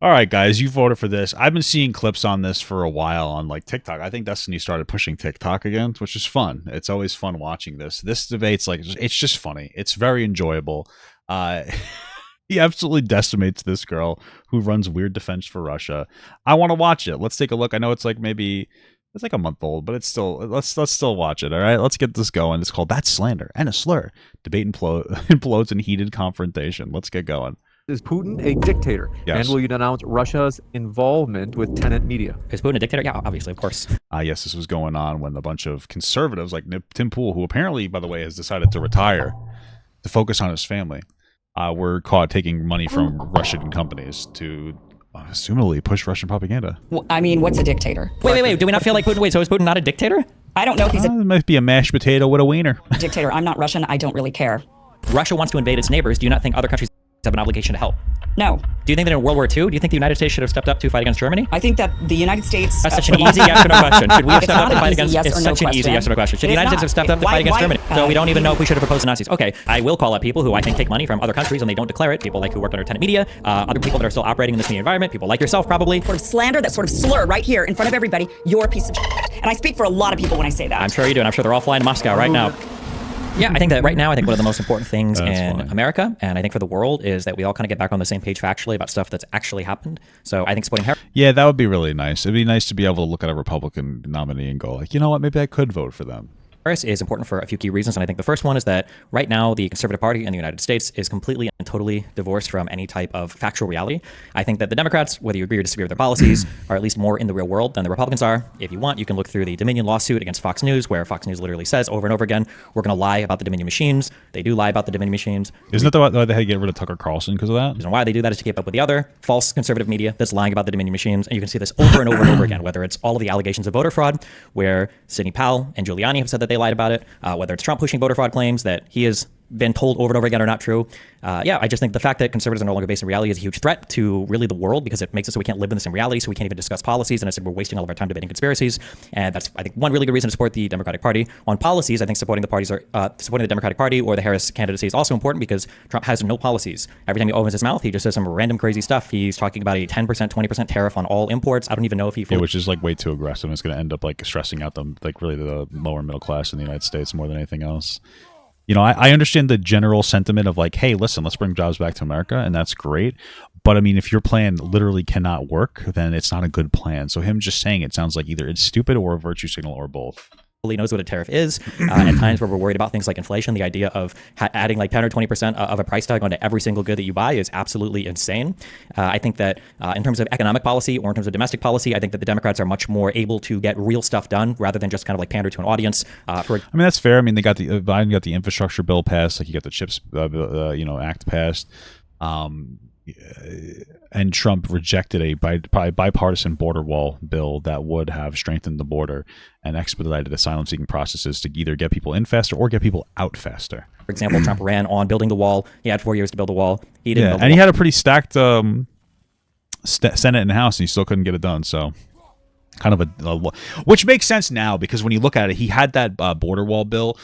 All right, guys, you voted for this. I've been seeing clips on this for a while on like TikTok. I think Destiny started pushing TikTok again, which is fun. It's always fun watching this. This debate's like it's just funny. It's very enjoyable. He absolutely decimates this girl who runs weird defense for Russia. I want to watch it. Let's take a look. I know it's like maybe it's like a month old, but it's still let's still watch it. All right, let's get this going. It's called That's Slander and a Slur. Debate implodes in heated confrontation. Let's get going. Is Putin a dictator? Yes. And will you denounce Russia's involvement with tenant media? Is Putin a dictator? Yeah, obviously, of course. Yes, this was going on when a bunch of conservatives like Tim Pool, who apparently, by the way, has decided to retire to focus on his family, were caught taking money from Russian companies to assumably push Russian propaganda. Well, I mean, what's a dictator? Wait. Do we not feel like Putin? Wait, so is Putin not a dictator? I don't know if he's It might be a mashed potato with a wiener. a dictator. I'm not Russian. I don't really care. Russia wants to invade its neighbors. Do you not think other countries have an obligation to help? No. Do you think that in World War II, do you think the United States should have stepped up to fight against Germany? I think that the United States... That's such an easy yes or no question. Should we have It's stepped up not to an fight easy against... yes It's or no such an easy question. yes or no question. Should the It is United States not. have stepped up to Why- fight against why- Germany? So we don't even know if we should have opposed the Nazis. Okay, I will call out people who I think take money from other countries and they don't declare it. People like who worked under tenant media, other people that are still operating in this media environment, people like yourself probably. Sort of slander, that sort of slur right here in front of everybody. You're a piece of shit. And I speak for a lot of people when I say that. I'm sure you do, and I'm sure they're all flying to Moscow right now. Yeah, I think that right now, I think one of the most important things in America, and I think for the world, is that we all kind of get back on the same page factually about stuff that's actually happened. So I think supporting Harris. Yeah, that would be really nice. It'd be nice to be able to look at a Republican nominee and go like, you know what, maybe I could vote for them. Is important for a few key reasons, and I think the first one is that right now the Conservative Party in the United States is completely and totally divorced from any type of factual reality. I think that the Democrats, whether you agree or disagree with their policies, are at least more in the real world than the Republicans are. If you want, you can look through the Dominion lawsuit against Fox News, where Fox News literally says over and over again, we're going to lie about the Dominion machines. They do lie about the Dominion machines. Isn't that why they had to get rid of Tucker Carlson because of that? The reason why they do that is to keep up with the other false conservative media that's lying about the Dominion machines. And you can see this over and over and over again, whether it's all of the allegations of voter fraud, where Sidney Powell and Giuliani have said that they lied about it, whether it's Trump pushing voter fraud claims that he has been told over and over again are not true. I just think the fact that conservatives are no longer based in reality is a huge threat to really the world, because it makes it so we can't live in this in reality, so we can't even discuss policies, and instead we're wasting all of our time debating conspiracies. And that's, I think, one really good reason to support the Democratic Party. On policies, I think supporting the Democratic Party or the Harris candidacy is also important, because Trump has no policies. Every time he opens his mouth, he just says some random crazy stuff. He's talking about a 10%, 20% tariff on all imports. I don't even know if he... Yeah, which is like way too aggressive, and it's going to end up like stressing out them, like really the lower middle class in the United States more than anything else. You know, I understand the general sentiment of like, hey, listen, let's bring jobs back to America, and that's great. But I mean, if your plan literally cannot work, then it's not a good plan. So him just saying it sounds like either it's stupid or a virtue signal or both. Knows what a tariff is. At times where we're worried about things like inflation, the idea of adding like 10 or 20% of a price tag onto every single good that you buy is absolutely insane. I think that in terms of economic policy or in terms of domestic policy, I think that the Democrats are much more able to get real stuff done rather than just kind of like pander to an audience. I mean, that's fair. I mean, they got Biden got the infrastructure bill passed, like you got the CHIPS Act passed. And Trump rejected a bipartisan border wall bill that would have strengthened the border and expedited asylum-seeking processes to either get people in faster or get people out faster. For example, Trump ran on building the wall. He had 4 years to build the wall. He didn't build the and wall. he had a pretty stacked Senate and House, and he still couldn't get it done. So kind of which makes sense now, because when you look at it, he had that border wall bill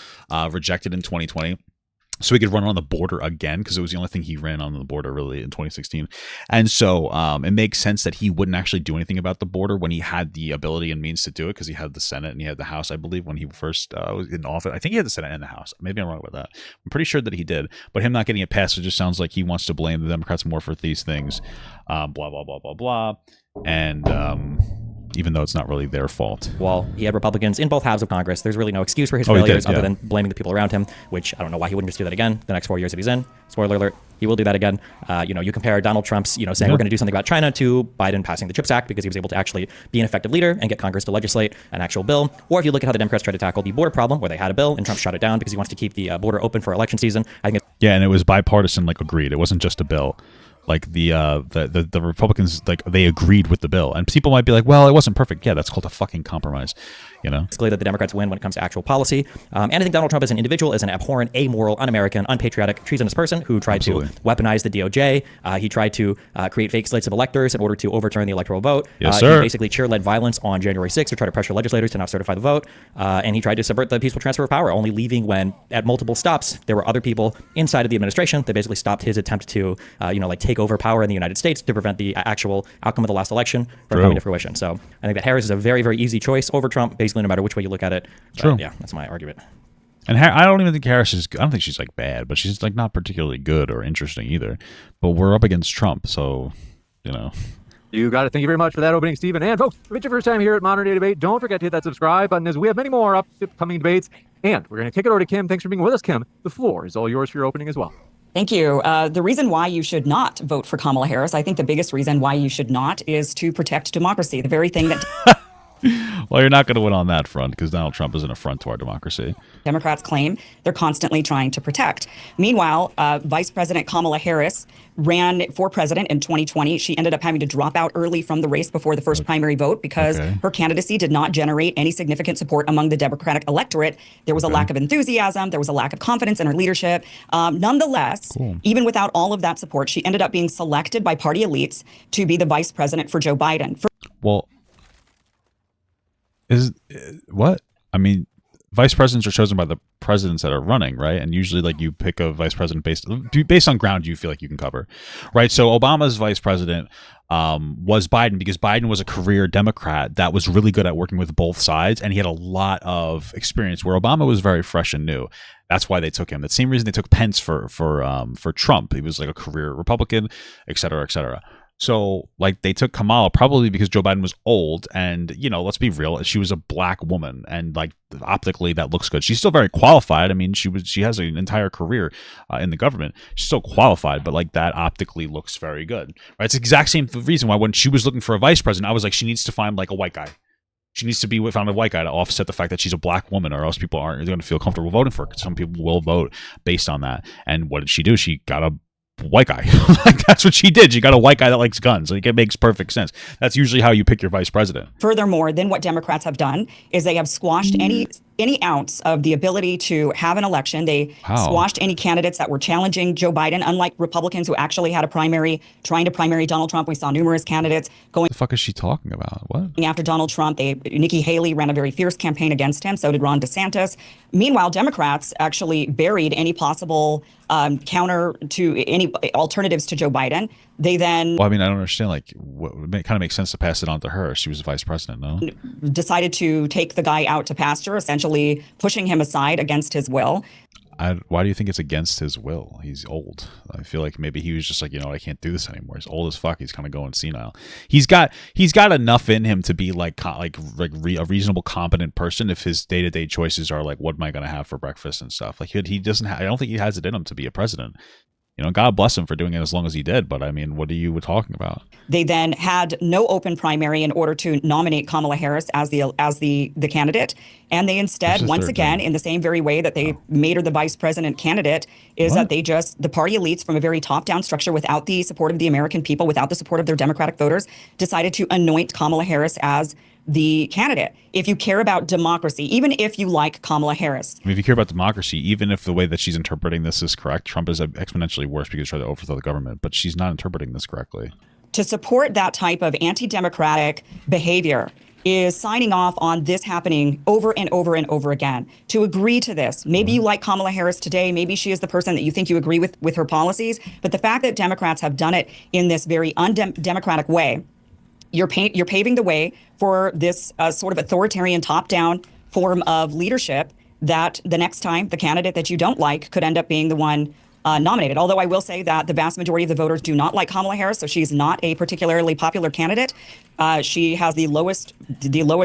rejected in 2020. So he could run on the border again, because it was the only thing he ran on the border really in 2016. And so it makes sense that he wouldn't actually do anything about the border when he had the ability and means to do it, because he had the Senate and he had the House, I believe, when he first was in office. I think he had the Senate and the House. Maybe I'm wrong about that. I'm pretty sure that he did. But him not getting it passed, it just sounds like he wants to blame the Democrats more for these things. Blah, blah, blah, blah, blah. And even though it's not really their fault. Well, he had Republicans in both halves of Congress. There's really no excuse for his failures other than blaming the people around him, which I don't know why he wouldn't just do that again the next 4 years that he's in. Spoiler alert, he will do that again. You compare Donald Trump's, saying we're going to do something about China to Biden passing the CHIPS Act because he was able to actually be an effective leader and get Congress to legislate an actual bill. Or if you look at how the Democrats tried to tackle the border problem, where they had a bill and Trump shut it down because he wants to keep the border open for election season. I think and it was bipartisan, like agreed. It wasn't just a bill. Like the Republicans, like they agreed with the bill, and people might be like, "Well, it wasn't perfect." Yeah, that's called a fucking compromise, Basically, that the Democrats win when it comes to actual policy. And I think Donald Trump as an individual is an abhorrent, amoral, un-American, unpatriotic, treasonous person who tried to weaponize the DOJ. He tried to create fake slates of electors in order to overturn the electoral vote. Yes, sir. He basically cheer-led violence on January 6th to try to pressure legislators to not certify the vote. And he tried to subvert the peaceful transfer of power, only leaving when, at multiple stops, there were other people inside of the administration that basically stopped his attempt to, take take over power in the United States to prevent the actual outcome of the last election from True. coming to fruition. So I think that Harris is a very, very easy choice over Trump, basically no matter which way you look at it. But, True. yeah, that's my argument. And I don't even think Harris is. I don't think she's like bad, but she's like not particularly good or interesting either. But we're up against Trump, so you know. You got it. Thank you very much for that opening, Stephen. And folks, if it's your first time here at Modern Day Debate, don't forget to hit that subscribe button as we have many more upcoming debates. And we're going to kick it over to Kim. Thanks for being with us, Kim. The floor is all yours for your opening as well. Thank you. The reason why you should not vote for Kamala Harris, I think the biggest reason why you should not is to protect democracy, the very thing that Well, you're not going to win on that front because Donald Trump is an affront to our democracy. Democrats claim they're constantly trying to protect. Meanwhile, Vice President Kamala Harris ran for president in 2020. She ended up having to drop out early from the race before the first primary vote because her candidacy did not generate any significant support among the Democratic electorate. There was a lack of enthusiasm. There was a lack of confidence in her leadership. Nonetheless, even without all of that support, she ended up being selected by party elites to be the vice president for Joe Biden. Well, what? I mean, vice presidents are chosen by the presidents that are running, right? And usually, like, you pick a vice president based on ground you feel like you can cover, right? So Obama's vice president was Biden because Biden was a career Democrat that was really good at working with both sides, and he had a lot of experience. Where Obama was very fresh and new. That's why they took him. The same reason they took Pence for Trump. He was like a career Republican, et cetera, et cetera. So, like, they took Kamala probably because Joe Biden was old, and, you know, let's be real, she was a black woman, and, like, optically that looks good. She's still very qualified. I mean, she has an entire career in the government. She's still qualified, but, like, that optically looks very good, right? It's the exact same reason why when she was looking for a vice president, I was like, she needs to find, like, a white guy. She needs to be found a white guy to offset the fact that she's a black woman, or else people aren't going to feel comfortable voting for her. Some people will vote based on that. And what did she do? She got a white guy. Like, that's what she did. She got a white guy that likes guns. Like, it makes perfect sense. That's usually how you pick your vice president. Furthermore, then what Democrats have done is they have squashed any ounce of the ability to have an election. They squashed any candidates that were challenging Joe Biden, unlike Republicans who actually had a primary, trying to primary Donald Trump. We saw numerous candidates going What the fuck is she talking about? What? after Donald Trump. Nikki Haley ran a very fierce campaign against him. So did Ron DeSantis. Meanwhile, Democrats actually buried any possible counter to any alternatives to Joe Biden. They then Well, I mean, I don't understand. Like, it kind of makes sense to pass it on to her. She was the vice president, no? decided to take the guy out to pasture, essentially pushing him aside against his will. Why do you think it's against his will? He's old. I feel like maybe he was just like, you know, I can't do this anymore. He's old as fuck. He's kind of going senile. He's got enough in him to be a reasonable, competent person. If his day-to-day choices are like, what am I going to have for breakfast and stuff? Like, he doesn't. I don't think he has it in him to be a president. You know, God bless him for doing it as long as he did. But I mean, what are you talking about? They then had no open primary in order to nominate Kamala Harris as the candidate. And they instead, once again, in the same very way that they made her the vice president candidate, is that they the party elites from a very top-down structure without the support of the American people, without the support of their Democratic voters, decided to anoint Kamala Harris as the candidate. If you care about democracy, even if you like Kamala Harris. I mean, if you care about democracy, even if the way that she's interpreting this is correct, Trump is exponentially worse because he's trying to overthrow the government, but she's not interpreting this correctly. To support that type of anti-democratic behavior is signing off on this happening over and over and over again. To agree to this, maybe you like Kamala Harris today, maybe she is the person that you think you agree with her policies, but the fact that Democrats have done it in this very undemocratic way, you're paving the way for this sort of authoritarian top-down form of leadership that the next time the candidate that you don't like could end up being the one nominated. Although I will say that the vast majority of the voters do not like Kamala Harris, so she's not a particularly popular candidate. She has the lowest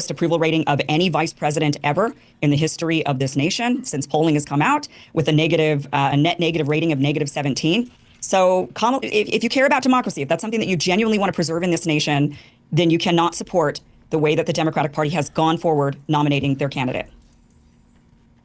approval rating of any vice president ever in the history of this nation since polling has come out, with a net negative rating of -17. So Kamala, if you care about democracy, if that's something that you genuinely want to preserve in this nation, then you cannot support the way that the Democratic Party has gone forward nominating their candidate.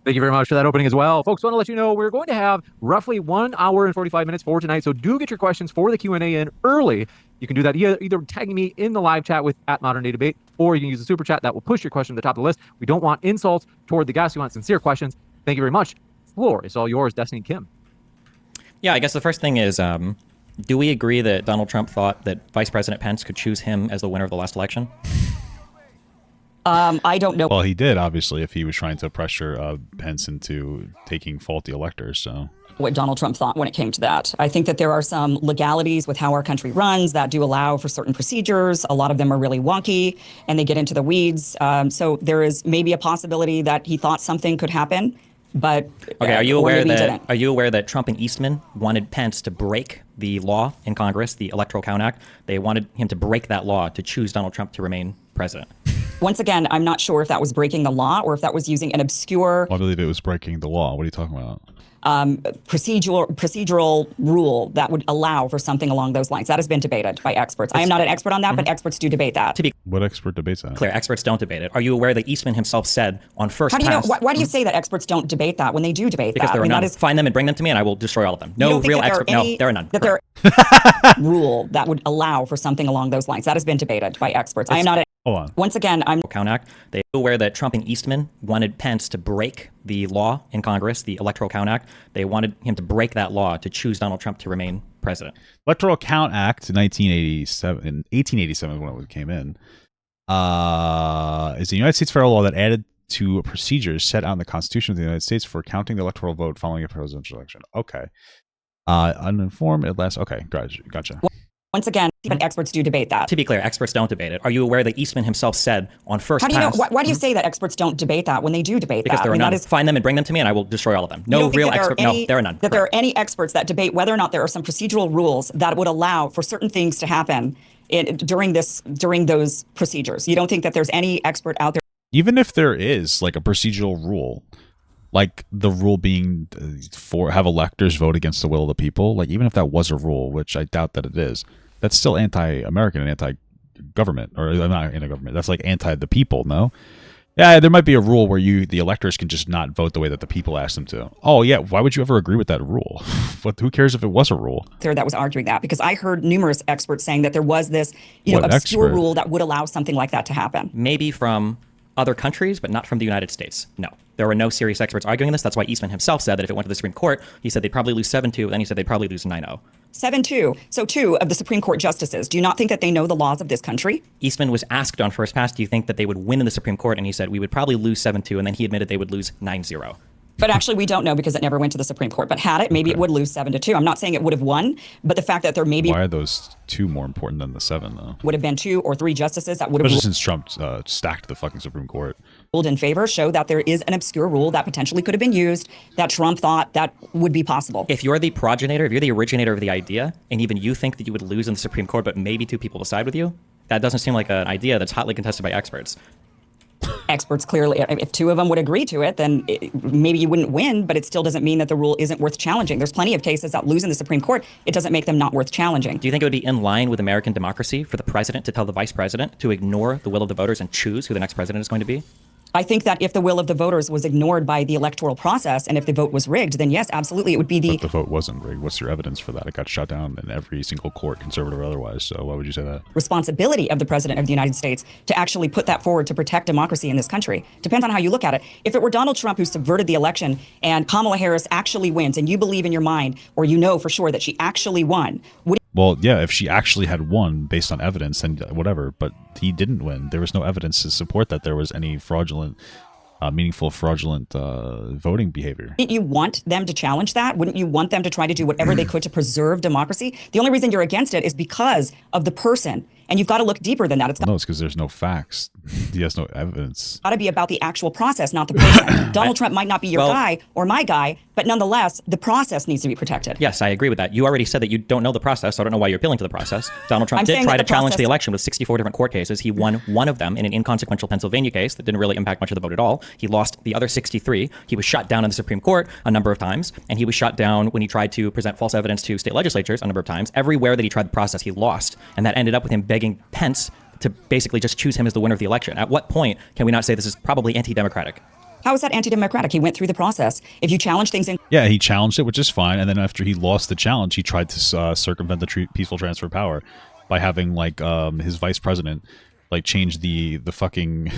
Thank you very much for that opening as well. Folks, want to let you know we're going to have roughly 1 hour and 45 minutes for tonight, so do get your questions for the Q&A in early. You can do that either tagging me in the live chat with @ModernDayDebate, or you can use the super chat that will push your question to the top of the list. We don't want insults toward the guests. We want sincere questions. Thank you very much. Floor is all yours, Destiny Kim. Yeah, I guess the first thing is, do we agree that Donald Trump thought that Vice President Pence could choose him as the winner of the last election? I don't know Well, he did, obviously, if he was trying to pressure Pence into taking faulty electors. So what Donald Trump thought when it came to that. I think that there are some legalities with how our country runs that do allow for certain procedures. A lot of them are really wonky and they get into the weeds. So there is maybe a possibility that he thought something could happen, but Okay, are you or aware maybe he that didn't. are you aware that Trump and Eastman wanted Pence to break the law in Congress, the Electoral Count Act? They wanted him to break that law to choose Donald Trump to remain president. Once again, I'm not sure if that was breaking the law or if that was using an obscure I believe it was breaking the law. What are you talking about? procedural rule that would allow for something along those lines. That has been debated by experts. I am not an expert on that, but experts do debate that. To be What expert debates that? clear, experts don't debate it. Are you aware that Eastman himself said on first How do you know? pass? Why do you say that experts don't debate that when they do debate Because that? there are none. that is, Find them and bring them to me, and I will destroy all of them. you No don't think real that there are expert. any- No, there are none. That there rule that would allow for something along those lines. That has been debated by experts. I am not. Hold on. Once again, I'm Count Act. They are aware that Trump and Eastman wanted Pence to break the law in Congress, the Electoral Count Act. They wanted him to break that law to choose Donald Trump to remain president. Electoral Count Act, 1987, 1887 when it came in, is the United States federal law that added to procedures set out in the Constitution of the United States for counting the electoral vote following a presidential election. Okay. Uninformed at last. Okay, gotcha. once again, but experts do debate that. To be clear, experts don't debate it. Are you aware that Eastman himself said on first How do you know? pass? Why do you say that experts don't debate that when they do debate Because that? there are none. that is, Find them and bring them to me, and I will destroy all of them. you No don't think real that there are expert. any- No, there are none. That there are any experts that debate whether or not there are some procedural rules that would allow for certain things to happen during those procedures. You don't think that there's any expert out there? Even if there is like a procedural rule, like the rule being for have electors vote against the will of the people, like even if that was a rule, which I doubt that it is, that's still anti-American and anti-government, or not anti-government. That's like anti the people. No, yeah, there might be a rule where the electors can just not vote the way that the people ask them to. Oh yeah, why would you ever agree with that rule? But who cares if it was a rule? There that was arguing that, because I heard numerous experts saying that there was this, What obscure expert? rule that would allow something like that to happen. Maybe from other countries, but not from the United States. No. There were no serious experts arguing this. That's why Eastman himself said that if it went to the Supreme Court, he said they'd probably lose 7-2, then he said they'd probably lose 9-0. 7-2. So 2 of the Supreme Court justices, do you not think that they know the laws of this country? Eastman was asked on first pass, do you think that they would win in the Supreme Court? And he said, we would probably lose 7-2, and then he admitted they would lose 9-0. But actually, we don't know because it never went to the Supreme Court. But had it, maybe it would lose 7-2. I'm not saying it would have won, but the fact that there maybe Why are those two more important than the 7 though? would have been 2 or 3 justices that would have Especially since Trump stacked the fucking Supreme Court. ruled in favor show that there is an obscure rule that potentially could have been used that Trump thought that would be possible. If you're the progenitor, if you're the originator of the idea, and even you think that you would lose in the Supreme Court, but maybe 2 people will side with you, that doesn't seem like an idea that's hotly contested by experts. Experts clearly, if 2 of them would agree to it, then maybe you wouldn't win, but it still doesn't mean that the rule isn't worth challenging. There's plenty of cases that lose in the Supreme Court. It doesn't make them not worth challenging. Do you think it would be in line with American democracy for the president to tell the vice president to ignore the will of the voters and choose who the next president is going to be? I think that if the will of the voters was ignored by the electoral process and if the vote was rigged, then yes, absolutely, it would be But the vote wasn't rigged. What's your evidence for that? It got shut down in every single court, conservative or otherwise. So why would you say that? responsibility of the president of the United States to actually put that forward to protect democracy in this country. Depends on how you look at it. If it were Donald Trump who subverted the election and Kamala Harris actually wins and you believe in your mind or you know for sure that she actually won, would Well, yeah, if she actually had won based on evidence, then whatever. But he didn't win. There was no evidence to support that there was any meaningful fraudulent voting behavior. Wouldn't you want them to challenge that? Wouldn't you want them to try to do whatever they could to preserve democracy? The only reason you're against it is because of the person. And you've got to look deeper than that. It's No, it's because there's no facts. He has no evidence. got to be about the actual process, not the person. Donald Trump might not be your guy or my guy, but nonetheless, the process needs to be protected. Yes, I agree with that. You already said that you don't know the process, so I don't know why you're appealing to the process. Donald Trump I'm did saying try that to the challenge the process- election with 64 different court cases. He won one of them in an inconsequential Pennsylvania case that didn't really impact much of the vote at all. He lost the other 63. He was shut down in the Supreme Court a number of times, and he was shut down when he tried to present false evidence to state legislatures a number of times. Everywhere that he tried the process, he lost, and that ended up with him begging Pence to basically just choose him as the winner of the election. At what point can we not say this is probably anti-democratic? How is that anti-democratic? He went through the process. If you challenge things in Yeah, he challenged it, which is fine. And then after he lost the challenge, he tried to circumvent the peaceful transfer of power by having like his vice president like change the fucking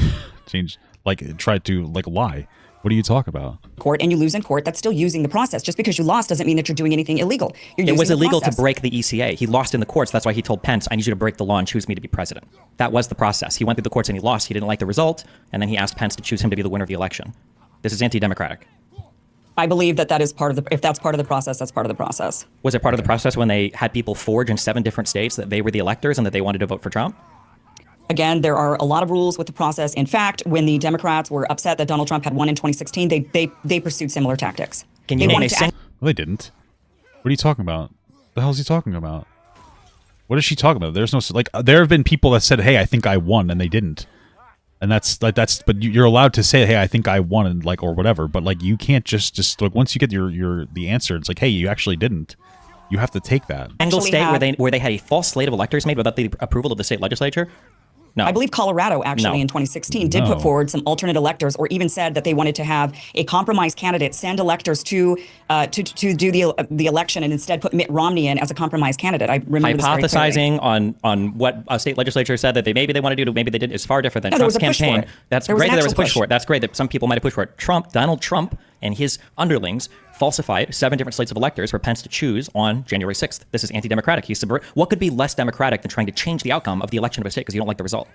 change, like tried to like lie What are you talking about? Court and you lose in court, that's still using the process. Just because you lost doesn't mean that you're doing anything illegal. It was illegal to break the ECA. He lost in the courts. That's why he told Pence, I need you to break the law and choose me to be president. That was the process. He went through the courts and he lost. He didn't like the result. And then he asked Pence to choose him to be the winner of the election. This is anti-democratic. I believe that that is part of the, if that's part of the process, that's part of the process. Was it part of the process when they had people forge in 7 different states that they were the electors and that they wanted to vote for Trump? Again, there are a lot of rules with the process. In fact, when the Democrats were upset that Donald Trump had won in 2016, they pursued similar tactics. Can you name a single? Well, they didn't. What are you talking about? The hell is he talking about? What is she talking about? There's no, like, there have been people that said, hey, I think I won, and they didn't. And that's like, but you're allowed to say, hey, I think I won, and like, or whatever. But like, you can't just like, once you get the answer, it's like, hey, you actually didn't. You have to take that. Single state where they had a false slate of electors made without the approval of the state legislature? No. I believe Colorado actually in 2016 did put forward some alternate electors, or even said that they wanted to have a compromise candidate send electors to do the election and instead put Mitt Romney in as a compromise candidate. I remember hypothesizing on what a state legislature said that maybe they want to do, maybe they did, is far different than Trump's campaign. That's great that there was a push for it. That's great that some people might have pushed for it. Donald Trump and his underlings falsified 7 different slates of electors for Pence to choose on January 6th. This is anti-democratic. What could be less democratic than trying to change the outcome of the election of a state because you don't like the result?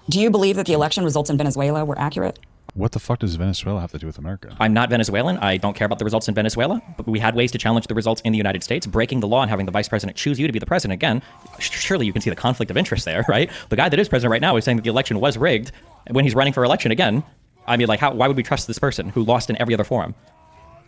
Do you believe that the election results in Venezuela were accurate? What the fuck does Venezuela have to do with America? I'm not Venezuelan. I don't care about the results in Venezuela, but we had ways to challenge the results in the United States. Breaking the law and having the vice president choose you to be the president again, surely you can see the conflict of interest there, right? The guy that is president right now is saying that the election was rigged when he's running for election again. I mean, like, why would we trust this person who lost in every other forum?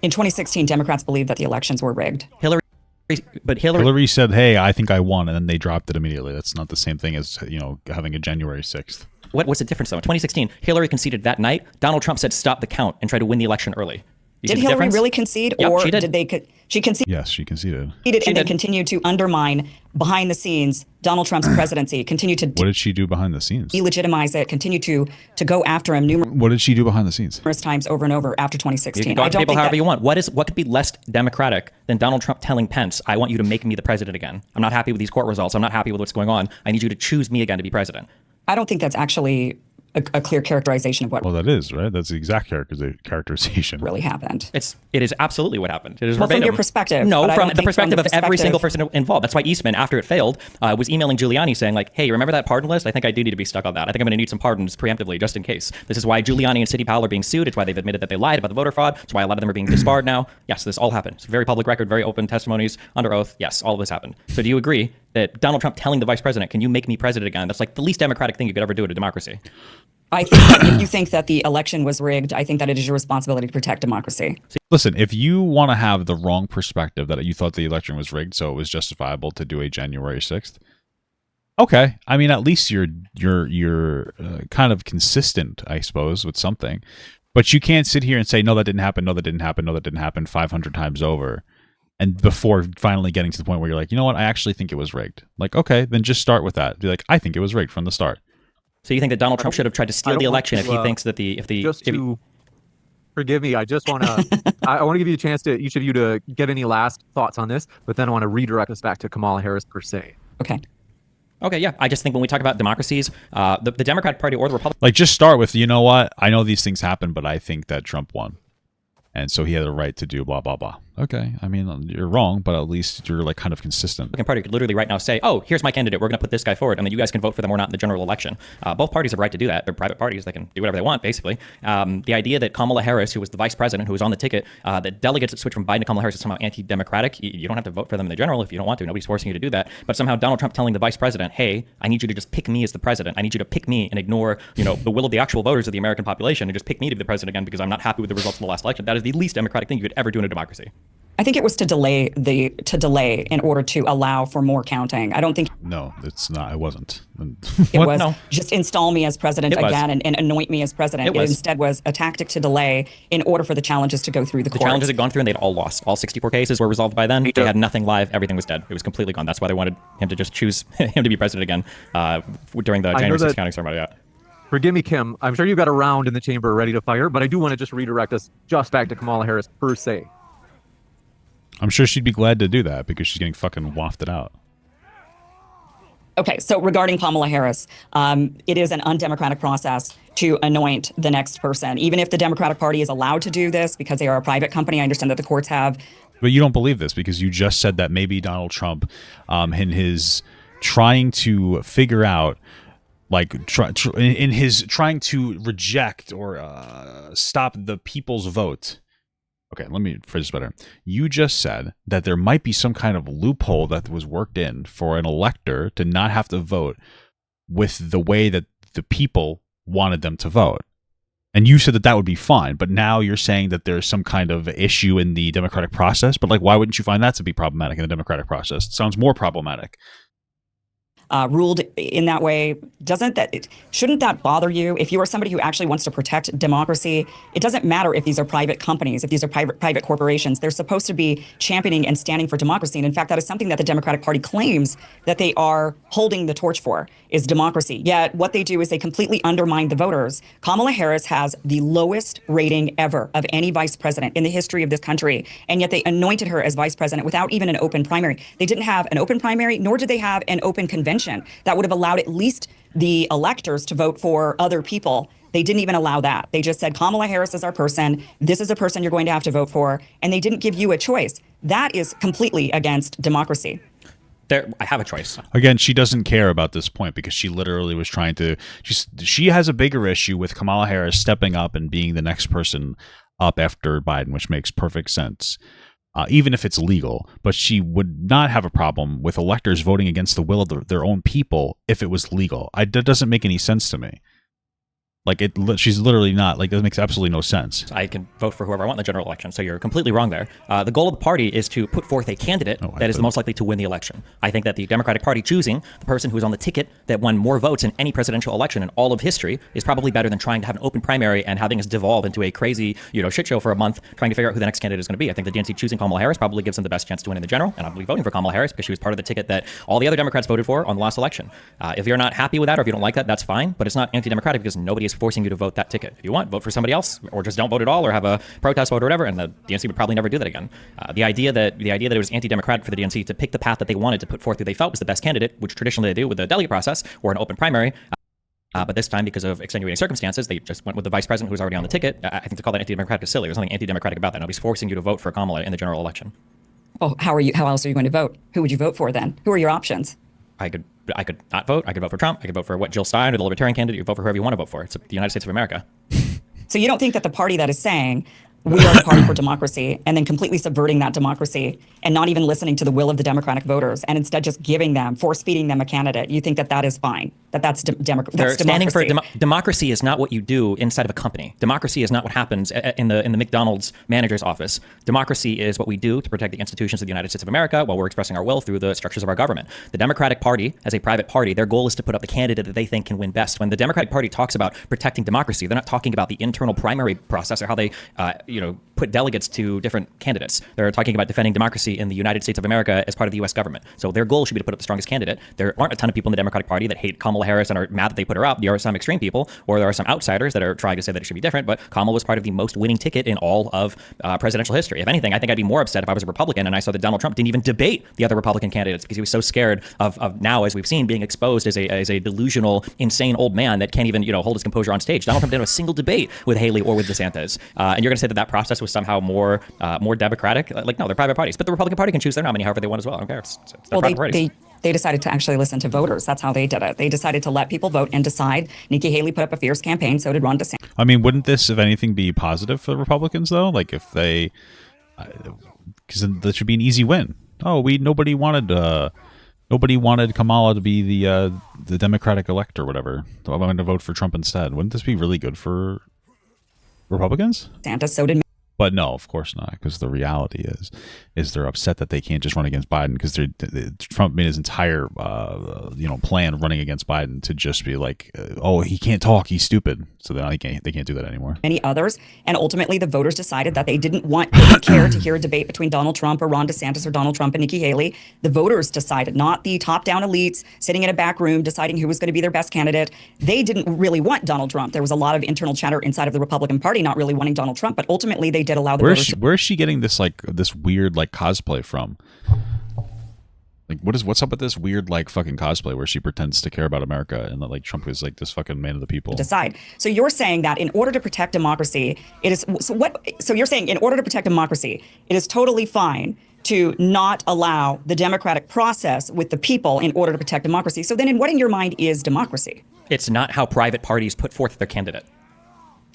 In 2016, Democrats believed that the elections were rigged. Hillary said, hey, I think I won, and then they dropped it immediately. That's not the same thing as, you know, having a January 6th. What was the difference, though? In 2016, Hillary conceded that night. Donald Trump said stop the count and try to win the election early. Did Hillary really concede, yep, or she did they? She conceded. Yes, she conceded. And they continued to undermine behind the scenes Donald Trump's presidency. Continue to. What did she do behind the scenes? Delegitimize it. Continue to go after him numerous. What did she do behind the scenes? Times over and over after 2016. You can go after people however you want. What could be less democratic than Donald Trump telling Pence, "I want you to make me the president again. I'm not happy with these court results. I'm not happy with what's going on. I need you to choose me again to be president." I don't think that's actually a clear characterization of what. Well, that is right. That's the exact characterization. Really happened. It is absolutely what happened. It is well, verbatim. from your perspective. No, from the perspective of every single person involved. That's why Eastman, after it failed, was emailing Giuliani saying like, "Hey, remember that pardon list? I think I do need to be stuck on that. I think I'm going to need some pardons preemptively just in case." This is why Giuliani and Sidney Powell are being sued. It's why they've admitted that they lied about the voter fraud. It's why a lot of them are being disbarred now. Yes, this all happened. It's a very public record, very open testimonies under oath. Yes, all of this happened. So do you agree that Donald Trump telling the vice president, "Can you make me president again?" That's like the least democratic thing you could ever do in a democracy. I think that if you think that the election was rigged, I think that it is your responsibility to protect democracy. Listen, if you want to have the wrong perspective that you thought the election was rigged, so it was justifiable to do a January 6th, okay. I mean, at least you're kind of consistent, I suppose, with something. But you can't sit here and say, no, that didn't happen, no, that didn't happen, no, that didn't happen 500 times over. And before finally getting to the point where you're like, you know what, I actually think it was rigged. Like, okay, then just start with that. Be like, I think it was rigged from the start. So you think that Donald Trump should have tried to steal the election if he thinks that forgive me, I just want to I want to give you a chance to each of you to get any last thoughts on this, but then I want to redirect us back to Kamala Harris per se. Okay, yeah. I just think when we talk about democracies, the Democratic Party or the Republican, like, just start with, you know what, I know these things happen, but I think that Trump won, and so he had a right to do blah blah blah. Okay, I mean, you're wrong, but at least you're like kind of consistent. The Republican Party could literally right now say, "Oh, here's my candidate. We're going to put this guy forward, and then you guys can vote for them or not in the general election." Both parties have a right to do that. They're private parties; they can do whatever they want, basically. The idea that Kamala Harris, who was the vice president, who was on the ticket, that delegates that switch from Biden to Kamala Harris is somehow anti-democratic. You don't have to vote for them in the general if you don't want to. Nobody's forcing you to do that. But somehow Donald Trump telling the vice president, "Hey, I need you to just pick me as the president. I need you to pick me and ignore, the will of the actual voters of the American population and just pick me to be the president again because I'm not happy with the results of the last election." That is the least democratic thing you could ever do in a democracy. I think it was to delay in order to allow for more counting. I don't think. No, it's not. It wasn't. It was just install me as president again and anoint me as president. It instead was a tactic to delay in order for the challenges to go through the courts. The challenges had gone through and they'd all lost. All 64 cases were resolved by then. They had nothing live. Everything was dead. It was completely gone. That's why they wanted him to just choose him to be president again during the January 6th counting ceremony. Yeah. Forgive me, Kim. I'm sure you've got a round in the chamber ready to fire, but I do want to just redirect us just back to Kamala Harris per se. I'm sure she'd be glad to do that because she's getting fucking wafted out. Okay, so regarding Kamala Harris, it is an undemocratic process. to anoint the next person. Even if the Democratic Party is allowed to do this because they are a private company, I understand that the courts have. But you don't believe this because you just said that maybe Donald Trump, in his trying to figure out, like in his trying to reject or stop the people's vote. Okay, let me phrase this better. You just said that there might be some kind of loophole that was worked in for an elector to not have to vote with the way that the people wanted them to vote. And you said that that would be fine, but now you're saying that there's some kind of issue in the democratic process. But like, why wouldn't you find that to be problematic in the democratic process? It sounds more problematic. Ruled in that way, shouldn't that bother you? If you are somebody who actually wants to protect democracy, it doesn't matter if these are private companies, if these are private corporations. They're supposed to be championing and standing for democracy. And in fact, that is something that the Democratic Party claims that they are holding the torch for, is democracy. Yet what they do is they completely undermine the voters. Kamala Harris has the lowest rating ever of any vice president in the history of this country. And yet they anointed her as vice president without even an open primary. They didn't have an open primary, nor did they have an open convention that would have allowed at least the electors to vote for other people. They didn't even allow that. They just said, Kamala Harris is our person. This is a person you're going to have to vote for. And they didn't give you a choice. That is completely against democracy. I have a choice. Again, she doesn't care about this point because she literally was trying to. She has a bigger issue with Kamala Harris stepping up and being the next person up after Biden, which makes perfect sense. Even if it's legal, but she would not have a problem with electors voting against the will of their own people if it was legal. That doesn't make any sense to me. Like, she's literally not, like, that makes absolutely no sense. I can vote for whoever I want in the general election, so you're completely wrong there. The goal of the party is to put forth a candidate that is the most likely to win the election. I think that the Democratic Party choosing the person who is on the ticket that won more votes in any presidential election in all of history is probably better than trying to have an open primary and having us devolve into a crazy, shit show for a month trying to figure out who the next candidate is going to be. I think the DNC choosing Kamala Harris probably gives them the best chance to win in the general, and I'll be voting for Kamala Harris because she was part of the ticket that all the other Democrats voted for on the last election. If you're not happy with that or if you don't like that, that's fine, but it's not anti-democratic because nobody is forcing you to vote that ticket. If you want, vote for somebody else, or just don't vote at all, or have a protest vote or whatever, and the DNC would probably never do that again. The idea that it was anti-democratic for the DNC to pick the path that they wanted to put forth who they felt was the best candidate, which traditionally they do with the delegate process or an open primary. But this time, because of extenuating circumstances, they just went with the vice president who was already on the ticket. I think to call that anti-democratic is silly. There's nothing anti-democratic about that. Nobody's forcing you to vote for Kamala in the general election. Oh, how else are you going to vote? Who would you vote for then? Who are your options? I could not vote. I could vote for Trump. I could vote for Jill Stein or the Libertarian candidate. You vote for whoever you want to vote for. It's the United States of America. So you don't think that the party that is saying we are the party for democracy and then completely subverting that democracy and not even listening to the will of the Democratic voters and instead just force feeding them a candidate, you think that that is fine? That's democracy? They're standing for democracy is not what you do inside of a company. Democracy is not what happens in the McDonald's manager's office. Democracy is what we do to protect the institutions of the United States of America while we're expressing our will through the structures of our government. The Democratic Party, as a private party, their goal is to put up the candidate that they think can win best. When the Democratic Party talks about protecting democracy, they're not talking about the internal primary process or how they, put delegates to different candidates. They're talking about defending democracy in the United States of America as part of the U.S. government. So their goal should be to put up the strongest candidate. There aren't a ton of people in the Democratic Party that hate Kamala Harris and are mad that they put her up. There are some extreme people, or there are some outsiders that are trying to say that it should be different, but Kamala was part of the most winning ticket in all of presidential history. If anything, I think I'd be more upset if I was a Republican and I saw that Donald Trump didn't even debate the other Republican candidates because he was so scared of now, as we've seen, being exposed as a delusional, insane old man that can't even, hold his composure on stage. Donald Trump didn't have a single debate with Haley or with DeSantis. And you're going to say that process was somehow more democratic? Like, no, they're private parties. But the Republican Party can choose their nominee however they want as well. I don't care. It's their private parties. They decided to actually listen to voters. That's how they did it. They decided to let people vote and decide. Nikki Haley put up a fierce campaign. So did Ron DeSantis. I mean, wouldn't this, if anything, be positive for the Republicans, though? Like, if they... Because that should be an easy win. Oh, nobody wanted Kamala to be the Democratic elect or whatever. So I'm going to vote for Trump instead. Wouldn't this be really good for Republicans? DeSantis, so did... But no, of course not, because the reality is they're upset that they can't just run against Biden because Trump made his entire plan running against Biden to just be like, oh, he can't talk, he's stupid, so they can't do that anymore. Many others, and ultimately the voters decided that they didn't care to hear a debate between Donald Trump or Ron DeSantis or Donald Trump and Nikki Haley. The voters decided, not the top-down elites sitting in a back room deciding who was going to be their best candidate. They didn't really want Donald Trump. There was a lot of internal chatter inside of the Republican Party not really wanting Donald Trump, but ultimately they did allow the voters. Where is she getting this weird cosplay from? Like, what's up with this weird like fucking cosplay where she pretends to care about America and that like Trump is like this fucking man of the people? Decide. So you're saying that in order to protect democracy, it is so you're saying in order to protect democracy, it is totally fine to not allow the democratic process with the people in order to protect democracy. So then what in your mind is democracy? It's not how private parties put forth their candidate.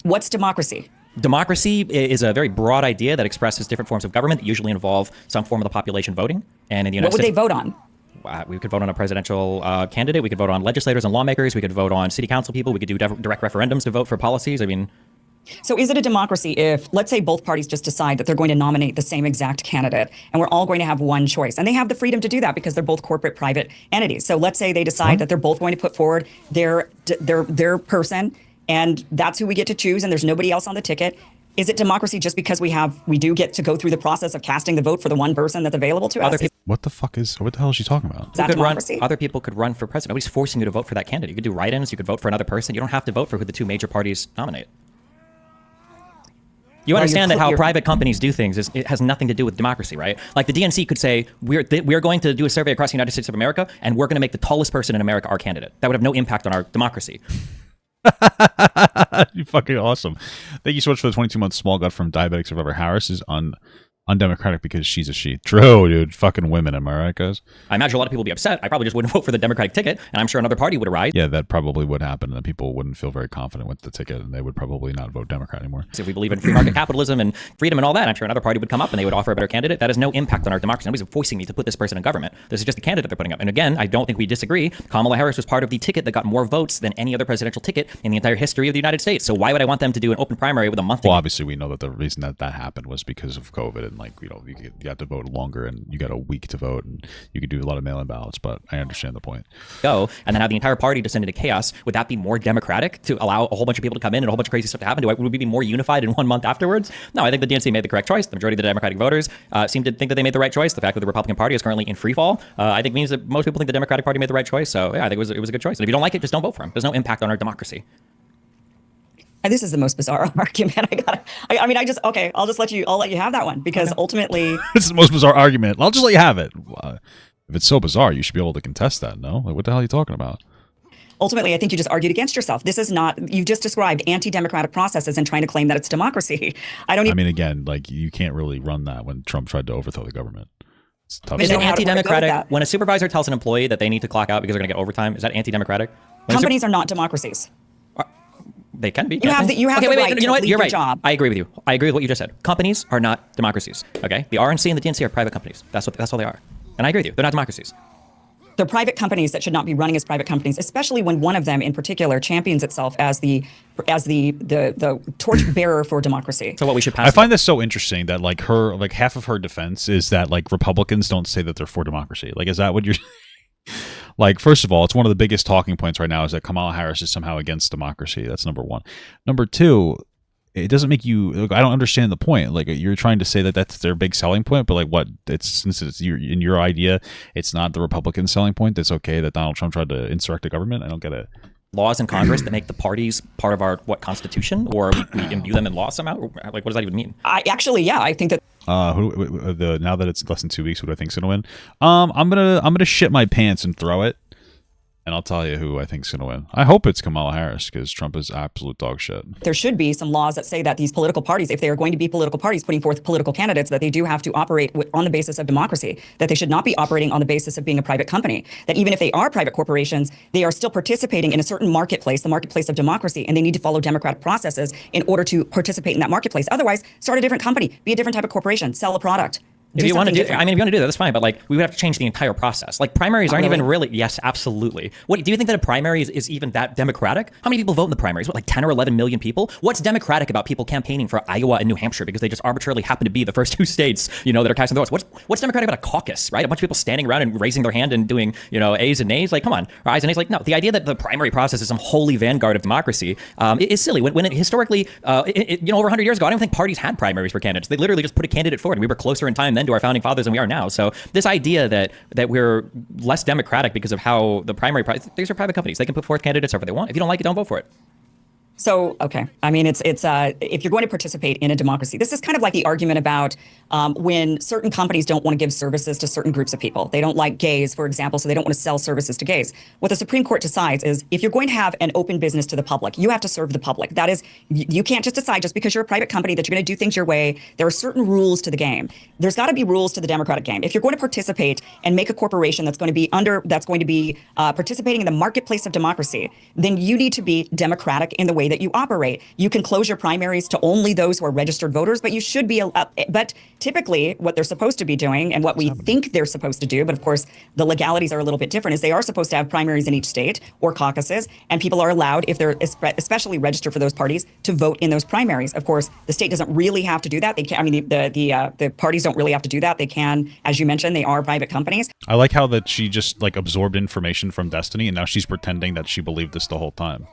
What's democracy? Democracy is a very broad idea that expresses different forms of government that usually involve some form of the population voting. And in the United What would States, they vote on? We could vote on a presidential candidate. We could vote on legislators and lawmakers. We could vote on city council people. We could do direct referendums to vote for policies. I mean, so is it a democracy if, let's say, both parties just decide that they're going to nominate the same exact candidate and we're all going to have one choice? And they have the freedom to do that because they're both corporate private entities. So let's say they decide that they're both going to put forward their person, and that's who we get to choose, and there's nobody else on the ticket. Is it democracy just because we do get to go through the process of casting the vote for the one person that's available to us? What the hell is she talking about? Is that democracy? Other people could run for president. Nobody's forcing you to vote for that candidate. You could do write-ins. You could vote for another person. You don't have to vote for who the two major parties nominate. You understand that how private companies do things it has nothing to do with democracy, right? Like the DNC could say, we're going to do a survey across the United States of America, and we're going to make the tallest person in America our candidate. That would have no impact on our democracy. You fucking awesome. Thank you so much for the 22-month small gut from Diabetic Survivor. Harris is undemocratic because she's a she. True, dude. Fucking women, am I right, guys? I imagine a lot of people would be upset. I probably just wouldn't vote for the Democratic ticket, and I'm sure another party would arise. Yeah, that probably would happen, and people wouldn't feel very confident with the ticket, and they would probably not vote Democrat anymore. So if we believe in free market capitalism and freedom and all that, I'm sure another party would come up and they would offer a better candidate. That has no impact on our democracy. Nobody's forcing me to put this person in government. This is just a candidate they're putting up. And again, I don't think we disagree. Kamala Harris was part of the ticket that got more votes than any other presidential ticket in the entire history of the United States. So why would I want them to do an open primary with a month? Well, obviously, we know that the reason that happened was because of COVID, and like, you know, you got to vote longer, and you got a week to vote, and you could do a lot of mail-in ballots. But I understand the point. Go and then have the entire party descend into chaos. Would that be more democratic to allow a whole bunch of people to come in and a whole bunch of crazy stuff to happen? Would we be more unified in 1 month afterwards? No, I think the DNC made the correct choice. The majority of the Democratic voters seem to think that they made the right choice. The fact that the Republican Party is currently in free fall, I think means that most people think the Democratic Party made the right choice. So yeah, I think it was a good choice. And if you don't like it, just don't vote for him. There's no impact on our democracy. This is the most bizarre argument. I'll let you have that one because ultimately this is the most bizarre argument. I'll just let you have it. If it's so bizarre, you should be able to contest that. No, like, what the hell are you talking about? Ultimately, I think you just argued against yourself. This is not, you just described anti-democratic processes and trying to claim that it's democracy. I mean, again, like, you can't really run that when Trump tried to overthrow the government. It's tough. Is it anti-democratic when a supervisor tells an employee that they need to clock out because they're going to get overtime? Is that anti-democratic? Companies are not democracies. They can be. You have the right to leave your job. I agree with you. I agree with what you just said. Companies are not democracies. Okay, the RNC and the DNC are private companies. That's all they are. And I agree with you. They're not democracies. They're private companies that should not be running as private companies, especially when one of them in particular champions itself as the torch bearer for democracy. So what we should pass. I find this so interesting that like half of her defense is that like Republicans don't say that they're for democracy. Like, is that what you're like? First of all, it's one of the biggest talking points right now is that Kamala Harris is somehow against democracy. That's number one. Number two, it doesn't make you. Look, I don't understand the point. Like, you're trying to say that that's their big selling point, but like, what? Since it's in your idea, it's not the Republican selling point. That's okay that Donald Trump tried to insurrect the government. I don't get it. Laws in Congress that make the parties part of our Constitution, or we imbue them in law somehow. Like, what does that even mean? I think that. Now that it's less than 2 weeks, who do I think's gonna win? I'm gonna shit my pants and throw it. And I'll tell you who I think's going to win. I hope it's Kamala Harris because Trump is absolute dog shit. There should be some laws that say that these political parties, if they are going to be political parties putting forth political candidates, that they do have to operate on the basis of democracy, that they should not be operating on the basis of being a private company, that even if they are private corporations, they are still participating in a certain marketplace, the marketplace of democracy, and they need to follow democratic processes in order to participate in that marketplace. Otherwise, start a different company, be a different type of corporation, sell a product. If you want to do that, that's fine. But like, we would have to change the entire process. Like, primaries aren't even really. Yes, absolutely. What do you think that a primary is even that democratic? How many people vote in the primaries? What, like 10 or 11 million people? What's democratic about people campaigning for Iowa and New Hampshire because they just arbitrarily happen to be the first two states, that are casting the votes? What's democratic about a caucus, right? A bunch of people standing around and raising their hand and doing, A's and nays. Like, come on, or I's and A's. Like, no. The idea that the primary process is some holy vanguard of democracy is silly. When it historically, over 100 years ago, I don't think parties had primaries for candidates. They literally just put a candidate forward. We were closer in time then to our founding fathers than we are now. So this idea that we're less democratic because of how the primary these are private companies. They can put forth candidates however they want. If you don't like it, don't vote for it. So, okay. I mean, it's if you're going to participate in a democracy, this is kind of like the argument about when certain companies don't want to give services to certain groups of people. They don't like gays, for example, so they don't want to sell services to gays. What the Supreme Court decides is if you're going to have an open business to the public, you have to serve the public. That is, you can't just decide just because you're a private company that you're going to do things your way. There are certain rules to the game. There's got to be rules to the democratic game. If you're going to participate and make a corporation that's going to be participating in the marketplace of democracy, then you need to be democratic in the way that you operate. You can close your primaries to only those who are registered voters, but you should be. But typically, what they're supposed to be doing, and what we think they're supposed to do, but of course the legalities are a little bit different, is they are supposed to have primaries in each state or caucuses, and people are allowed, if they're especially registered for those parties, to vote in those primaries. Of course, the state doesn't really have to do that. They can. I mean, the parties don't really have to do that. They can, as you mentioned, they are private companies. I like how that she just like absorbed information from Destiny, and now she's pretending that she believed this the whole time.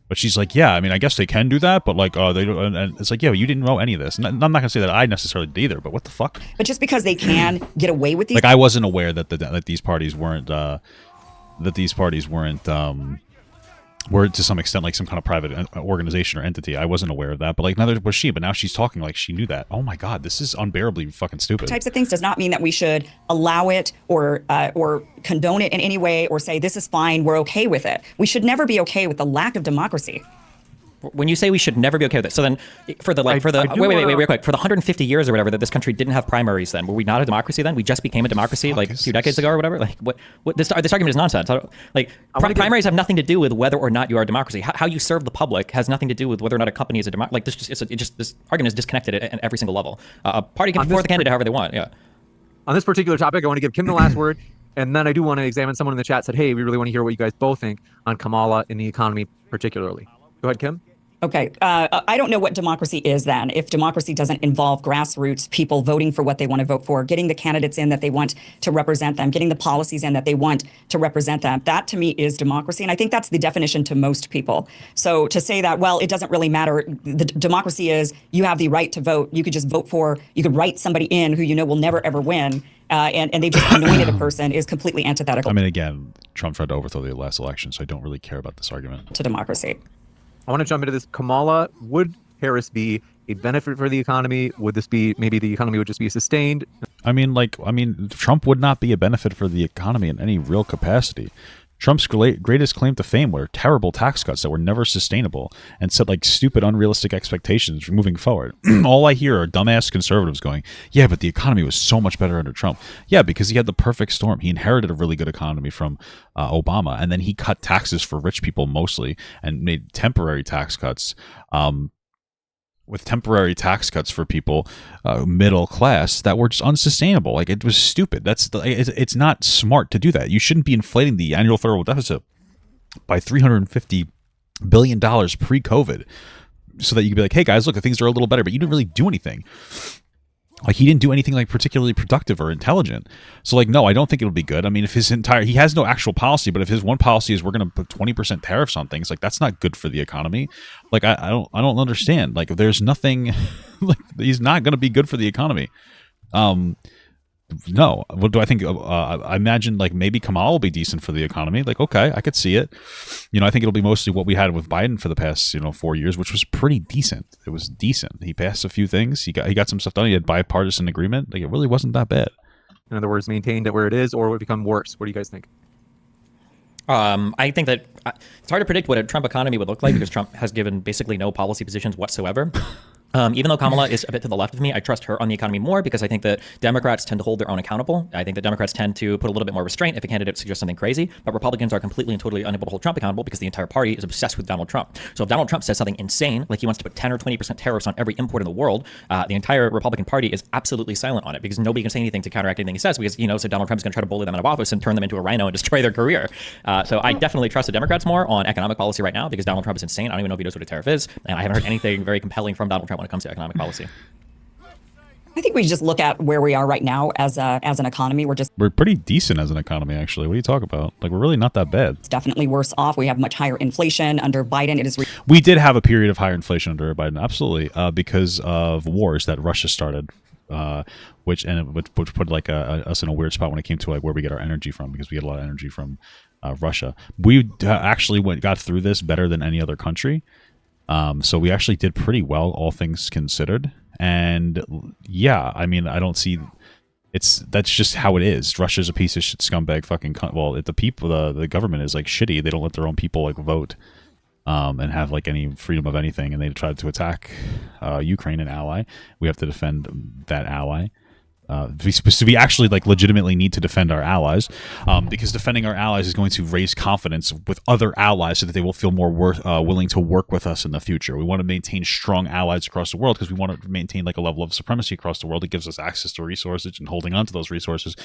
But she's like, yeah, I mean, I guess they can do that, but like, they don't. And it's like, yeah, you didn't know any of this. And I'm not gonna say that I necessarily did either, but what the fuck? But just because they can get away with these, like, I wasn't aware that that these parties weren't were to some extent like some kind of private organization or entity. I wasn't aware of that, but like neither was she. But now she's talking like she knew that. Oh my god, this is unbearably fucking stupid. Types of things does not mean that we should allow it or condone it in any way or say this is fine, we're okay with it. We should never be okay with the lack of democracy. When you say we should never be okay with it, so then for the wait, real quick, for the 150 years or whatever that this country didn't have primaries, then were we not a democracy then? We just became a democracy like a few decades ago or whatever. Like what this argument is nonsense. Primaries have nothing to do with whether or not you are a democracy. How you serve the public has nothing to do with whether or not a company is a democracy. Like this argument is disconnected at every single level. A party can support the candidate however they want. Yeah. On this particular topic, I want to give Kim the last word, and then I do want to examine someone in the chat said, hey, we really want to hear what you guys both think on Kamala and the economy particularly. Go ahead, Kim. Okay, I don't know what democracy is then. If democracy doesn't involve grassroots people voting for what they want to vote for, getting the candidates in that they want to represent them, getting the policies in that they want to represent them, that to me is democracy. And I think that's the definition to most people. So to say that, well, it doesn't really matter. The democracy is you have the right to vote. You could just vote for, you could write somebody in who you know will never ever win. And they've just anointed a person is completely antithetical. I mean, again, Trump tried to overthrow the last election, so I don't really care about this argument. To democracy. I want to jump into this. Kamala, would Harris be a benefit for the economy? Would this be, maybe the economy would just be sustained? I mean, Trump would not be a benefit for the economy in any real capacity. Trump's greatest claim to fame were terrible tax cuts that were never sustainable and set like stupid, unrealistic expectations for moving forward. All I hear are dumbass conservatives going, yeah, but the economy was so much better under Trump. Yeah, because he had the perfect storm. He inherited a really good economy from Obama, and then he cut taxes for rich people mostly and made temporary tax cuts. With temporary tax cuts for people, middle class, that were just unsustainable. Like, it was stupid. It's not smart to do that. You shouldn't be inflating the annual federal deficit by $350 billion pre-COVID so that you could be like, hey guys, look, things are a little better, but you didn't really do anything. Like, he didn't do anything like particularly productive or intelligent. So like, no, I don't think it'll be good. I mean, if he has no actual policy, but if his one policy is we're going to put 20% tariffs on things, like that's not good for the economy. Like, I don't understand. Like, there's nothing, like, he's not going to be good for the economy. No. What do I think? I imagine like maybe Kamala will be decent for the economy. Like, okay, I could see it. I think it'll be mostly what we had with Biden for the past 4 years, which was pretty decent. It was decent. He passed a few things. He got some stuff done. He had bipartisan agreement. Like, it really wasn't that bad. In other words, maintained at where it is, or would it become worse? What do you guys think? I think that it's hard to predict what a Trump economy would look like because Trump has given basically no policy positions whatsoever. Even though Kamala is a bit to the left of me, I trust her on the economy more because I think that Democrats tend to hold their own accountable. I think that Democrats tend to put a little bit more restraint if a candidate suggests something crazy, but Republicans are completely and totally unable to hold Trump accountable because the entire party is obsessed with Donald Trump. So if Donald Trump says something insane, like he wants to put 10 or 20% tariffs on every import in the world, the entire Republican Party is absolutely silent on it because nobody can say anything to counteract anything he says because, so Donald Trump is going to try to bully them out of office and turn them into a rhino and destroy their career. So I definitely trust the Democrats more on economic policy right now because Donald Trump is insane. I don't even know if he knows what a tariff is, and I haven't heard anything very compelling from Donald Trump when it comes to economic policy. I think we just look at where we are right now as an economy. We're pretty decent as an economy, actually. What are you talking about? Like, we're really not that bad. It's definitely worse off. We have much higher inflation under Biden. We did have a period of higher inflation under Biden, absolutely, because of wars that Russia started, which put like us in a weird spot when it came to like where we get our energy from, because we get a lot of energy from Russia. We actually got through this better than any other country. So we actually did pretty well, all things considered. And yeah, I mean, I don't see that's just how it is. Russia's a piece of shit scumbag fucking the government is like shitty. They don't let their own people like vote and have like any freedom of anything, and they tried to attack Ukraine, an ally. We have to defend that ally. We actually like legitimately need to defend our allies, because defending our allies is going to raise confidence with other allies so that they will feel more willing to work with us in the future. We want to maintain strong allies across the world because we want to maintain like a level of supremacy across the world. It gives us access to resources and holding on to those resources.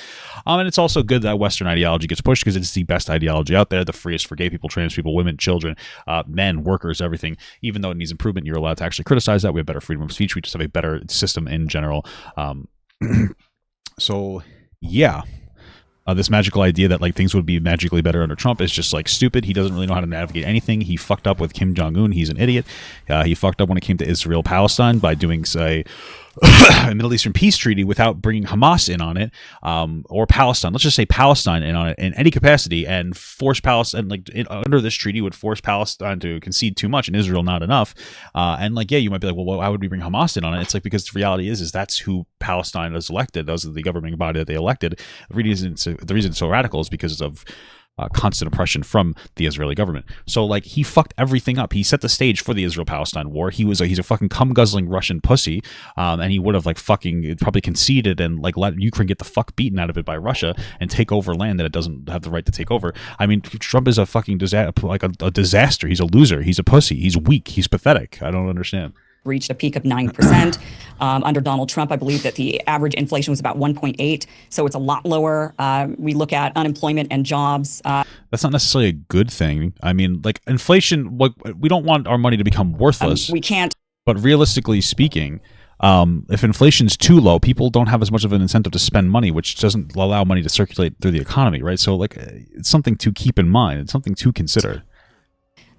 And it's also good that Western ideology gets pushed because it's the best ideology out there, the freest for gay people, trans people, women, children, men, workers, everything. Even though it needs improvement, you're allowed to actually criticize that. We have better freedom of speech. We just have a better system in general. So yeah, this magical idea that like things would be magically better under Trump is just like stupid. He doesn't really know how to navigate anything. He fucked up with Kim Jong-un. He's an idiot. He fucked up when it came to Israel Palestine by doing say a Middle Eastern peace treaty without bringing Hamas in on it, or Palestine. Let's just say Palestine in on it in any capacity, and force Palestine under this treaty would force Palestine to concede too much and Israel not enough. And like, yeah, you might be like, well, why would we bring Hamas in on it? It's like because the reality is that's who Palestine has elected. Those are the governing body that they elected. The reason it's so radical is because of constant oppression from the Israeli government. So like he fucked everything up. He set the stage for the Israel-Palestine war. He's a fucking cum-guzzling Russian pussy, and he would have like fucking probably conceded and like let Ukraine get the fuck beaten out of it by Russia and take over land that it doesn't have the right to take over. I mean, Trump is a fucking a disaster. He's a loser. He's a pussy. He's weak. He's pathetic. I don't understand. Reached a peak of 9%. Under Donald Trump, I believe that the average inflation was about 1.8, so it's a lot lower. We look at unemployment and jobs. That's not necessarily a good thing. I mean, like inflation, we don't want our money to become worthless. We can't. But realistically speaking, if inflation's too low, people don't have as much of an incentive to spend money, which doesn't allow money to circulate through the economy, right? So like, it's something to keep in mind. It's something to consider.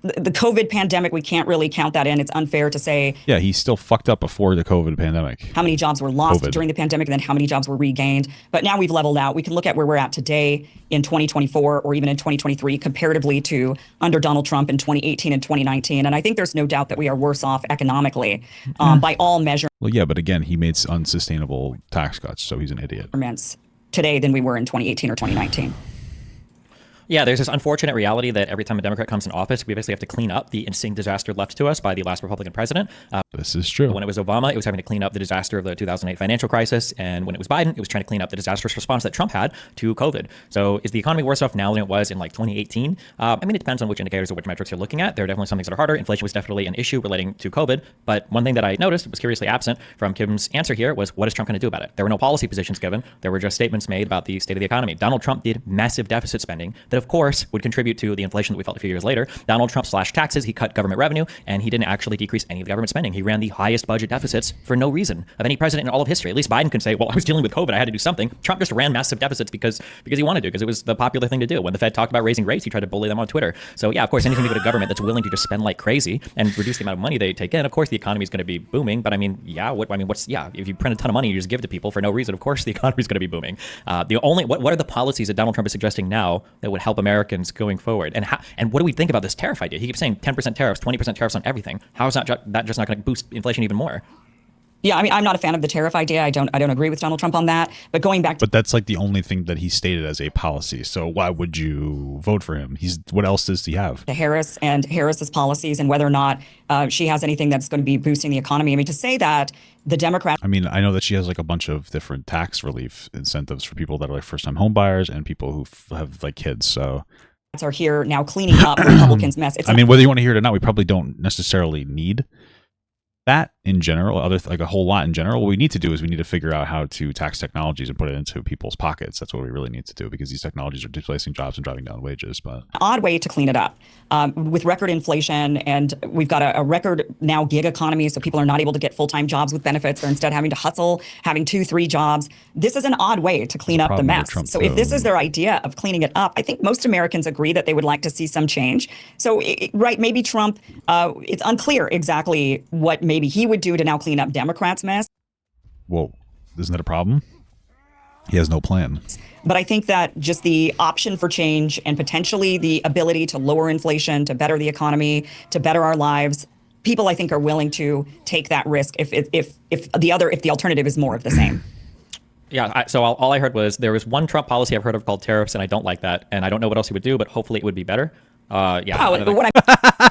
The COVID pandemic, we can't really count that in. It's unfair to say. Yeah, he still fucked up before the COVID pandemic. How many jobs were lost during the pandemic, and then how many jobs were regained. But now we've leveled out. We can look at where we're at today in 2024 or even in 2023 comparatively to under Donald Trump in 2018 and 2019. And I think there's no doubt that we are worse off economically by all measures. Well, yeah, but again, he made unsustainable tax cuts, so he's an idiot. Today than we were in 2018 or 2019. Yeah, there's this unfortunate reality that every time a Democrat comes in office, we basically have to clean up the insane disaster left to us by the last Republican president. This is true. When it was Obama, it was having to clean up the disaster of the 2008 financial crisis. And when it was Biden, it was trying to clean up the disastrous response that Trump had to COVID. So is the economy worse off now than it was in like 2018? I mean, it depends on which indicators or which metrics you're looking at. There are definitely some things that are harder. Inflation was definitely an issue relating to COVID. But one thing that I noticed was curiously absent from Kim's answer here was, what is Trump going to do about it? There were no policy positions given. There were just statements made about the state of the economy. Donald Trump did massive deficit spending that, of course, would contribute to the inflation that we felt a few years later. Donald Trump slashed taxes, he cut government revenue, and he didn't actually decrease any of the government spending. He ran the highest budget deficits for no reason of any president in all of history. At least Biden can say, well, I was dealing with COVID, I had to do something. Trump just ran massive deficits because he wanted to, because it was the popular thing to do. When the Fed talked about raising rates, he tried to bully them on Twitter. So yeah, of course, anything you go to government that's willing to just spend like crazy and reduce the amount of money they take in, of course the economy is going to be booming. But I mean, if you print a ton of money, you just give to people for no reason, of course the economy is going to be booming. What are the policies that Donald Trump is suggesting now that would help Americans going forward? And what do we think about this tariff idea? He keeps saying 10% tariffs, 20% tariffs on everything. How is that just not going to boost inflation even more? Yeah, I mean, I'm not a fan of the tariff idea. I don't agree with Donald Trump on that. But going back to, but that's like the only thing that he stated as a policy. So why would you vote for him? What else does he have? To Harris and Harris's policies and whether or not she has anything that's going to be boosting the economy. I mean, to say that the Democrats. I mean, I know that she has like a bunch of different tax relief incentives for people that are like first-time home buyers and people who have like kids. So are here now cleaning up Republicans' mess. I mean, whether you want to hear it or not, we probably don't necessarily need that in general, like a whole lot in general. What we need to do is we need to figure out how to tax technologies and put it into people's pockets. That's what we really need to do, because these technologies are displacing jobs and driving down wages. But an odd way to clean it up with record inflation, and we've got a record now gig economy, so people are not able to get full-time jobs with benefits. They're instead having to hustle, having 2-3 jobs. This is an odd way to clean up the mess. So if this is their idea of cleaning it up, I think most Americans agree that they would like to see some change. So maybe Trump, it's unclear exactly what maybe he would do to now clean up Democrats' mess. Well, isn't that a problem? He has no plan. But I think that just the option for change and potentially the ability to lower inflation, to better the economy, to better our lives, people, I think, are willing to take that risk if the alternative is more of the same. Yeah, so all I heard was there was one Trump policy I've heard of called tariffs, and I don't like that, and I don't know what else he would do, but hopefully it would be better. What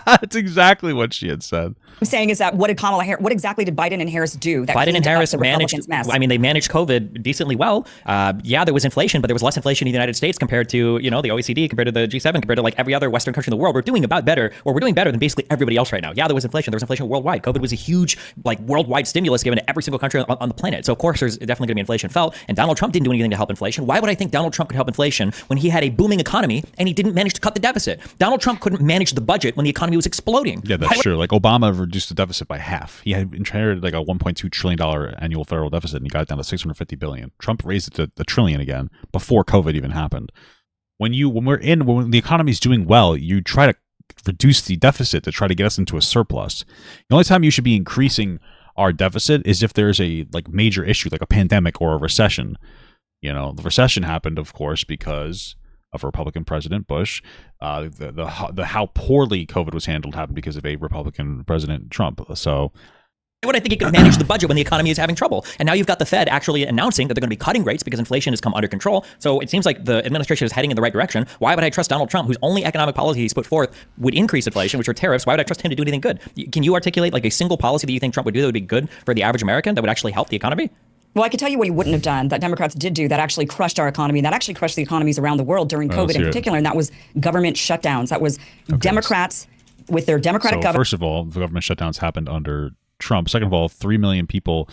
That's exactly what she had said. I'm saying is that what exactly did Biden and Harris do? That Biden and Harris the managed. mess? I mean, they managed COVID decently well. Yeah, there was inflation, but there was less inflation in the United States compared to the OECD, compared to the G7, compared to like every other Western country in the world. We're doing better than basically everybody else right now. Yeah, there was inflation. There was inflation worldwide. COVID was a huge worldwide stimulus given to every single country on the planet. So of course, there's definitely going to be inflation felt. And Donald Trump didn't do anything to help inflation. Why would I think Donald Trump could help inflation when he had a booming economy and he didn't manage to cut the deficit? Donald Trump couldn't manage the budget when the economy was exploding. Yeah, that's true. Like Obama reduced the deficit by half. He had inherited like a $1.2 trillion annual federal deficit, and he got it down to $650 billion. Trump raised it to the trillion again before COVID even happened. When the economy's doing well, you try to reduce the deficit to try to get us into a surplus. The only time you should be increasing our deficit is if there's a like major issue, like a pandemic or a recession. The recession happened, of course, because of Republican President Bush. The how poorly COVID was handled happened because of a Republican President Trump. So why would I think he could manage the budget when the economy is having trouble? And now you've got the Fed actually announcing that they're going to be cutting rates because inflation has come under control. So it seems like the administration is heading in the right direction. Why would I trust Donald Trump, whose only economic policy he's put forth would increase inflation, which are tariffs? Why would I trust him to do anything good? Can you articulate like a single policy that you think Trump would do that would be good for the average American, that would actually help the economy? Well, I can tell you what he wouldn't have done that Democrats did do that actually crushed our economy, and that actually crushed the economies around the world during COVID in particular, and that was government shutdowns. That was Democrats with their Democratic government. First of all, the government shutdowns happened under Trump. Second of all, 3 million people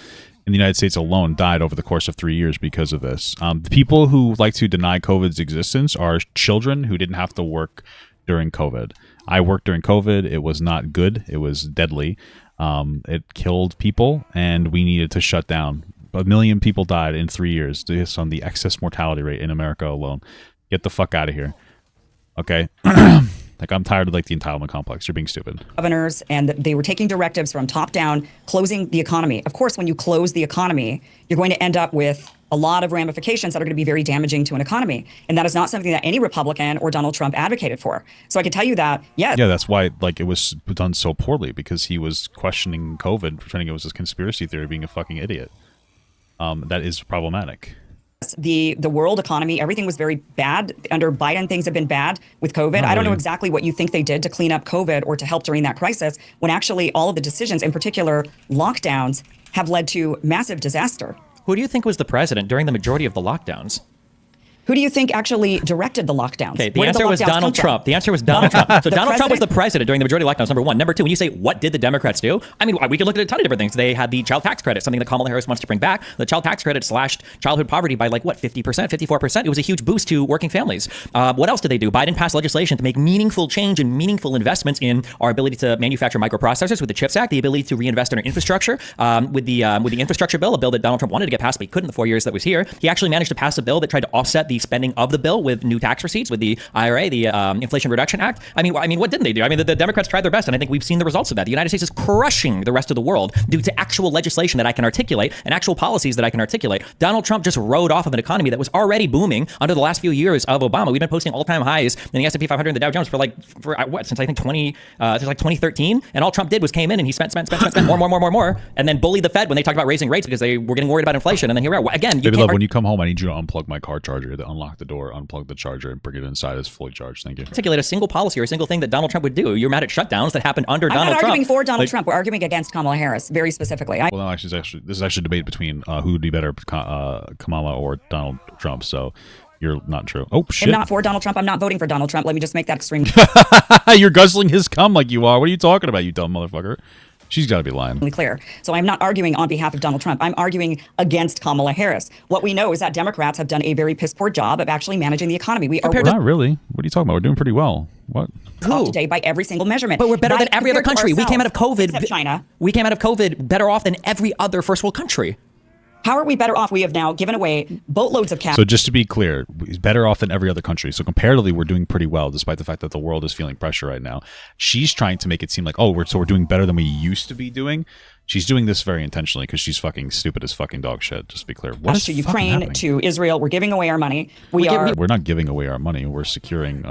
in the United States alone died over the course of 3 years because of this. The people who like to deny COVID's existence are children who didn't have to work during COVID. I worked during COVID. It was not good. It was deadly. It killed people, and we needed to shut down. 1 million people died in 3 years based on the excess mortality rate in America alone. Get the fuck out of here. Okay? Like, I'm tired of like the entitlement complex. You're being stupid. Governors, and they were taking directives from top down, closing the economy. Of course, when you close the economy, you're going to end up with a lot of ramifications that are going to be very damaging to an economy. And that is not something that any Republican or Donald Trump advocated for. So I can tell you that, yeah. Yeah, that's why like it was done so poorly, because he was questioning COVID, pretending it was a conspiracy theory, being a fucking idiot. That is problematic. The world economy, everything was very bad. Under Biden, things have been bad with COVID. I don't know exactly what you think they did to clean up COVID or to help during that crisis, when actually all of the decisions, in particular lockdowns, have led to massive disaster. Who do you think was the president during the majority of the lockdowns? Who do you think actually directed the lockdowns? Okay, the answer was Donald Trump. The answer was Donald Trump. So Donald Trump was the president during the majority of lockdowns, number one. Number two, when you say, what did the Democrats do? I mean, we could look at a ton of different things. They had the child tax credit, something that Kamala Harris wants to bring back. The child tax credit slashed childhood poverty by like, what, 50%, 54%? It was a huge boost to working families. What else did they do? Biden passed legislation to make meaningful change and meaningful investments in our ability to manufacture microprocessors with the CHIPS Act, the ability to reinvest in our infrastructure with the infrastructure bill, a bill that Donald Trump wanted to get passed, but he couldn't in the 4 years that was here. He actually managed to pass a bill that tried to offset the spending of the bill with new tax receipts, with the IRA, the Inflation Reduction Act. I mean, what didn't they do? I mean, the Democrats tried their best, and I think we've seen the results of that. The United States is crushing the rest of the world due to actual legislation that I can articulate and actual policies that I can articulate. Donald Trump just rode off of an economy that was already booming under the last few years of Obama. We've been posting all-time highs in the S&P 500 and the Dow Jones since I think 2013, and all Trump did was came in and he spent more, and then bullied the Fed when they talked about raising rates because they were getting worried about inflation. And then here we are again. Baby love, when you come home, I need you to unplug my car charger, to unlock the door, unplug the charger, and bring it inside as fully charged. Thank you. Articulate a single policy or a single thing that Donald Trump would do. You're mad at shutdowns that happened under Donald Trump. I'm not arguing for Donald Trump. We're arguing against Kamala Harris, very specifically. Well, no, this is actually a debate between who would be better, Kamala or Donald Trump. So you're not true. Oh, shit. I'm not for Donald Trump. I'm not voting for Donald Trump. Let me just make that extremely You're guzzling his cum like you are. What are you talking about, you dumb motherfucker? She's got to be lying. Clear. So I'm not arguing on behalf of Donald Trump. I'm arguing against Kamala Harris. What we know is that Democrats have done a very piss poor job of actually managing the economy. We are not really. What are you talking about? We're doing pretty well. What? Off today by every single measurement. But we're better than every other country. We came out of COVID. Except China. We came out of COVID better off than every other first world country. How are we better off? We have now given away boatloads of cash. So just to be clear, he's better off than every other country. So comparatively, we're doing pretty well, despite the fact that the world is feeling pressure right now. She's trying to make it seem like, oh, we're doing better than we used to be doing. She's doing this very intentionally because she's fucking stupid as fucking dog shit. Just to be clear. What is to Ukraine, to Israel. We're giving away our money. We're not giving away our money. We're securing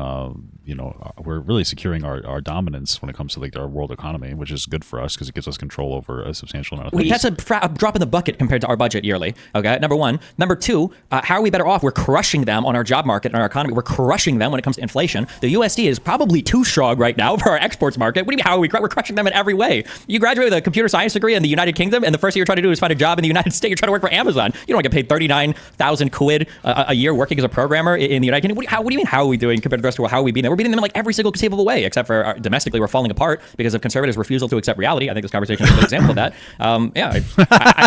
we're really securing our dominance when it comes to like our world economy, which is good for us because it gives us control over a substantial amount of things. That's a drop in the bucket compared to our budget yearly. Okay, number one. Number two, how are we better off? We're crushing them on our job market and our economy. We're crushing them when it comes to inflation. The USD is probably too strong right now for our exports market. What do you mean? How are we? We're crushing them in every way. You graduate with a computer science degree in the United Kingdom, and the first thing you're trying to do is find a job in the United States. You're trying to work for Amazon. You don't get paid 39,000 quid a year working as a programmer in the United Kingdom. What do you mean? How are we doing compared to the rest of the world? How are we beating them? We're beating them in like every single conceivable way, except for domestically, we're falling apart because of conservatives' refusal to accept reality. I think this conversation is a good example of that.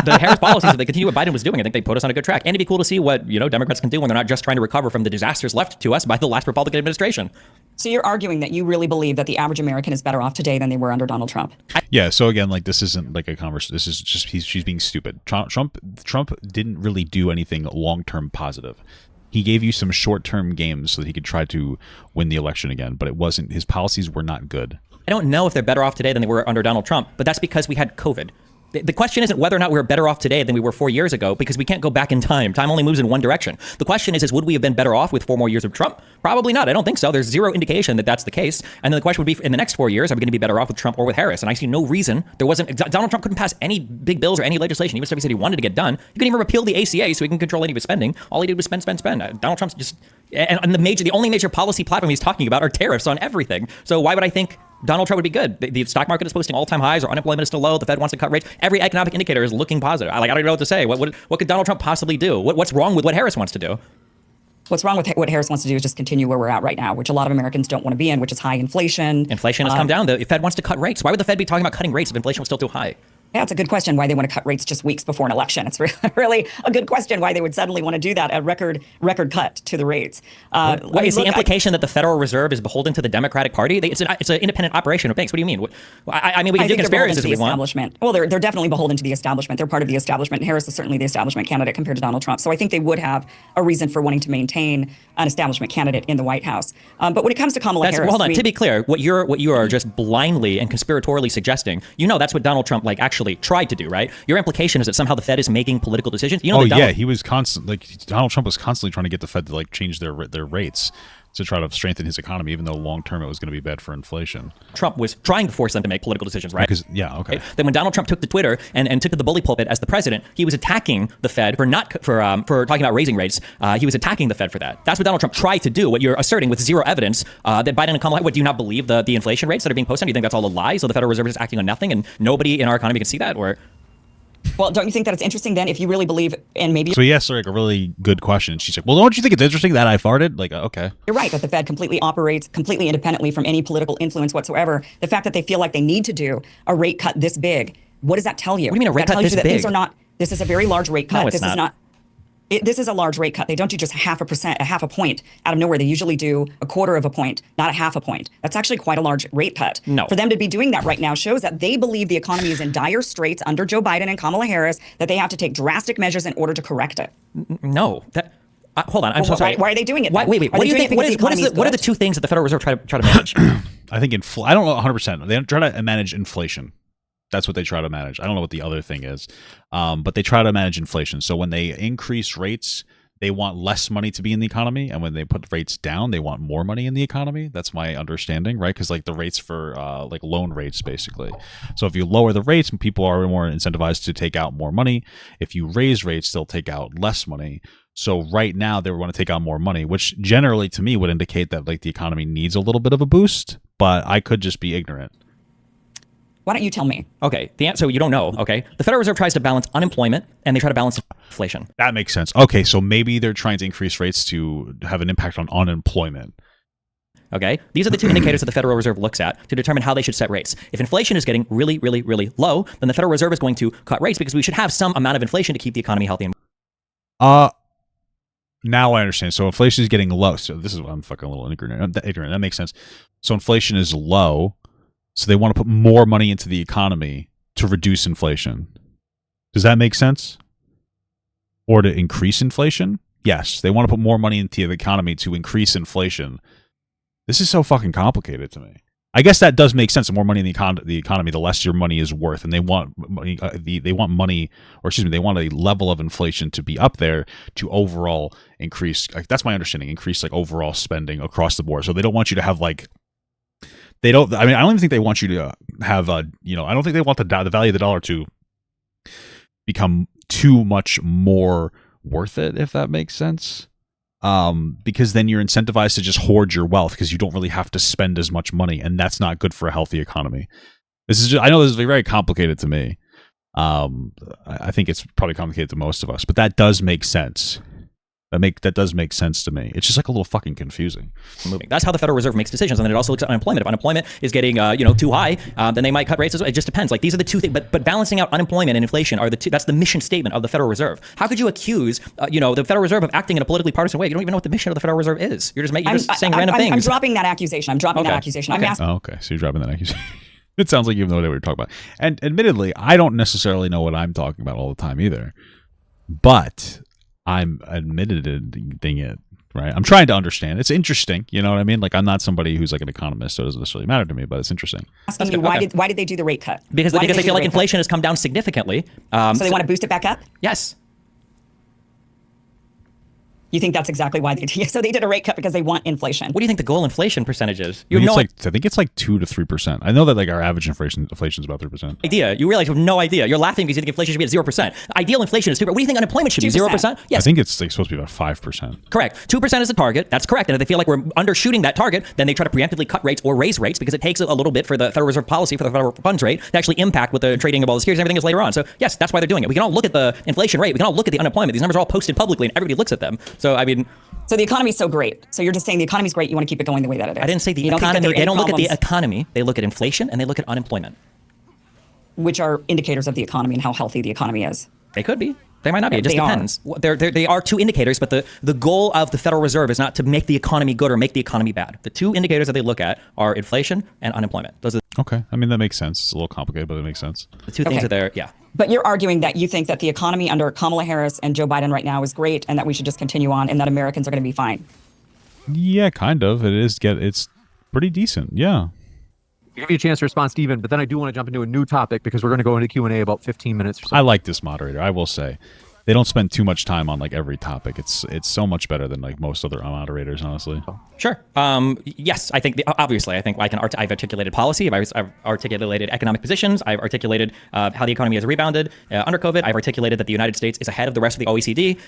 The Harris policies, if they continue what Biden was doing, I think they put us on a good track. And it'd be cool to see what Democrats can do when they're not just trying to recover from the disasters left to us by the last Republican administration. So you're arguing that you really believe that the average American is better off today than they were under Donald Trump? Yeah. So again, like this isn't like a conversation. This is just she's being stupid. Trump didn't really do anything long-term positive. He gave you some short-term games so that he could try to win the election again, but it wasn't. His policies were not good. I don't know if they're better off today than they were under Donald Trump, but that's because we had COVID. The question isn't whether or not we're better off today than we were 4 years ago, because we can't go back in time. Time only moves in one direction. The question is would we have been better off with 4 more years of Trump? Probably not. I don't think so. There's zero indication that that's the case. And then the question would be, in the next 4 years, are we going to be better off with Trump or with Harris? And I see no reason. Donald Trump couldn't pass any big bills or any legislation, even stuff he said he wanted to get done. You couldn't even repeal the ACA so he can control any of his spending. All he did was spend. Donald Trump's just, and the only major policy platform he's talking about are tariffs on everything. So why would I think Donald Trump would be good? The stock market is posting all-time highs, our unemployment is still low, the Fed wants to cut rates. Every economic indicator is looking positive. I don't even know what to say. What could Donald Trump possibly do? What's wrong with what Harris wants to do? What's wrong with what Harris wants to do is just continue where we're at right now, which a lot of Americans don't want to be in, which is high inflation. Inflation has come down. The Fed wants to cut rates. Why would the Fed be talking about cutting rates if inflation was still too high? Yeah, it's a good question why they want to cut rates just weeks before an election. It's really a good question why they would suddenly want to do that, a record cut to the rates. Is the implication that the Federal Reserve is beholden to the Democratic Party? It's an independent operation of banks. What do you mean? I mean, we can do conspiracies if we want. Well, they're definitely beholden to the establishment. They're part of the establishment. And Harris is certainly the establishment candidate compared to Donald Trump. So I think they would have a reason for wanting to maintain an establishment candidate in the White House. But when it comes to Kamala Harris... Hold on. To be clear, what you are just blindly and conspiratorially suggesting, that's what Donald Trump actually tried to do, right? Your implication is that somehow the Fed is making political decisions. He was Donald Trump was constantly trying to get the Fed to change their rates to try to strengthen his economy, even though long term it was going to be bad for inflation. Trump was trying to force them to make political decisions, right? Okay. Then when Donald Trump took to Twitter and took to the bully pulpit as the president, he was attacking the Fed for talking about raising rates. He was attacking the Fed for that. That's what Donald Trump tried to do. What you're asserting with zero evidence that Biden and Kamala, do you not believe the inflation rates that are being posted? Do you think that's all a lie? So the Federal Reserve is acting on nothing, and nobody in our economy can see that, or? Well, don't you think that it's interesting then if you really believe, and maybe... So he asked her a really good question. She's like, well, don't you think it's interesting that I farted? Okay. You're right, that the Fed completely operates completely independently from any political influence whatsoever. The fact that they feel like they need to do a rate cut this big, what does that tell you? What do you mean a rate cut this big? This is a very large rate cut. No, it's not. This is a large rate cut. They don't do just half a point out of nowhere. They usually do a quarter of a point, not a half a point. That's actually quite a large rate cut. No. For them to be doing that right now shows that they believe the economy is in dire straits under Joe Biden and Kamala Harris, that they have to take drastic measures in order to correct it. No. Hold on. I'm so sorry. Why are they doing it? Wait. What do you think? What are the two things that the Federal Reserve try to manage? I think I don't know 100%. They try to manage inflation. That's what they try to manage. I don't know what the other thing is, but they try to manage inflation. So when they increase rates, they want less money to be in the economy, and when they put rates down, they want more money in the economy. That's my understanding, right? Because the rates for loan rates, basically. So if you lower the rates, people are more incentivized to take out more money. If you raise rates, they'll take out less money. So right now they want to take out more money, which generally to me would indicate that the economy needs a little bit of a boost, but I could just be ignorant. Why don't you tell me? Okay, so you don't know, okay? The Federal Reserve tries to balance unemployment, and they try to balance inflation. That makes sense. Okay, so maybe they're trying to increase rates to have an impact on unemployment. Okay, these are the two indicators that the Federal Reserve looks at to determine how they should set rates. If inflation is getting really, really, really low, then the Federal Reserve is going to cut rates because we should have some amount of inflation to keep the economy healthy. Now I understand. So inflation is getting low. So this is why I'm fucking a little ignorant. That makes sense. So inflation is low. So they want to put more money into the economy to reduce inflation. Does that make sense? Or to increase inflation? Yes, they want to put more money into the economy to increase inflation. This is so fucking complicated to me. I guess that does make sense. The more money in the economy, the less your money is worth, and they want money. They want money, or excuse me, they want a level of inflation to be up there to overall increase. Like, that's my understanding. Increase like overall spending across the board. So they don't want you to have like. They don't. I mean, I don't even think they want you to have a. I don't think they want the value of the dollar to become too much more worth it, if that makes sense. Because then you're incentivized to just hoard your wealth because you don't really have to spend as much money, and that's not good for a healthy economy. I know this is very complicated to me. I think it's probably complicated to most of us, but that does make sense. That does make sense to me. It's just like a little fucking confusing. Moving. That's how the Federal Reserve makes decisions, and then it also looks at unemployment. If unemployment is getting too high, then they might cut rates. It just depends. Like, these are the two things. But balancing out unemployment and inflation are the two. That's the mission statement of the Federal Reserve. How could you accuse the Federal Reserve of acting in a politically partisan way? You don't even know what the mission of the Federal Reserve is. You're just saying random things. I'm dropping that accusation. I'm dropping that accusation. Okay. Okay, so you're dropping that accusation. It sounds like you have no idea what you're talking about. And admittedly, I don't necessarily know what I'm talking about all the time either. But I'm admitting it, right? I'm trying to understand. It's interesting, you know what I mean? Like, I'm not somebody who's like an economist, so it doesn't necessarily matter to me, but it's interesting. Asking you, why did they do the rate cut? Because they feel like inflation has come down significantly. So they want to boost it back up? Yes. You think that's exactly why they did? So they did a rate cut because they want inflation. What do you think the goal inflation percentage is? I think it's like 2 to 3%. I know that like our average inflation is about 3%. Idea. You realize you have no idea. You're laughing because you think inflation should be at 0%. Ideal inflation is 2%. What do you think unemployment should be? 0%? Yes. I think it's like supposed to be about 5%. Correct. 2% is the target. That's correct. And if they feel like we're undershooting that target, then they try to preemptively cut rates or raise rates because it takes a little bit for the Federal Reserve policy, for the federal funds rate, to actually impact what the trading of all the securities and everything is later on. So yes, that's why they're doing it. We can all look at the inflation rate. We can all look at the unemployment. These numbers are all posted publicly and everybody looks at them. So I mean, so the economy is so great. So you're just saying the economy is great. You want to keep it going the way that it is. I didn't say the economy. They don't look at the economy. They look at inflation and they look at unemployment, which are indicators of the economy and how healthy the economy is. They could be. They might not be. It just depends. They are two indicators, but the goal of the Federal Reserve is not to make the economy good or make the economy bad. The two indicators that they look at are inflation and unemployment. Those are okay. I mean, that makes sense. It's a little complicated, but it makes sense. The two things are there. Yeah. But you're arguing that you think that the economy under Kamala Harris and Joe Biden right now is great and that we should just continue on and that Americans are going to be fine. Yeah, kind of. It's pretty decent. Yeah. I'll give you a chance to respond, Stephen, but then I do want to jump into a new topic because we're going to go into Q&A about 15 minutes or so. I like this moderator, I will say. They don't spend too much time on like every topic. It's so much better than like most other moderators, honestly. Sure. Yes, I think obviously I think I've articulated policy. I've articulated economic positions. I've articulated how the economy has rebounded under COVID. I've articulated that the United States is ahead of the rest of the OECD.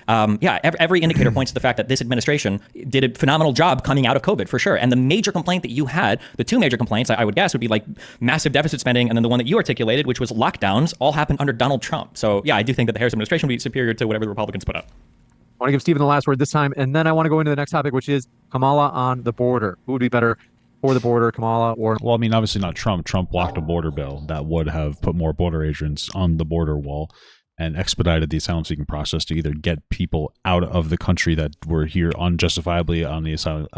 Every indicator points to the fact that this administration did a phenomenal job coming out of COVID for sure. And the major complaint that you had, the two major complaints I would guess would be like massive deficit spending, and then the one that you articulated, which was lockdowns, all happened under Donald Trump. So yeah, I do think that the Harris administration would be superior to whatever the Republicans put up. I want to give Stephen the last word this time, and then I want to go into the next topic, which is Kamala on the border. Who would be better for the border, Kamala or... Well, I mean, obviously not Trump. Trump blocked a border bill that would have put more border agents on the border wall and expedited the asylum seeking process to either get people out of the country that were here unjustifiably on the asylum,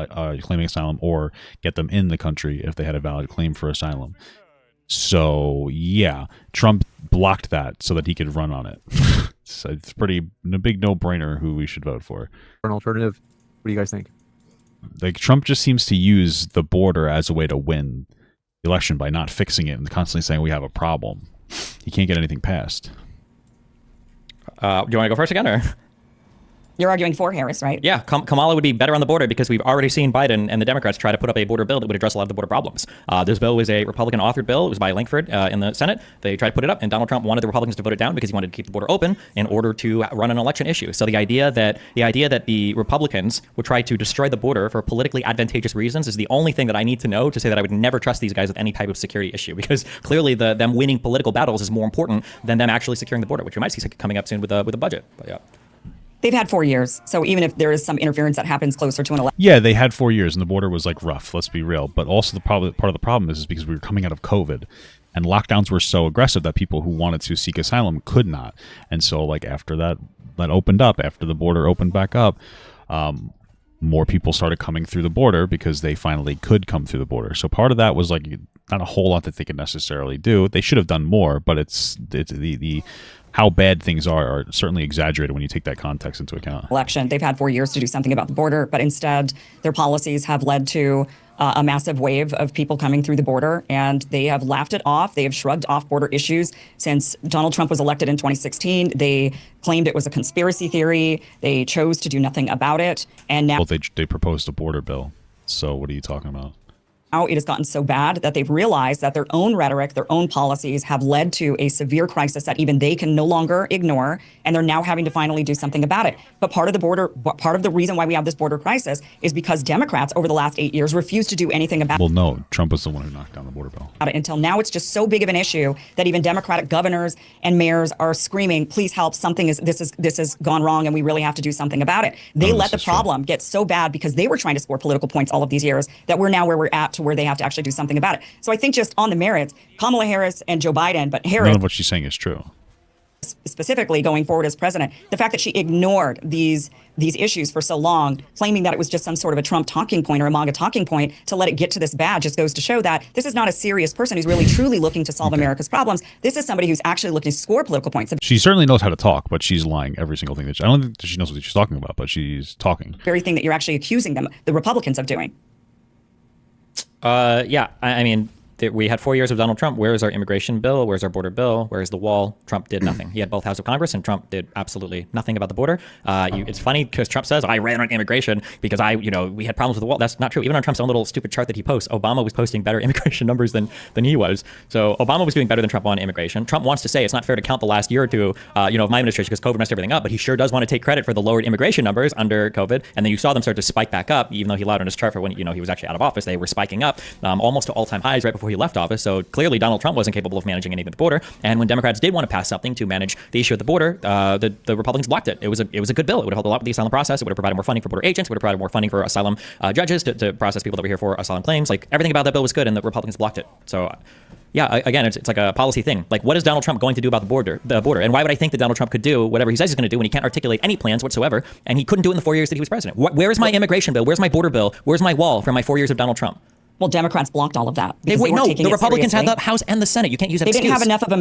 claiming asylum, or get them in the country if they had a valid claim for asylum. So yeah, Trump blocked that so that he could run on it. So it's a big no-brainer who we should vote for. An alternative. What do you guys think? Like, Trump just seems to use the border as a way to win the election by not fixing it and constantly saying we have a problem. He can't get anything passed. Do you want to go first again, or? You're arguing for Harris, right? Yeah, Kamala would be better on the border because we've already seen Biden and the Democrats try to put up a border bill that would address a lot of the border problems. This bill was a Republican-authored bill. It was by Lankford in the Senate. They tried to put it up, and Donald Trump wanted the Republicans to vote it down because he wanted to keep the border open in order to run an election issue. So the idea that the Republicans would try to destroy the border for politically advantageous reasons is the only thing that I need to know to say that I would never trust these guys with any type of security issue, because clearly them winning political battles is more important than them actually securing the border, which we might see coming up soon with a budget. But yeah. They've had 4 years, so even if there is some interference that happens closer to an election. Yeah, they had 4 years, and the border was like rough. Let's be real. But also, part of the problem is because we were coming out of COVID, and lockdowns were so aggressive that people who wanted to seek asylum could not. And so, like after that opened up, after the border opened back up, more people started coming through the border because they finally could come through the border. So part of that was like not a whole lot that they could necessarily do. They should have done more, but it's the how bad things are certainly exaggerated when you take that context into account. Election. They've had 4 years to do something about the border, but instead their policies have led to a massive wave of people coming through the border, and they have laughed it off. They have shrugged off border issues since Donald Trump was elected in 2016. They claimed it was a conspiracy theory. They chose to do nothing about it, and now Well, they proposed a border bill. So what are you talking about? it has gotten so bad that they've realized that their own rhetoric, their own policies have led to a severe crisis that even they can no longer ignore, and they're now having to finally do something about it. But part of the reason why we have this border crisis is because Democrats over the last 8 years refused to do anything about Well, no, Trump was the one who knocked down the border bill. it until now. It's just so big of an issue that even Democratic governors and mayors are screaming, "Please help! This has gone wrong, and we really have to do something about it." They let the problem get so bad because they were trying to score political points all of these years that we're now where we're at to where they have to actually do something about it. So I think just on the merits, Kamala Harris and Joe Biden, but Harris None of what she's saying is true. specifically going forward as president, the fact that she ignored these issues for so long, claiming that it was just some sort of a Trump talking point or a MAGA talking point to let it get to this bad, just goes to show that this is not a serious person who's really truly looking to solve America's problems. This is somebody who's actually looking to score political points. She certainly knows how to talk, but she's lying every single thing I don't think that she knows what she's talking about, but she's talking. The very thing that you're actually accusing them, the Republicans, of doing. Yeah, I mean, we had 4 years of Donald Trump. Where is our immigration bill? Where's our border bill? Where's the wall? Trump did nothing. He had both houses of Congress, and Trump did absolutely nothing about the border. It's funny because Trump says, I ran on immigration because we had problems with the wall. That's not true. Even on Trump's own little stupid chart that he posts, Obama was posting better immigration numbers than he was. So Obama was doing better than Trump on immigration. Trump wants to say it's not fair to count the last year or two, of my administration because COVID messed everything up, but he sure does want to take credit for the lowered immigration numbers under COVID. And then you saw them start to spike back up, even though he lied on his chart for when, he was actually out of office. They were spiking up almost to all-time highs right before he left office. So clearly Donald Trump wasn't capable of managing anything at the border. And when Democrats did want to pass something to manage the issue at the border, the Republicans blocked it. It was a good bill. It would have helped a lot with the asylum process. It would have provided more funding for border agents. It would have provided more funding for asylum judges to process people that were here for asylum claims. Like everything about that bill was good, and the Republicans blocked it. So yeah, again, it's like a policy thing. Like, what is Donald Trump going to do about the border? And why would I think that Donald Trump could do whatever he says he's going to do when he can't articulate any plans whatsoever? And he couldn't do it in the 4 years that he was president. Where is my immigration bill? Where's my border bill? Where's my wall from my 4 years of Donald Trump? Well, Democrats blocked all of that. The Republicans had the House and the Senate. You can't use that excuse. They didn't have enough of a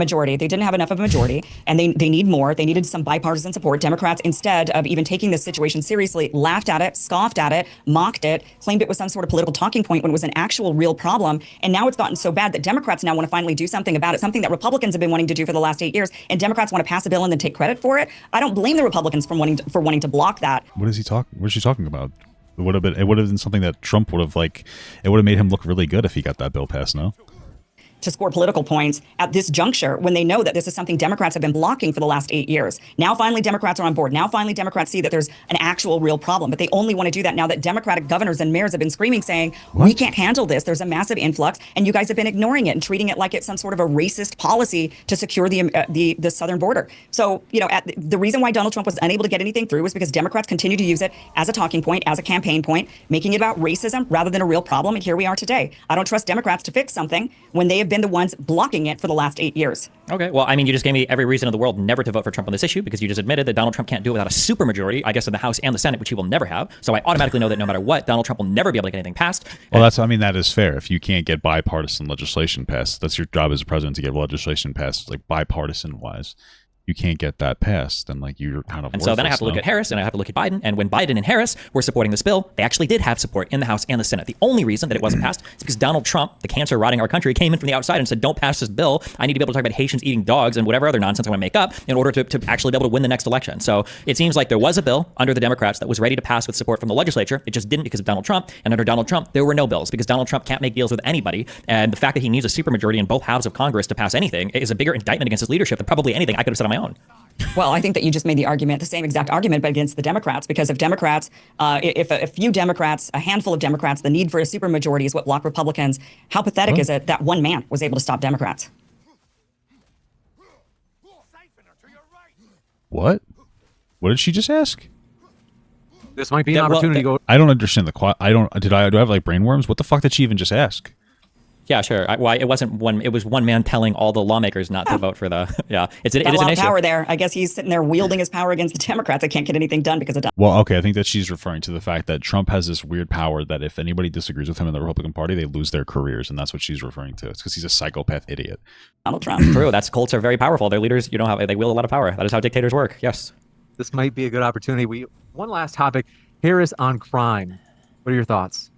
majority. And they need more. They needed some bipartisan support. Democrats, instead of even taking this situation seriously, laughed at it, scoffed at it, mocked it, claimed it was some sort of political talking point when it was an actual real problem. And now it's gotten so bad that Democrats now want to finally do something about it, something that Republicans have been wanting to do for the last 8 years. And Democrats want to pass a bill and then take credit for it. I don't blame the Republicans for wanting to block that. What is she talking about? It would have been something that Trump would have it would have made him look really good if he got that bill passed, no? To score political points at this juncture when they know that this is something Democrats have been blocking for the last 8 years. Now finally Democrats are on board. Now finally Democrats see that there's an actual real problem, but they only want to do that now that Democratic governors and mayors have been screaming saying, we can't handle this. There's a massive influx, and you guys have been ignoring it and treating it like it's some sort of a racist policy to secure the southern border. So, the reason why Donald Trump was unable to get anything through was because Democrats continue to use it as a talking point, as a campaign point, making it about racism rather than a real problem. And here we are today. I don't trust Democrats to fix something when they have been the ones blocking it for the last 8 years. Okay, well, I mean, you just gave me every reason in the world never to vote for Trump on this issue because you just admitted that Donald Trump can't do it without a supermajority, I guess, in the House and the Senate, which he will never have. So I automatically know that no matter what, Donald Trump will never be able to get anything passed. Well, that is fair. If you can't get bipartisan legislation passed, that's your job as a president to get legislation passed, like bipartisan wise. You can't get that passed, then you're kind of. And so then I have to look at Harris and I have to look at Biden. And when Biden and Harris were supporting this bill, they actually did have support in the House and the Senate. The only reason that it wasn't passed is because Donald Trump, the cancer rotting our country, came in from the outside and said, "Don't pass this bill. I need to be able to talk about Haitians eating dogs and whatever other nonsense I want to make up in order to actually be able to win the next election." So it seems like there was a bill under the Democrats that was ready to pass with support from the legislature. It just didn't because of Donald Trump. And under Donald Trump, there were no bills because Donald Trump can't make deals with anybody. And the fact that he needs a supermajority in both houses of Congress to pass anything is a bigger indictment against his leadership than probably anything I could have said on my own. Well, I think that you just made the same exact argument, but against the Democrats, because if Democrats, if a few Democrats, a handful of Democrats, the need for a supermajority is what blocked Republicans, how pathetic is it that one man was able to stop Democrats? What? What did she just ask? This might be an opportunity to go. I don't understand do I have brainworms? What the fuck did she even just ask? Yeah, sure. It was one man telling all the lawmakers not to vote for the. Yeah, it is an issue. Power there. I guess he's sitting there wielding his power against the Democrats. I can't get anything done because of Donald. Well, okay, I think that she's referring to the fact that Trump has this weird power that if anybody disagrees with him in the Republican Party, they lose their careers, and that's what she's referring to. It's because he's a psychopath idiot. Donald Trump. True. Cults are very powerful. Their leaders, they wield a lot of power. That is how dictators work. Yes. This might be a good opportunity. One last topic. Harris on crime. What are your thoughts?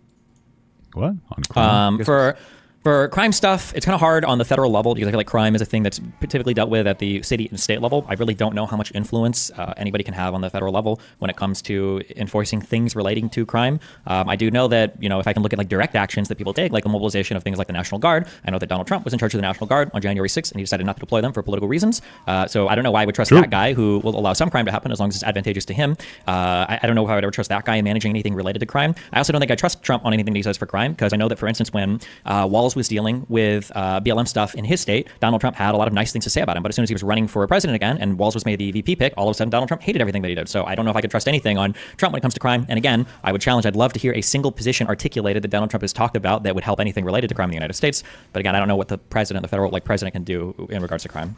What? On crime? For crime stuff, it's kind of hard on the federal level because I feel like crime is a thing that's typically dealt with at the city and state level. I really don't know how much influence anybody can have on the federal level when it comes to enforcing things relating to crime. I do know that, if I can look at like direct actions that people take, like the mobilization of things like the National Guard, I know that Donald Trump was in charge of the National Guard on January 6th, and he decided not to deploy them for political reasons. So I don't know why I would trust that guy who will allow some crime to happen as long as it's advantageous to him. I don't know how I'd ever trust that guy in managing anything related to crime. I also don't think I trust Trump on anything that he says for crime, because I know that, for instance, when Walz was dealing with BLM stuff in his state, Donald Trump had a lot of nice things to say about him. But as soon as he was running for president again and Walz was made the VP pick, all of a sudden Donald Trump hated everything that he did. So I don't know if I could trust anything on Trump when it comes to crime. And again, I would challenge, I'd love to hear a single position articulated that Donald Trump has talked about that would help anything related to crime in the United States. But again, I don't know what the federal president can do in regards to crime.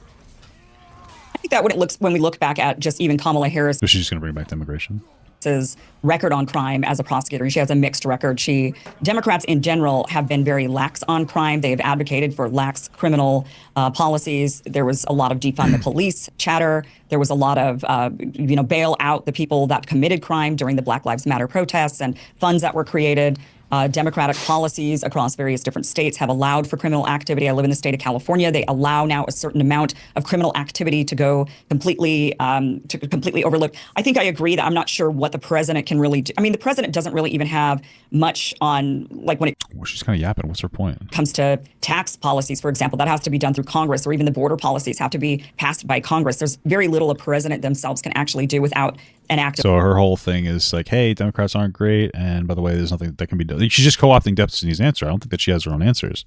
I think that when we look back at just even Kamala Harris. So she's just going to bring back to immigration. Record on crime as a prosecutor. She has a mixed record. Democrats in general have been very lax on crime. They've advocated for lax criminal policies. There was a lot of defund the police chatter. There was a lot of, bail out the people that committed crime during the Black Lives Matter protests and funds that were created. Democratic policies across various different states have allowed for criminal activity. I live in the state of California. They allow now a certain amount of criminal activity to go completely overlooked. I think I agree that I'm not sure what the president can really do. I mean, the president doesn't really even have much on, like, when it Well, she's kind of yapping. What's her point? comes to tax policies, for example. That has to be done through Congress, or even the border policies have to be passed by Congress. There's very little a president themselves can actually do without an act. So her whole thing is like, hey, Democrats aren't great, and by the way, there's nothing that can be done. She's just co-opting Destiny's answer. I don't think that she has her own answers.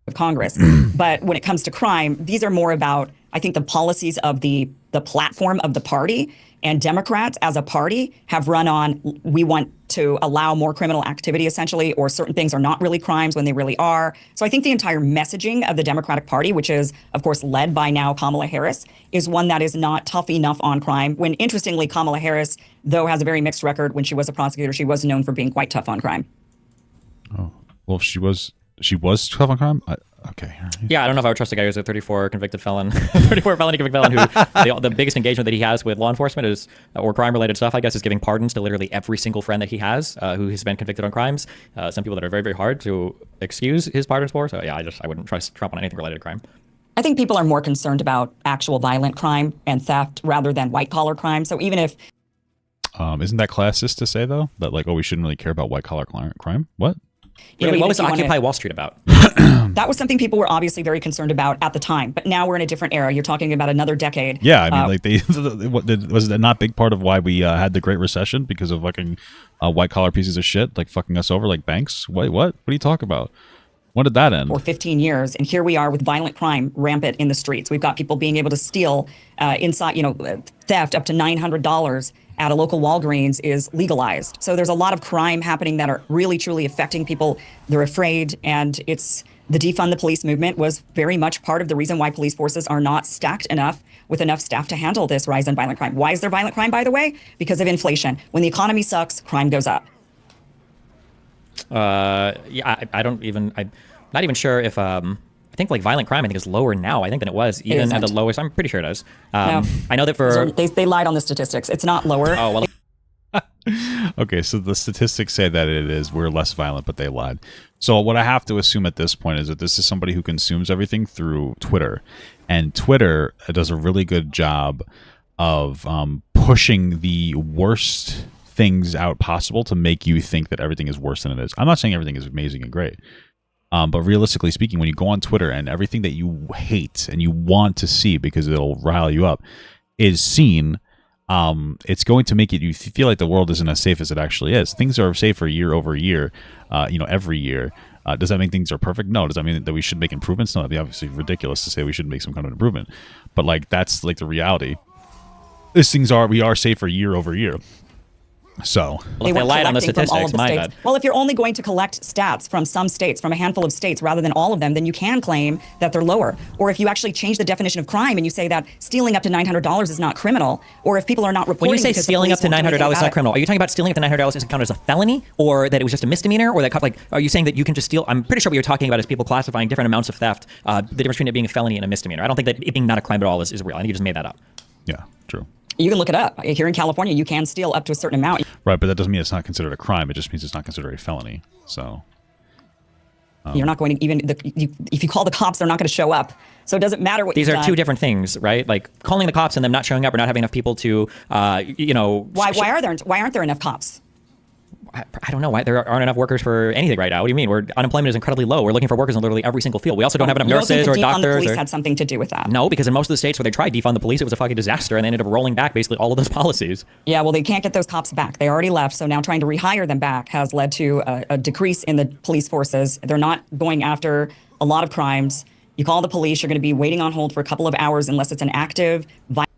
Of Congress. But when it comes to crime, these are more about, I think, the policies of the platform of the party. And Democrats as a party have run on, we want to allow more criminal activity, essentially, or certain things are not really crimes when they really are. So I think the entire messaging of the Democratic Party, which is, of course, led by now Kamala Harris, is one that is not tough enough on crime. When, interestingly, Kamala Harris, though, has a very mixed record. When she was a prosecutor, she was known for being quite tough on crime. Oh, well, she was tough on crime. Okay. Yeah, I don't know if I would trust a guy who's a 34 convicted felon, 34 felony convicted felon who the biggest engagement that he has with law enforcement is, or crime-related stuff, I guess, is giving pardons to literally every single friend that he has who has been convicted on crimes. Some people that are very, very hard to excuse his pardons for. So yeah, I wouldn't trust Trump on anything related to crime. I think people are more concerned about actual violent crime and theft rather than white-collar crime. So even if... Isn't that classist to say, though? That, like, oh, we shouldn't really care about white-collar crime? What? What was Occupy Wall Street about? That was something people were obviously very concerned about at the time, but now we're in a different era. You're talking about another decade. Yeah, I mean, was it not a big part of why we had the Great Recession, because of fucking white collar pieces of shit like fucking us over like banks? Wait, what? What are you talking about? When did that end? For 15 years, and here we are with violent crime rampant in the streets. We've got people being able to steal theft up to $900 at a local Walgreens is legalized. So there's a lot of crime happening that are really, truly affecting people. They're afraid, and the defund the police movement was very much part of the reason why police forces are not stacked enough with enough staff to handle this rise in violent crime. Why is there violent crime, by the way? Because of inflation. When the economy sucks, crime goes up. Yeah, I'm not even sure if, I think like violent crime, I think is lower now, I think, than it was even at the lowest. I'm pretty sure it is. No. I know that for... They lied on the statistics. It's not lower. Oh, well... Okay, so the statistics say that we're less violent, but they lied. So what I have to assume at this point is that this is somebody who consumes everything through Twitter, and Twitter does a really good job of pushing the worst things out possible to make you think that everything is worse than it is. I'm not saying everything is amazing and great, but realistically speaking, when you go on Twitter and everything that you hate and you want to see because it'll rile you up is seen, it's going to make you feel like the world isn't as safe as it actually is. Things are safer year over year, every year. Does that mean things are perfect? No. Does that mean that we should make improvements? No, it'd be obviously ridiculous to say we should make some kind of improvement. But like that's like the reality. We are safer year over year. So well, if they lied on the statistics, my bad. Well, if you're only going to collect stats from some states, from a handful of states, rather than all of them, then you can claim that they're lower. Or if you actually change the definition of crime and you say that stealing up to $900 is not criminal, or if people are not reporting... When you say stealing up to $900 is not criminal, are you talking about stealing up to $900 doesn't count as a felony, or that it was just a misdemeanor, or that are you saying that you can just steal? I'm pretty sure what you're talking about is people classifying different amounts of theft, the difference between it being a felony and a misdemeanor. I don't think that it being not a crime at all is real. I think you just made that up. Yeah, true. You can look it up. Here in California, you can steal up to a certain amount. Right, but that doesn't mean it's not considered a crime. It just means it's not considered a felony. So, You're not going to even if you call the cops, they're not going to show up. So it doesn't matter what these you've are done. two different things, right? Like calling the cops and them not showing up or not having enough people to, Why aren't there enough cops? I don't know why there aren't enough workers for anything right now. What do you mean? Unemployment is incredibly low. We're looking for workers in literally every single field. We also don't have enough nurses or doctors. doctors. The police had something to do with that. No, because in most of the states where they tried defund the police, it was a fucking disaster, and they ended up rolling back basically all of those policies. Yeah, well, they can't get those cops back. They already left, so now trying to rehire them back has led to a decrease in the police forces. They're not going after a lot of crimes. You call the police, you're going to be waiting on hold for a couple of hours unless it's an active, What?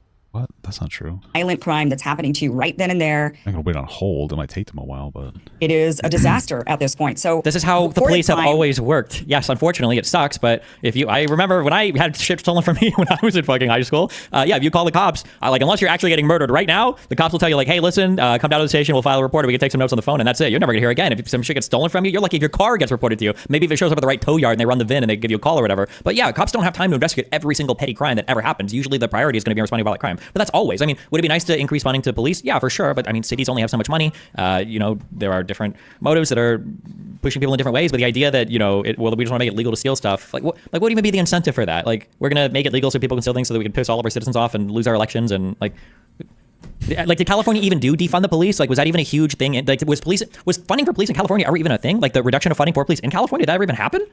That's not true. violent crime that's happening to you right then and there. I'm gonna wait on hold. It might take them a while, but It is a disaster at this point. So This is how the reported police have crime- always worked. Yes, unfortunately, it sucks. But I remember when I had shit stolen from me when I was in fucking high school. If you call the cops, unless you're actually getting murdered right now, the cops will tell you like, hey, listen, come down to the station, we'll file a report, or we can take some notes on the phone, and that's it. You're never gonna hear again. If some shit gets stolen from you, you're lucky if your car gets reported to you. Maybe if it shows up at the right tow yard and they run the VIN and they give you a call or whatever. But yeah, cops don't have time to investigate every single petty crime that ever happens. Usually the priority is going to be responding to violent crime. But that's always. I mean, would it be nice to increase funding to police? Yeah, for sure. But I mean, cities only have so much money. There are different motives that are pushing people in different ways. But the idea that we just want to make it legal to steal stuff, what would even be the incentive for that? Like, we're gonna make it legal so people can steal things so that we can piss all of our citizens off and lose our elections and like. Like, did California even do defund the police? Like, was that even a huge thing? Like, was funding for police in California ever even a thing? Like, the reduction of funding for police in California, did that ever even happen?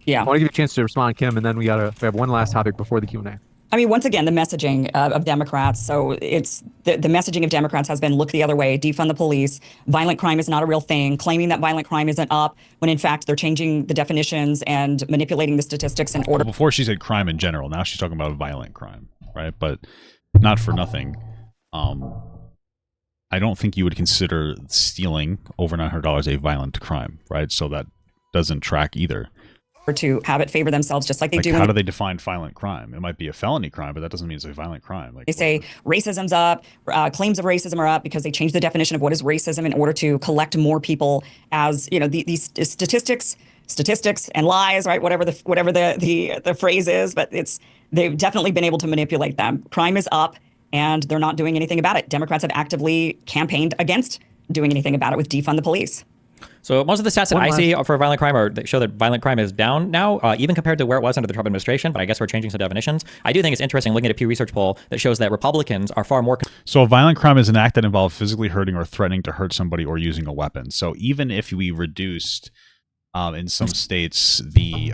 Yeah. I want to give you a chance to respond, Kim, and then we have one last topic before the Q&A. I mean, once again, the messaging of Democrats. So it's the messaging of Democrats has been look the other way, defund the police. Violent crime is not a real thing, claiming that violent crime isn't up when in fact they're changing the definitions and manipulating the statistics in order. well, before she said crime in general. Now she's talking about violent crime, right? But not for nothing. I don't think you would consider stealing over $900 a violent crime, right? So that doesn't track either. To have it favor themselves, just like they Like, do. how do they define violent crime? It might be a felony crime, but that doesn't mean it's a violent crime. Like, They say racism's up, claims of racism are up because they changed the definition of what is racism in order to collect more people as, these statistics and lies, right? Whatever the phrase is, but they've definitely been able to manipulate them. Crime is up and they're not doing anything about it. Democrats have actively campaigned against doing anything about it with defund the police. So most of the stats that I see for violent crime are that show that violent crime is down now, even compared to where it was under the Trump administration. But I guess we're changing some definitions. I do think it's interesting looking at a Pew Research poll that shows that Republicans are far more. So a violent crime is an act that involves physically hurting or threatening to hurt somebody or using a weapon. So even if we reduced in some states the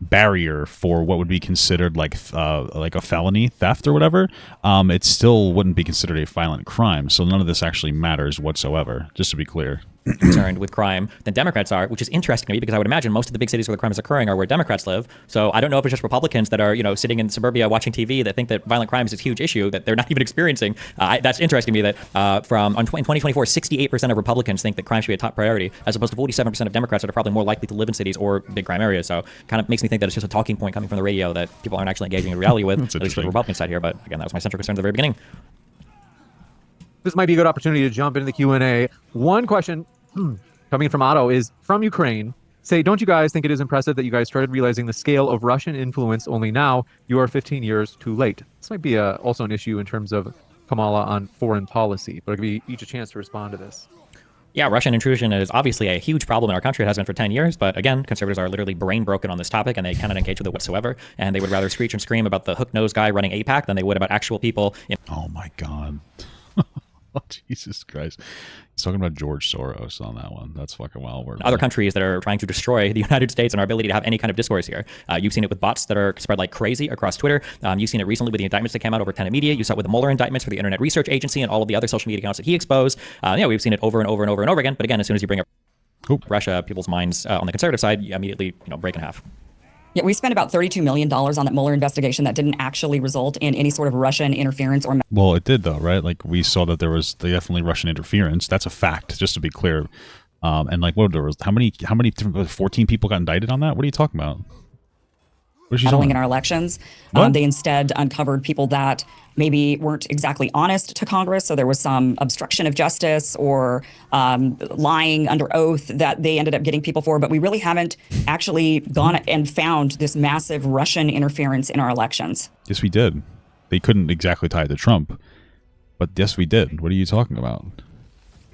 barrier for what would be considered like a felony theft or whatever, it still wouldn't be considered a violent crime. So none of this actually matters whatsoever, just to be clear. Concerned with crime than Democrats are, which is interesting to me because I would imagine most of the big cities where the crime is occurring are where Democrats live. So I don't know if it's just Republicans that are, sitting in suburbia watching TV that think that violent crime is a huge issue that they're not even experiencing. That's interesting to me that in 2024, 68% of Republicans think that crime should be a top priority, as opposed to 47% of Democrats that are probably more likely to live in cities or big crime areas. So kind of makes me think that it's just a talking point coming from the radio that people aren't actually engaging in reality with, at least with the Republican side here. But again, that was my central concern at the very beginning. This might be a good opportunity to jump into the Q&A. One question coming from Otto is from Ukraine. Say, don't you guys think it is impressive that you guys started realizing the scale of Russian influence only now? You are 15 years too late. This might be also an issue in terms of Kamala on foreign policy, but I'll give you each a chance to respond to this. Yeah, Russian intrusion is obviously a huge problem in our country. It has been for 10 years. But again, conservatives are literally brain broken on this topic and they cannot engage with it whatsoever. And they would rather screech and scream about the hook-nosed guy running AIPAC than they would about actual people. Oh my God. Oh, Jesus Christ. He's talking about George Soros on that one. That's fucking wild. Other countries that are trying to destroy the United States and our ability to have any kind of discourse here. You've seen it with bots that are spread like crazy across Twitter. You've seen it recently with the indictments that came out over Tenet Media. You saw it with the Mueller indictments for the Internet Research Agency and all of the other social media accounts that he exposed. We've seen it over and over and over and over again. But again, as soon as you bring up Russia, people's minds on the conservative side, you immediately break in half. Yeah, we spent about $32 million on that Mueller investigation that didn't actually result in any sort of Russian interference or. Well, it did though, right? Like we saw that there was definitely Russian interference. That's a fact, just to be clear. And like, what there was? How many? 14 people got indicted on that? What are you talking about? Meddling in our elections. They instead uncovered people that maybe weren't exactly honest to Congress. So there was some obstruction of justice or lying under oath that they ended up getting people for. But we really haven't actually gone and found this massive Russian interference in our elections. Yes, we did. They couldn't exactly tie it to Trump, but yes, we did. What are you talking about?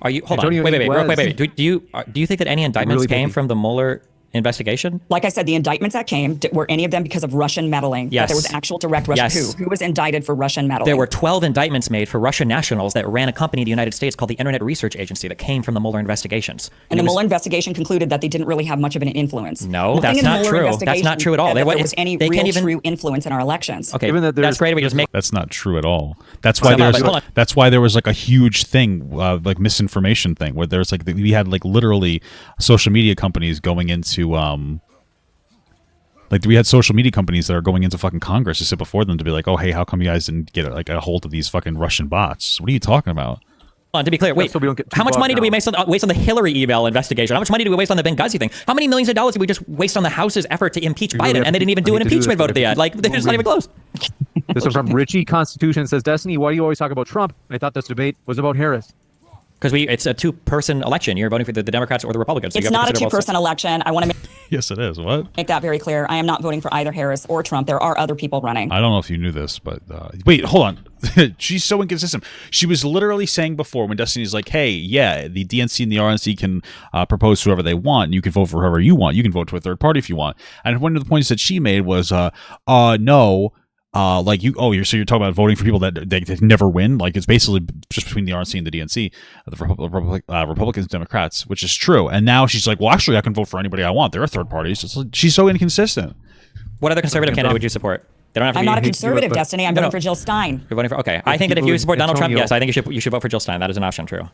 Are you? Hold on. Wait. Do you think that any indictments came from the Mueller investigation? Like I said, the indictments that came, were any of them because of Russian meddling? Yes. That there was actual direct Russian. Yes. Who was indicted for Russian meddling? There were 12 indictments made for Russian nationals that ran a company in the United States called the Internet Research Agency that came from the Mueller investigations. And the Mueller investigation concluded that they didn't really have much of an influence. No, Nothing that's in the not Mueller true. That's investigation not true at all. said There that there was any they real can't even true influence in our elections. Okay, Given that that's great. We just make That's not true at all. That's why Hold on. that's why there was like a huge thing, like misinformation thing, where there's like we had like literally social media companies going into like we had social media companies that are going into fucking Congress to sit before them to be like, oh hey, how come you guys didn't get like a hold of these fucking Russian bots? What are you talking about? to be clear, wait, so we don't get too how much bogged money do we down. waste on the Hillary email investigation? How much money do we waste on the Benghazi thing? How many millions of dollars did we just waste on the House's effort to impeach really Biden, have and they didn't even do an to do impeachment this. vote at the end? Like, they're just not even close. This one from Richie Constitution says, Destiny, why do you always talk about Trump? And I thought this debate was about Harris. Because it's a two-person election. You're voting for the Democrats or the Republicans. So It's you have to not a consider both two-person election. I want to Yes, it is. What? make that very clear. I am not voting for either Harris or Trump. There are other people running. I don't know if you knew this, but wait, hold on. She's so inconsistent. She was literally saying before when Destiny's like, hey, yeah, the DNC and the RNC can propose whoever they want. And you can vote for whoever you want. You can vote to a third party if you want. And one of the points that she made was, no. Like you're talking about voting for people that they never win. Like it's basically just between the RNC and the DNC, the Republicans and Democrats, which is true. And now she's like, well, actually, I can vote for anybody I want. There are third parties. It's like, she's so inconsistent. What other conservative candidate would you support? They don't have to I'm be. not a hate to do it, conservative, but- Destiny. I'm No, voting no. for Jill Stein. You're voting for. Okay, I think that if you support Donald Trump, Antonio- yes, I think you should vote for Jill Stein. That is an option. True.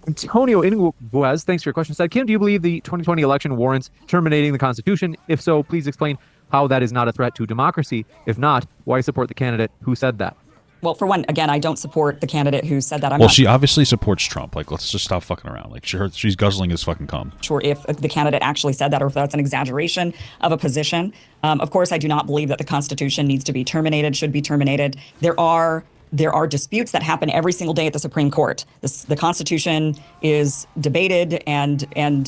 Antonio Inguez, thanks for your question, said, Kim, do you believe the 2020 election warrants terminating the Constitution? If so, please explain how that is not a threat to democracy. If not, why support the candidate who said that? Well, for one, again, I don't support the candidate who said that. I'm Well, not she obviously supports Trump. Like, let's just stop fucking around. Like, she's guzzling his fucking cum. sure if the candidate actually said that or if that's an exaggeration of a position. Of course, I do not believe that the Constitution needs to be terminated, should be terminated. There are disputes that happen every single day at the Supreme Court. The Constitution is debated and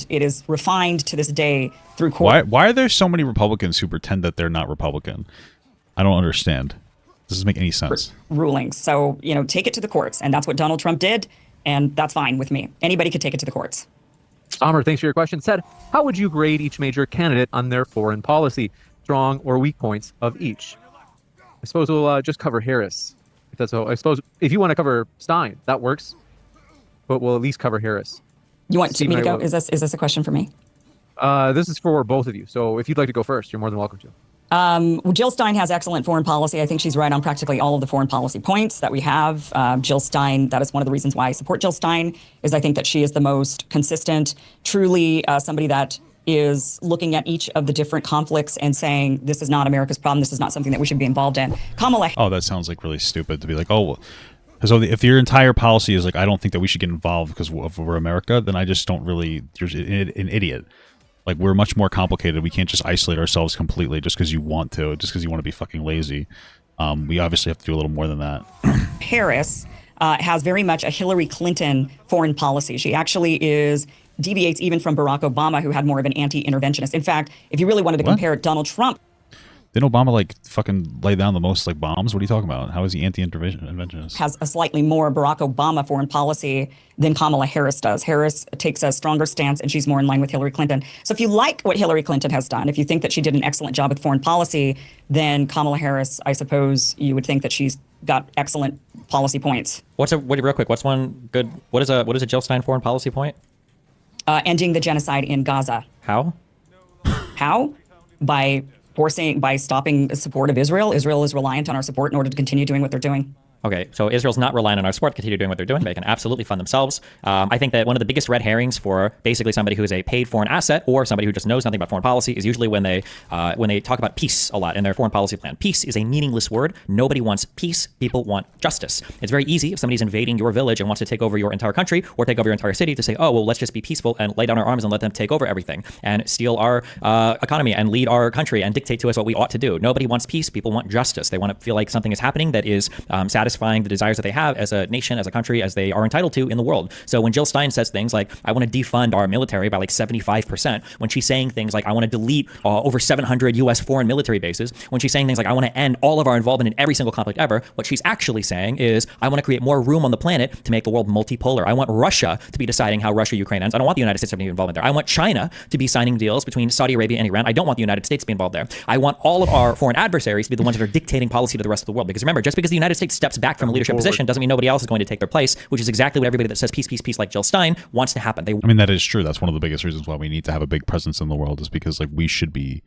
it is refined to this day through court. Why are there so many Republicans who pretend that they're not Republican? I don't understand. This doesn't make any sense. Rulings. So, take it to the courts. And that's what Donald Trump did. And that's fine with me. Anybody could take it to the courts. Sommer, thanks for your question, said, how would you grade each major candidate on their foreign policy, strong or weak points of each? I suppose we'll just cover Harris. If that's all. I suppose if you want to cover Stein, that works. But we'll at least cover Harris. You want Steve me to and I go? will- Is this a question for me? This is for both of you. So if you'd like to go first, you're more than welcome to. Well, Jill Stein has excellent foreign policy. I think she's right on practically all of the foreign policy points that we have. Jill Stein, that is one of the reasons why I support Jill Stein, is I think that she is the most consistent, truly somebody that is looking at each of the different conflicts and saying, this is not America's problem. This is not something that we should be involved in. Kamala Oh, that sounds like really stupid to be like, oh, well, so if your entire policy is like, I don't think that we should get involved because we're America, then I just don't really, you're an idiot. Like, we're much more complicated. We can't just isolate ourselves completely just because you want to, just because you want to be fucking lazy. We obviously have to do a little more than that. Harris has very much a Hillary Clinton foreign policy. She actually deviates even from Barack Obama, who had more of an anti-interventionist. In fact, if you really wanted to What? compare Donald Trump, Didn't Obama like fucking lay down the most like bombs? What are you talking about? How is he anti-interventionist? has a slightly more Barack Obama foreign policy than Kamala Harris does. Harris takes a stronger stance, and she's more in line with Hillary Clinton. So if you like what Hillary Clinton has done, if you think that she did an excellent job with foreign policy, then Kamala Harris, I suppose you would think that she's got excellent policy points. Real quick, what's one good, what is a Jill Stein foreign policy point? Ending the genocide in Gaza. How? How? By stopping the support of Israel. Israel is reliant on our support in order to continue doing what they're doing. Okay, so Israel's not relying on our support to continue doing what they're doing. They can absolutely fund themselves. I think that one of the biggest red herrings for basically somebody who is a paid foreign asset or somebody who just knows nothing about foreign policy is usually when they talk about peace a lot in their foreign policy plan. Peace is a meaningless word. Nobody wants peace. People want justice. It's very easy if somebody's invading your village and wants to take over your entire country or take over your entire city to say, oh, well, let's just be peaceful and lay down our arms and let them take over everything and steal our economy and lead our country and dictate to us what we ought to do. Nobody wants peace. People want justice. They want to feel like something is happening that is satisfying satisfying the desires that they have as a nation, as a country, as they are entitled to in the world. So when Jill Stein says things like, I want to defund our military by like 75%, when she's saying things like, I want to delete over 700 US foreign military bases, when she's saying things like, I want to end all of our involvement in every single conflict ever, what she's actually saying is, I want to create more room on the planet to make the world multipolar. I want Russia to be deciding how Russia-Ukraine ends. I don't want the United States to have any involvement there. I want China to be signing deals between Saudi Arabia and Iran. I don't want the United States to be involved there. I want all of our foreign adversaries to be the ones that are dictating policy to the rest of the world. Because remember, just because the United States steps back from a leadership position doesn't mean nobody else is going to take their place, which is exactly what everybody that says peace, peace, peace like Jill Stein wants to happen. I mean, that is true. That's one of the biggest reasons why we need to have a big presence in the world, is because like we should be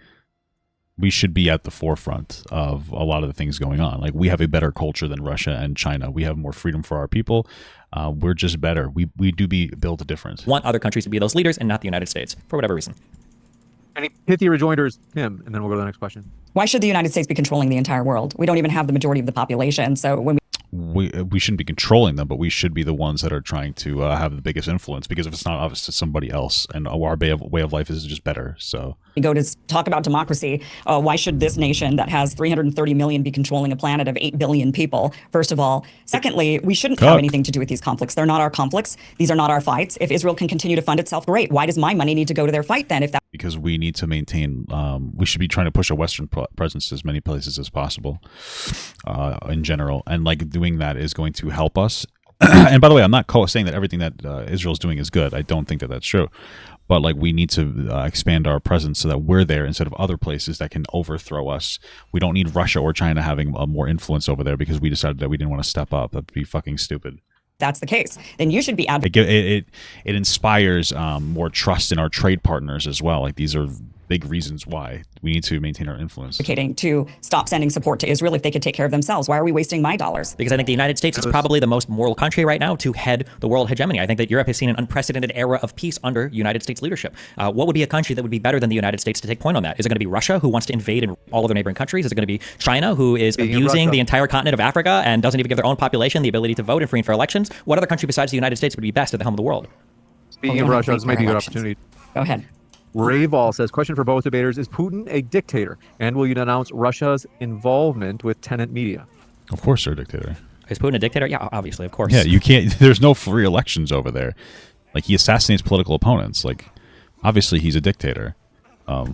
at the forefront of a lot of the things going on. Like we have a better culture than Russia and China. We have more freedom for our people. We're just better. We do build a difference. Want other countries to be those leaders and not the United States for whatever reason. Any pithy rejoinders, Tim, and then we'll go to the next question. Why should the United States be controlling the entire world? We don't even have the majority of the population. So when we shouldn't be controlling them, but we should be the ones that are trying to have the biggest influence, because if it's not obvious to somebody else, and our way of life is just better. So we go to talk about democracy, why should this nation that has 330 million be controlling a planet of 8 billion people, first of all? Secondly, we shouldn't have anything to do with these conflicts. They're not our conflicts. These are not our fights. If Israel can continue to fund itself, great. Why does my money need to go to their fight then? Because we need to maintain, we should be trying to push a Western presence as many places as possible in general. And like doing that is going to help us. And by the way, I'm not saying that everything that Israel's doing is good. I don't think that that's true. But like we need to expand our presence so that we're there instead of other places that can overthrow us. We don't need Russia or China having more influence over there because we decided that we didn't want to step up. That'd be fucking stupid. That's the case, then you should be it inspires more trust in our trade partners as well. Like these are big reasons why we need to maintain our influence. Advocating to stop sending support to Israel if they could take care of themselves. Why are we wasting my dollars? Because I think the United States is probably the most moral country right now to head the world hegemony. I think that Europe has seen an unprecedented era of peace under United States leadership. What would be a country that would be better than the United States to take point on that? Is it going to be Russia, who wants to invade in all of their neighboring countries? Is it going to be China, who is abusing the entire continent of Africa and doesn't even give their own population the ability to vote in free and fair elections? What other country besides the United States would be best at the helm of the world? Speaking of Russia, this might be a good opportunity. Go ahead. Rayval says, question for both debaters, is Putin a dictator? And will you denounce Russia's involvement with tenant media? Of course they're a dictator. Is Putin a dictator? Yeah, obviously, of course. Yeah, you can't, there's no free elections over there. Like he assassinates political opponents. Like obviously he's a dictator. I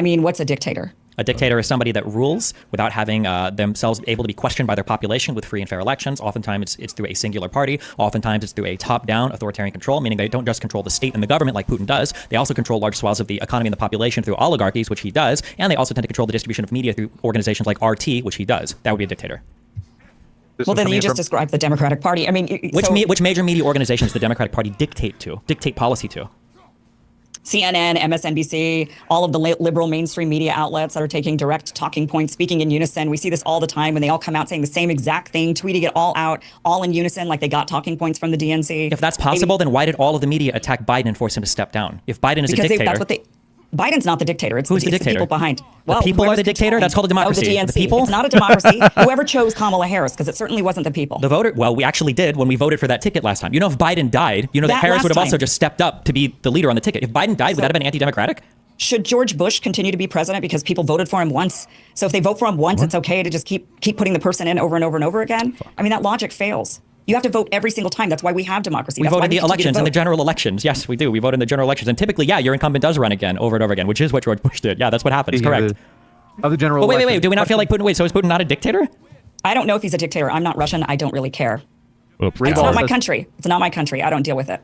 mean, what's a dictator? A dictator is somebody that rules without having themselves able to be questioned by their population with free and fair elections. Oftentimes it's through a singular party. Oftentimes it's through a top-down authoritarian control, meaning they don't just control the state and the government like Putin does. They also control large swaths of the economy and the population through oligarchies, which he does. And they also tend to control the distribution of media through organizations like RT, which he does. That would be a dictator. Well, then you just described the Democratic Party. I mean, which major media organizations does the Democratic Party dictate policy to? CNN, MSNBC, all of the liberal mainstream media outlets that are taking direct talking points, speaking in unison. We see this all the time when they all come out saying the same exact thing, tweeting it all out, all in unison, like they got talking points from the DNC. If that's possible, then why did all of the media attack Biden and force him to step down? If Biden is a dictator... Biden's not the dictator. Who's the dictator? The people behind. Well, the people are the dictator? That's called a democracy. The DNC. The people? It's not a democracy. Whoever chose Kamala Harris, because it certainly wasn't the people. The voter? Well, we actually did when we voted for that ticket last time. You know, if Biden died, you know that Harris would have also just stepped up to be the leader on the ticket. If Biden died, would that have been anti-democratic? Should George Bush continue to be president because people voted for him once? So if they vote for him once, it's okay to just keep putting the person in over and over and over again? I mean, that logic fails. You have to vote every single time. That's why we have democracy. We vote in the elections and the general elections. Yes, we do. We vote in the general elections. And typically, yeah, your incumbent does run again over and over again, which is what George Bush did. Yeah, that's what happens. Correct. Of the general election. Wait. Do we not feel like Putin? Wait, so is Putin not a dictator? I don't know if he's a dictator. I'm not Russian. I don't really care. Oops, it's not my country. It's not my country. I don't deal with it.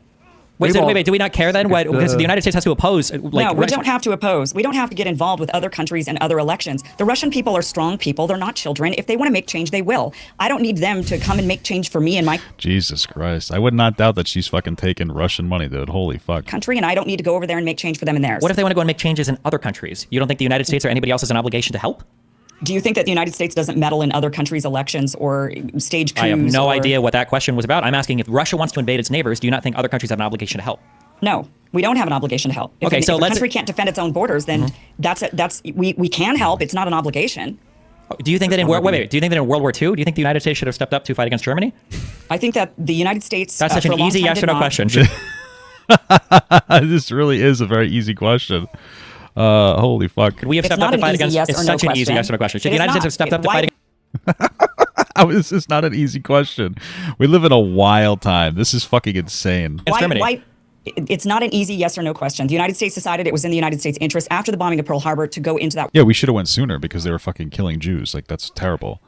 Wait, do we not care then? Because the United States has to oppose. No, we don't have to oppose. We don't have to get involved with other countries and other elections. The Russian people are strong people. They're not children. If they want to make change, they will. I don't need them to come and make change for me and my... Jesus Christ. I would not doubt that she's fucking taking Russian money, dude. Holy fuck. Country, and I don't need to go over there and make change for them and theirs. What if they want to go and make changes in other countries? You don't think the United States or anybody else has an obligation to help? Do you think that the United States doesn't meddle in other countries' elections or stage coups? I have no idea what that question was about. I'm asking if Russia wants to invade its neighbors, do you not think other countries have an obligation to help? No, we don't have an obligation to help. If a country can't defend its own borders, then we can help. It's not an obligation. Do you think that in World War II, do you think the United States should have stepped up to fight against Germany? I think that the United States. That's such an easy yes or no question. This really is a very easy question. Holy fuck. Could we have stepped up to fight against? It's such an easy yes or no question. Should the United States have stepped up to fight against? This is not an easy question. We live in a wild time. This is fucking insane. Why, it's not an easy yes or no question. The United States decided it was in the United States' interest after the bombing of Pearl Harbor to go into that. Yeah, we should have went sooner because they were fucking killing Jews. Like, that's terrible.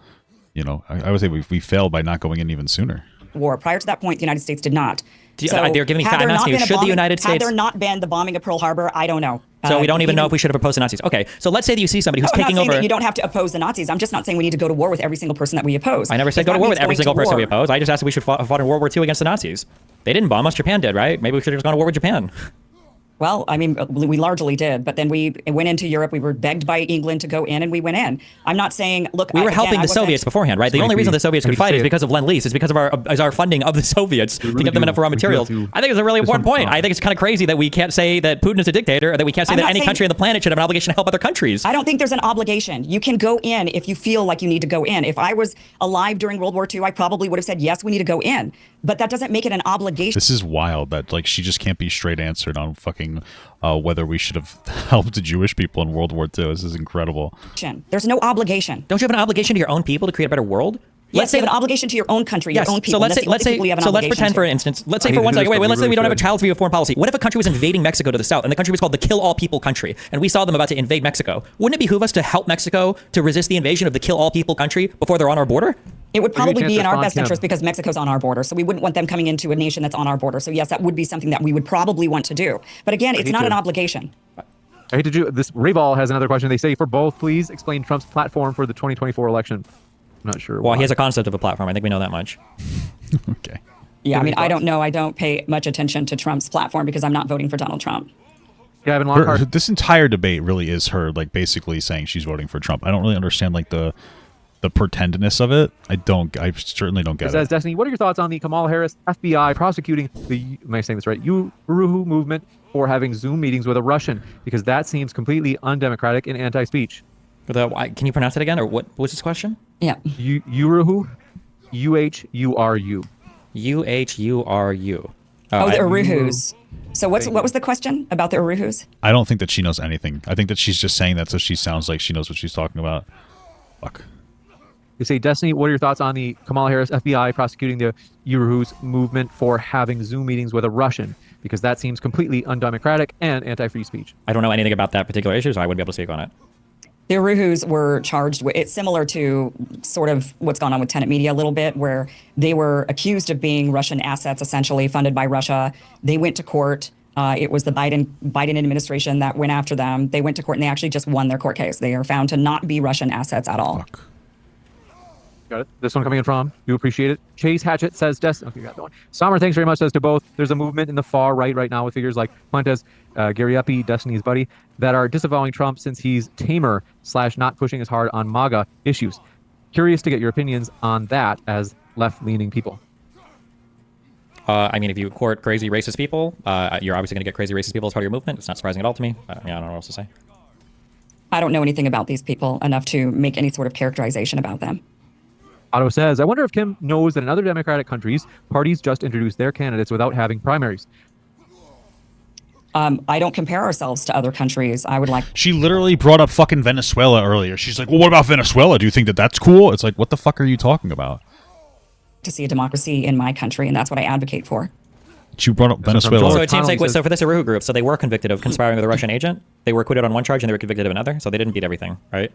You know, I would say we failed by not going in even sooner. War. Prior to that point, the United States did not. They're giving me had I'm there not asking you, been a should the bombing- United States... Had there not been the bombing of Pearl Harbor, I don't know. So we don't even know if we should have opposed the Nazis. Okay, so let's say that you see somebody who's I'm not taking saying over... that you don't have to oppose the Nazis. I'm just not saying we need to go to war with every single person that we oppose. I never said If go to that war means with every going to single person we war- oppose. I just asked if we should have fought in World War II against the Nazis. They didn't bomb us. Japan did, right? Maybe we should have just gone to war with Japan. Well, I mean, we largely did, but then we went into Europe. We were begged by England to go in, and we went in. I'm not saying, look, We were helping the Soviets beforehand, right? The only reason the Soviets could fight is because of Lend-Lease. It's because of our funding of the Soviets to give them enough raw materials. I think it's a really important point. I think it's kind of crazy that we can't say that Putin is a dictator, or that we can't say that any country on the planet should have an obligation to help other countries. I don't think there's an obligation. You can go in if you feel like you need to go in. If I was alive during World War II, I probably would have said, yes, we need to go in. But that doesn't make it an obligation. This is wild that, like, she just can't be straight answered on fucking whether we should have helped the Jewish people in World War II. This is incredible. There's no obligation. Don't you have an obligation to your own people to create a better world? Yes, you have an obligation to your own country, your own people. So let's pretend for instance, let's say for one second, let's say we don't have a child view of foreign policy. What if a country was invading Mexico to the south, and the country was called the Kill All People country, and we saw them about to invade Mexico? Wouldn't it behoove us to help Mexico to resist the invasion of the Kill All People country before they're on our border? It would probably be in our best interest because Mexico's on our border, so we wouldn't want them coming into a nation that's on our border. So yes, that would be something that we would probably want to do. But again, it's not an obligation. I hate to do this. Rayball has another question. They say, for both, please explain Trump's platform for the 2024 election. I'm not sure. Well, he has a concept of a platform. I think we know that much. Okay. Yeah, I mean, I don't know. I don't pay much attention to Trump's platform because I'm not voting for Donald Trump. Gavin Lockhart. This entire debate really is her, like, basically saying she's voting for Trump. I don't really understand, like, the pretendedness of it. I certainly don't get it. Says Destiny, what are your thoughts on the Kamala Harris FBI prosecuting the, am I saying this right, Uruhu movement for having Zoom meetings with a Russian? Because that seems completely undemocratic and anti-speech. Can you pronounce it again, or what was this question? Yeah. Uruhu, U-H-U-R-U. U-H-U-R-U. Oh, the Uruhus. So what was the question about the Uruhus? I don't think that she knows anything. I think that she's just saying that so she sounds like she knows what she's talking about. Fuck. They say, Destiny, what are your thoughts on the Kamala Harris FBI prosecuting the Uruhus movement for having Zoom meetings with a Russian? Because that seems completely undemocratic and anti-free speech. I don't know anything about that particular issue, so I wouldn't be able to speak on it. The Uruhus were charged with, it's similar to sort of what's gone on with Tenet Media a little bit, where they were accused of being Russian assets, essentially funded by Russia. They went to court. It was the Biden administration that went after them. They went to court and they actually just won their court case. They are found to not be Russian assets at all. Fuck. Got it. This one coming in from, do appreciate it. Chase Hatchet says, okay, got that one. Sommer, thanks very much, says to both. There's a movement in the far right now with figures like Fuentes, Gary Uppy, Destiny's buddy, that are disavowing Trump since he's tamer / not pushing as hard on MAGA issues. Curious to get your opinions on that as left-leaning people. I mean, if you court crazy racist people, you're obviously going to get crazy racist people as part of your movement. It's not surprising at all to me. I don't know what else to say. I don't know anything about these people enough to make any sort of characterization about them. Otto says, I wonder if Kim knows that in other democratic countries, parties just introduce their candidates without having primaries. I don't compare ourselves to other countries. I would like... She literally brought up fucking Venezuela earlier. She's like, well, what about Venezuela? Do you think that that's cool? It's like, what the fuck are you talking about? To see a democracy in my country, and that's what I advocate for. She brought up Venezuela. So it seems like, so for this Uruhu group, so they were convicted of conspiring with a Russian agent. They were acquitted on one charge and they were convicted of another. So they didn't beat everything, right?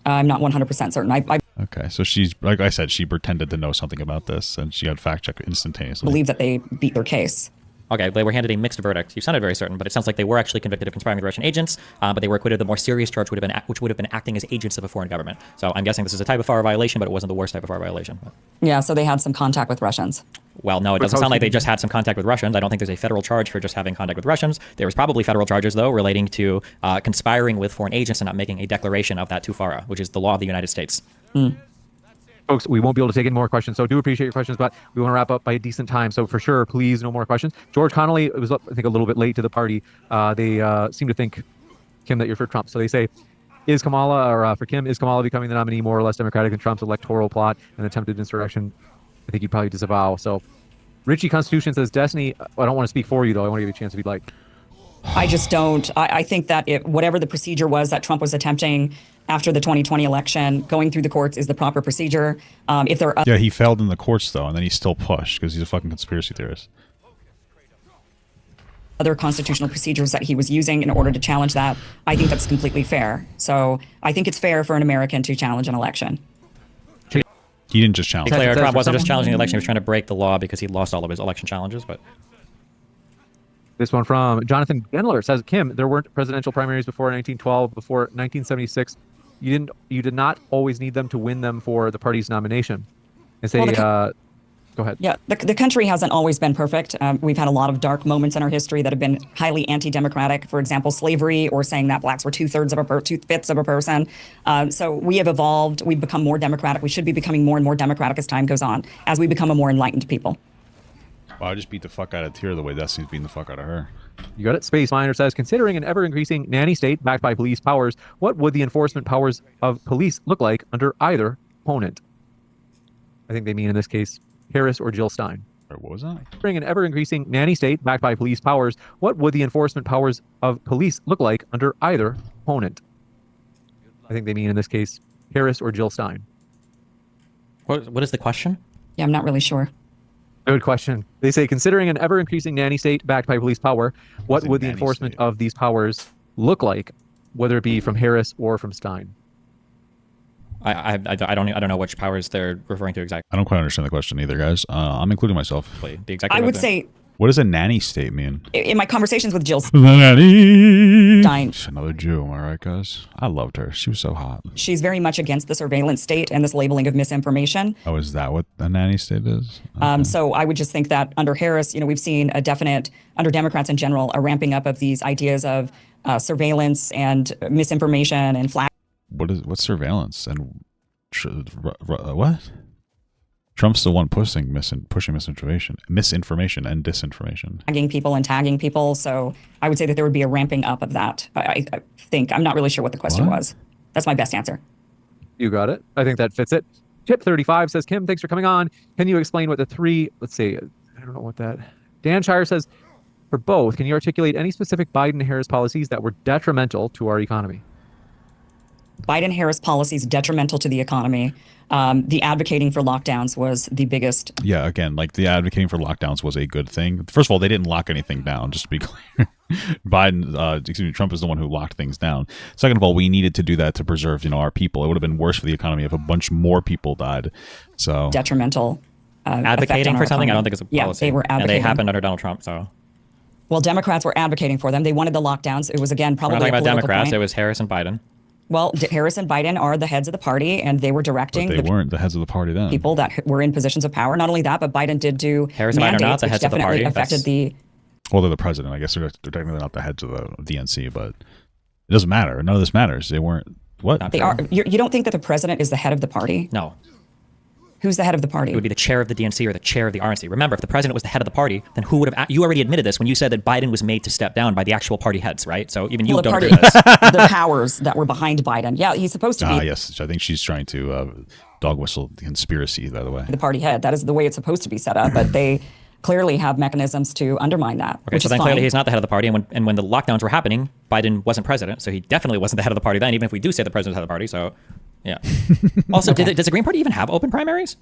I'm not 100% certain. I Okay, so she's, like I said, she pretended to know something about this, and she got fact-checked instantaneously. believe that they beat their case. Okay, they were handed a mixed verdict. You sounded very certain, but it sounds like they were actually convicted of conspiring with Russian agents, but they were acquitted of the more serious charge, which would have been acting as agents of a foreign government. So I'm guessing this is a type of FAR violation, but it wasn't the worst type of FAR violation. Yeah, so they had some contact with Russians. Well, no, it doesn't sound like they just had some contact with Russians. I don't think there's a federal charge for just having contact with Russians. There was probably federal charges, though, relating to conspiring with foreign agents and not making a declaration of that to FARA, which is the law of the United States. Folks, we won't be able to take any more questions, so do appreciate your questions, but we want to wrap up by a decent time. So for sure, please, no more questions. George Connolly was up, I think, a little bit late to the party. They seem to think, Kim, that you're for Trump. So they say, is Kamala, or for Kim, is Kamala becoming the nominee more or less democratic than Trump's electoral plot and attempted insurrection? I think you'd probably disavow. So Richie Constitution says, Destiny, I don't want to speak for you, though. I want to give you a chance if you'd like. I just don't. I think that whatever the procedure was that Trump was attempting after the 2020 election, going through the courts is the proper procedure. If there are Yeah, he failed in the courts though, and then he still pushed because he's a fucking conspiracy theorist. other constitutional procedures that he was using in order to challenge that, I think that's completely fair. So I think it's fair for an American to challenge an election. He didn't just challenge. Declare Says Trump for wasn't just someone- challenging the election; he was trying to break the law because he lost all of his election challenges. But This one from Jonathan Gendler says, Kim, there weren't presidential primaries before 1912, before 1976. You did not always need them to win them for the party's nomination. And say, Well, go ahead. Yeah, the country hasn't always been perfect. We've had a lot of dark moments in our history that have been highly anti-democratic. For example, slavery, or saying that blacks were two-fifths of a person. So we have evolved. We've become more democratic. We should be becoming more and more democratic as time goes on, as we become a more enlightened people. Well, I just beat the fuck out of Tyr the way Destiny's beating the fuck out of her. You got it. Space Miner says, considering an ever-increasing nanny state backed by police powers, what would the enforcement powers of police look like under either opponent? I think they mean in this case Harris or Jill Stein. Or what was that? Considering an ever-increasing nanny state backed by police powers, what would the enforcement powers of police look like under either opponent? I think they mean in this case Harris or Jill Stein. what is the question? Yeah, I'm not really sure. Good question. They say, considering an ever-increasing nanny state backed by police power, what What's a would the nanny enforcement state? of these powers look like, whether it be from Harris or from Stein? I don't know which powers they're referring to exactly. I don't quite understand the question either, guys. I'm including myself. The executive. I would say What does a nanny state mean? in my conversations with Jill The nanny. Stein, Another Jew, am I right, guys? I loved her. She was so hot. she's very much against the surveillance state and this labeling of misinformation. Oh, is that what a nanny state is? So I would just think that under Harris, we've seen a definite, under Democrats in general, a ramping up of these ideas of surveillance and misinformation and flag. What's surveillance and what? Trump's the one pushing misinformation and disinformation. Tagging people and tagging people. So I would say that there would be a ramping up of that. I think. I'm not really sure what the question What? was. That's my best answer. You got it. I think that fits it. Tip 35 says, Kim, thanks for coming on. Can you explain what the three, let's see, I don't know what that. Dan Shire says, for both, can you articulate any specific Biden-Harris policies that were detrimental to our economy? Biden-Harris policies detrimental to the economy. The advocating for lockdowns was the biggest. Yeah, again, like the advocating for lockdowns was a good thing. First of all, they didn't lock anything down, just to be clear. Trump is the one who locked things down. Second of all, we needed to do that to preserve, our people. It would have been worse for the economy if a bunch more people died. So Detrimental. Effect Advocating on for our something, I don't economy. think it's a policy. Yeah, they were and advocating. they happened under Donald Trump. So Well, Democrats were advocating for them. They wanted the lockdowns. It was, again, we're probably not talking a about political Democrats. point. It was Harris and Biden. Well, Harris and Biden are the heads of the party, and they were directing they weren't the heads of the party then. people that were in positions of power. Not only that, but Biden did do Harris and Biden are not mandates, the which heads of the definitely party. affected the. Well, they're the president. I guess they're technically not the heads of the DNC, but it doesn't matter. None of this matters. They weren't. What? Not They true. are. You don't think that the president is the head of the party? No, Who's the head of the party? it would be the chair of the DNC or the chair of the RNC. Remember, if the president was the head of the party, then who would have? You already admitted this when you said that Biden was made to step down by the actual party heads, right? So even you Well, the don't party, agree with this. the powers that were behind Biden. Yeah, he's supposed to be Yes. I think she's trying to dog whistle the conspiracy, by the way. the party head. That is the way it's supposed to be set up, but they clearly have mechanisms to undermine that. Okay, which so is then fine. clearly he's not the head of the party, and when the lockdowns were happening, Biden wasn't president, so he definitely wasn't the head of the party then. Even if we do say the president's head of the party, so yeah. Also, does the Green Party even have open primaries?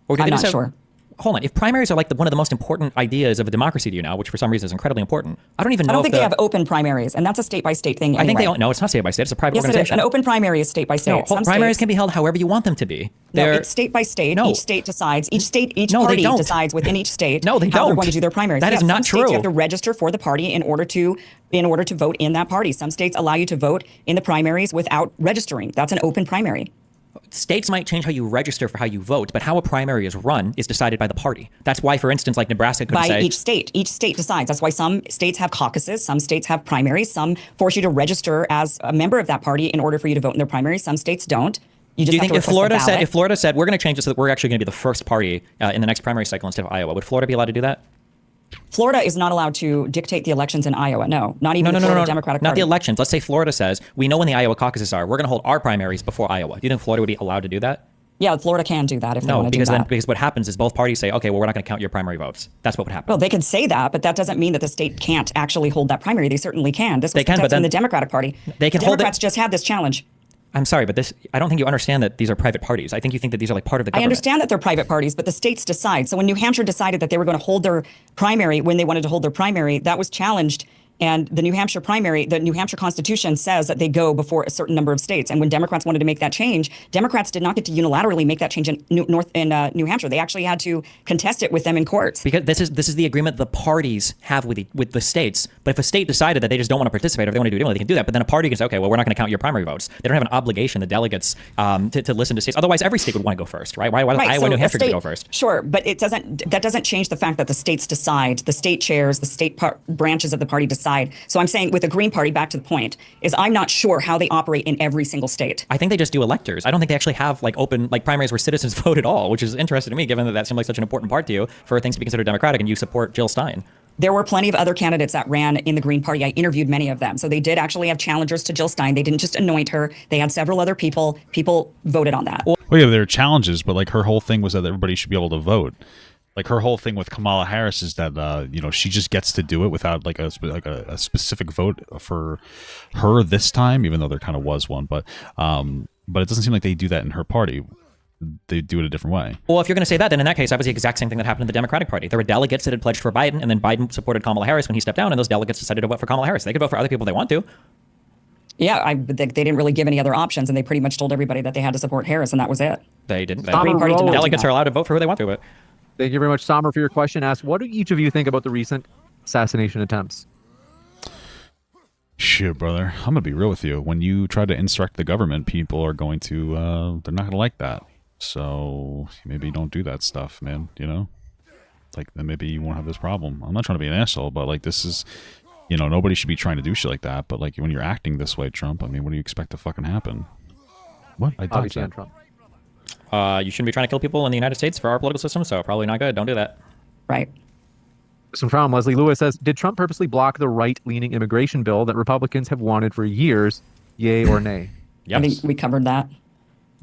Or do I'm they not just have- sure. Hold on, if primaries are like one of the most important ideas of a democracy to you now, which for some reason is incredibly important, I don't even know. I don't think if they have open primaries, and that's a state by state thing. I think anyway. they no, it's not state by state. It's a private Yes, it is. organization. An open primary is state by state. No, Some primaries states- can be held however you want them to be. No, They're- it's state by state. No. Each state decides. Each No, they party don't. decides within each state. No, they how they're don't. going to do their primaries. That is not some States true. you have to register for the party in order to vote in that party. Some states allow you to vote in the primaries without registering. That's an open primary. States might change how you register for how you vote, but how a primary is run is decided by the party. That's why, for instance, like Nebraska could By say each state. Each state decides. That's why some states have caucuses, some states have primaries, some force you to register as a member of that party in order for you to vote in their primary. Some states don't. You just Do you have think to if request the ballot. Florida said we're going to change it so that we're actually going to be the first party in the next primary cycle instead of Iowa, would Florida be allowed to do that? Florida is not allowed to dictate the elections in Iowa. No, not even the Florida Democratic not Party. the elections. Let's say Florida says we know when the Iowa caucuses are. We're going to hold our primaries before Iowa. Do you think Florida would be allowed to do that? Yeah, Florida can do that if they No, want to do because that. because what happens is both parties say, okay, well, we're not going to count your primary votes. That's what would happen. Well, they can say that, but that doesn't mean that the state can't actually hold that primary. They certainly can. This was They can, but contested in then the Democratic Party. they can hold it- Democrats just had this challenge. I'm sorry, but I don't think you understand that these are private parties. I think you think that these are like part of the I government. understand that they're private parties, but the states decide. So when New Hampshire decided that they were going to hold their primary, when they wanted to hold their primary, that was challenged. And the New Hampshire primary, the New Hampshire Constitution says that they go before a certain number of states. And when Democrats wanted to make that change, Democrats did not get to unilaterally make that change in New Hampshire. They actually had to contest it with them in courts. Because this is the agreement the parties have with the states. But if a state decided that they just don't want to participate, or they want to do it, they can do that. But then a party can say, okay, well, we're not going to count your primary votes. They don't have an obligation, the delegates, to listen to states. Otherwise, every state would want to go first, right? Why does Iowa and New Hampshire get to go first? Sure, but that doesn't change the fact that the states decide. The state chairs, the state branches of the party decide. So I'm saying with the Green Party, back to the point, is I'm not sure how they operate in every single state. I think they just do electors. I don't think they actually have like open primaries where citizens vote at all, which is interesting to me, given that seemed like such an important part to you for things to be considered democratic, and you support Jill Stein. There were plenty of other candidates that ran in the Green Party. I interviewed many of them. So they did actually have challengers to Jill Stein. They didn't just anoint her. They had several other people. People voted on that. Well, yeah, there are challenges, but like her whole thing was that everybody should be able to vote. Like her whole thing with Kamala Harris is that she just gets to do it without like a specific vote for her this time, even though there kind of was one. But it doesn't seem like they do that in her party. They do it a different way. Well, if you're going to say that, then in that case, that was the exact same thing that happened in the Democratic Party. There were delegates that had pledged for Biden, and then Biden supported Kamala Harris when he stepped down, and those delegates decided to vote for Kamala Harris. They could vote for other people they want to. Yeah, they didn't really give any other options, and they pretty much told everybody that they had to support Harris, and that was it. They didn't. The Green Party did not do Delegates that. are allowed to vote for who they want to, but Thank you very much, Sommer, for your question. Asked, what do each of you think about the recent assassination attempts? Shit, brother. I'm gonna be real with you. When you try to insurrect the government, people are going to they're not gonna like that. So maybe don't do that stuff, man. Like then maybe you won't have this problem. I'm not trying to be an asshole, but like this is, nobody should be trying to do shit like that. But like when you're acting this way, Trump, I mean, what do you expect to fucking happen? What? I dodged Obviously, that. on Trump. you shouldn't be trying to kill people in the United States for our political system, so probably not good. Don't do that. Right. Some from Leslie Lewis says, did Trump purposely block the right-leaning immigration bill that Republicans have wanted for years? Yay or nay? Yes. I think we covered that.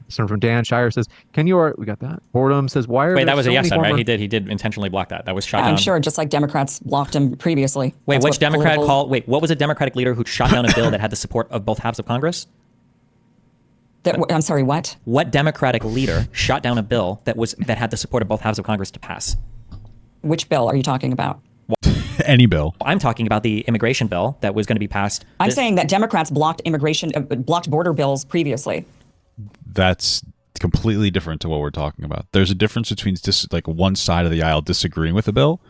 Some from Dan Shire says, we got that. Boredom says, why are Wait, there that was so a yes many then, right? former- He did intentionally block that. That was shot down. I'm sure, just like Democrats blocked him previously. Wait, That's which what Democrat political- what was a Democratic leader who shot down a bill that had the support of both halves of Congress? I'm sorry, what? What Democratic leader shot down a bill that had the support of both halves of Congress to pass? Which bill are you talking about? Any bill. I'm talking about the immigration bill that was going to be passed. I'm saying that Democrats blocked blocked border bills previously. That's completely different to what we're talking about. There's a difference between just like one side of the aisle disagreeing with a bill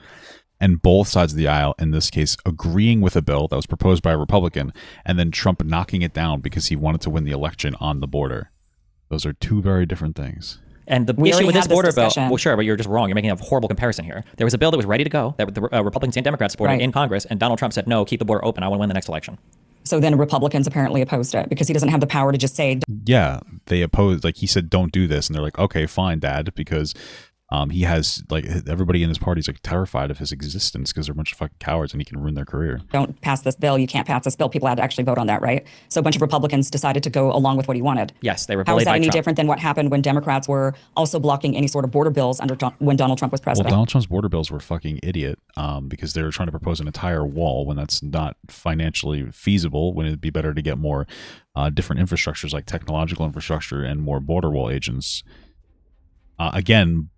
and both sides of the aisle, in this case, agreeing with a bill that was proposed by a Republican and then Trump knocking it down because he wanted to win the election on the border. Those are two very different things. And the We issue already with this had this border bill, discussion. well, sure, but you're just wrong. You're making a horrible comparison here. There was a bill that was ready to go that the Republicans and Democrats supported Right. in Congress, and Donald Trump said, no, keep the border open. I want to win the next election. So then Republicans apparently opposed it because he doesn't have the power to just say, Yeah, they opposed, like he said, don't do this. And they're like, okay, fine, Dad, because he has, like, everybody in his party is like terrified of his existence because they're a bunch of fucking cowards and he can ruin their career. don't pass this bill. You can't pass this bill. People had to actually vote on that, right? So a bunch of Republicans decided to go along with what he wanted. Yes, they were How bullied is that by any Trump. different than what happened when Democrats were also blocking any sort of border bills when Donald Trump was Well, president? Donald Trump's border bills were fucking idiot because they were trying to propose an entire wall when that's not financially feasible, when it'd be better to get more different infrastructures like technological infrastructure and more border wall agents. Again,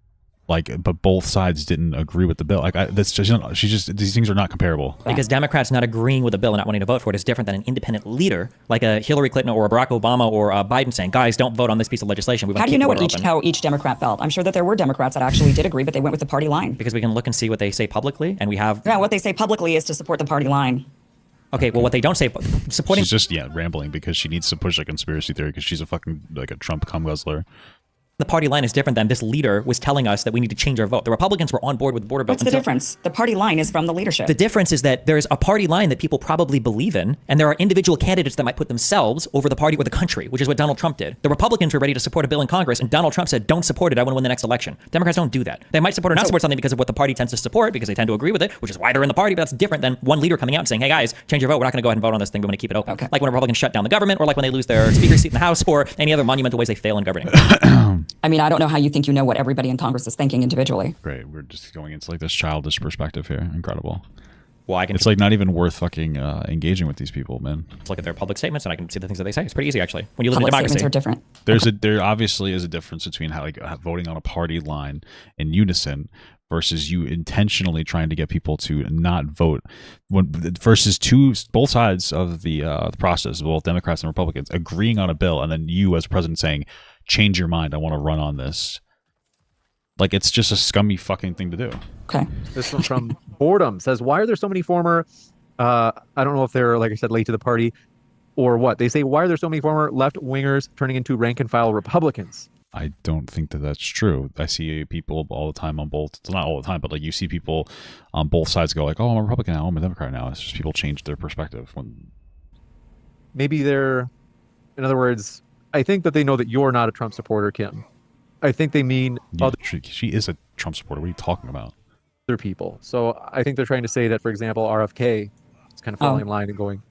but both sides didn't agree with the bill. That's just these things are not comparable. Because Democrats not agreeing with a bill and not wanting to vote for it is different than an independent leader like a Hillary Clinton or a Barack Obama or a Biden saying, guys, don't vote on this piece of legislation. We want How to do you keep know the border open. how each Democrat felt? I'm sure that there were Democrats that actually did agree, but they went with the party line. Because we can look and see what they say publicly, and we have... Yeah, what they say publicly is to support the party line. Okay, well, what they don't say... Supporting... She's just rambling because she needs to push a conspiracy theory because she's a fucking like a Trump cum guzzler. The party line is different than this leader was telling us that we need to change our vote. The Republicans were on board with the border bill. What's the difference? The party line is from the leadership. The difference is that there's a party line that people probably believe in, and there are individual candidates that might put themselves over the party or the country, which is what Donald Trump did. The Republicans were ready to support a bill in Congress, and Donald Trump said, don't support it, I want to win the next election. Democrats don't do that. They might support or not support something because of what the party tends to support, because they tend to agree with it, which is why they're in the party, but that's different than one leader coming out and saying, hey guys, change your vote, we're not going to go ahead and vote on this thing, we want to keep it open. Okay. Like when Republicans shut down the government, or like when they lose their speaker seat in the House, or any other monumental ways they fail in governing. I mean, I don't know how you think you know what everybody in Congress is thinking individually. Great. We're just going into like this childish perspective here. Incredible. Well, I can It's like not even worth fucking engaging with these people, man. look at their public statements and I can see the things that they say. It's pretty easy, actually. When you live in a Public democracy, statements are different. There obviously is a difference between how like voting on a party line in unison versus you intentionally trying to get people to not vote versus both sides of the process, both Democrats and Republicans agreeing on a bill, and then you as president saying, change your mind, I want to run on this. Like, it's just a scummy fucking thing to do. Okay. This one from Boredom says, why are there so many former, I don't know if they're, like I said, late to the party or what. They say, why are there so many former left-wingers turning into rank-and-file Republicans? I don't think that that's true. I see people all the time on both, not all the time, but like you see people on both sides go like, oh, I'm a Republican now, I'm a Democrat now. It's just people change their perspective. Maybe they're, in other words, I think that they know that you're not a Trump supporter, Kim. I think they mean other She is a Trump supporter. What are you talking about? people. So I think they're trying to say that, for example, RFK is kind of falling in line and going,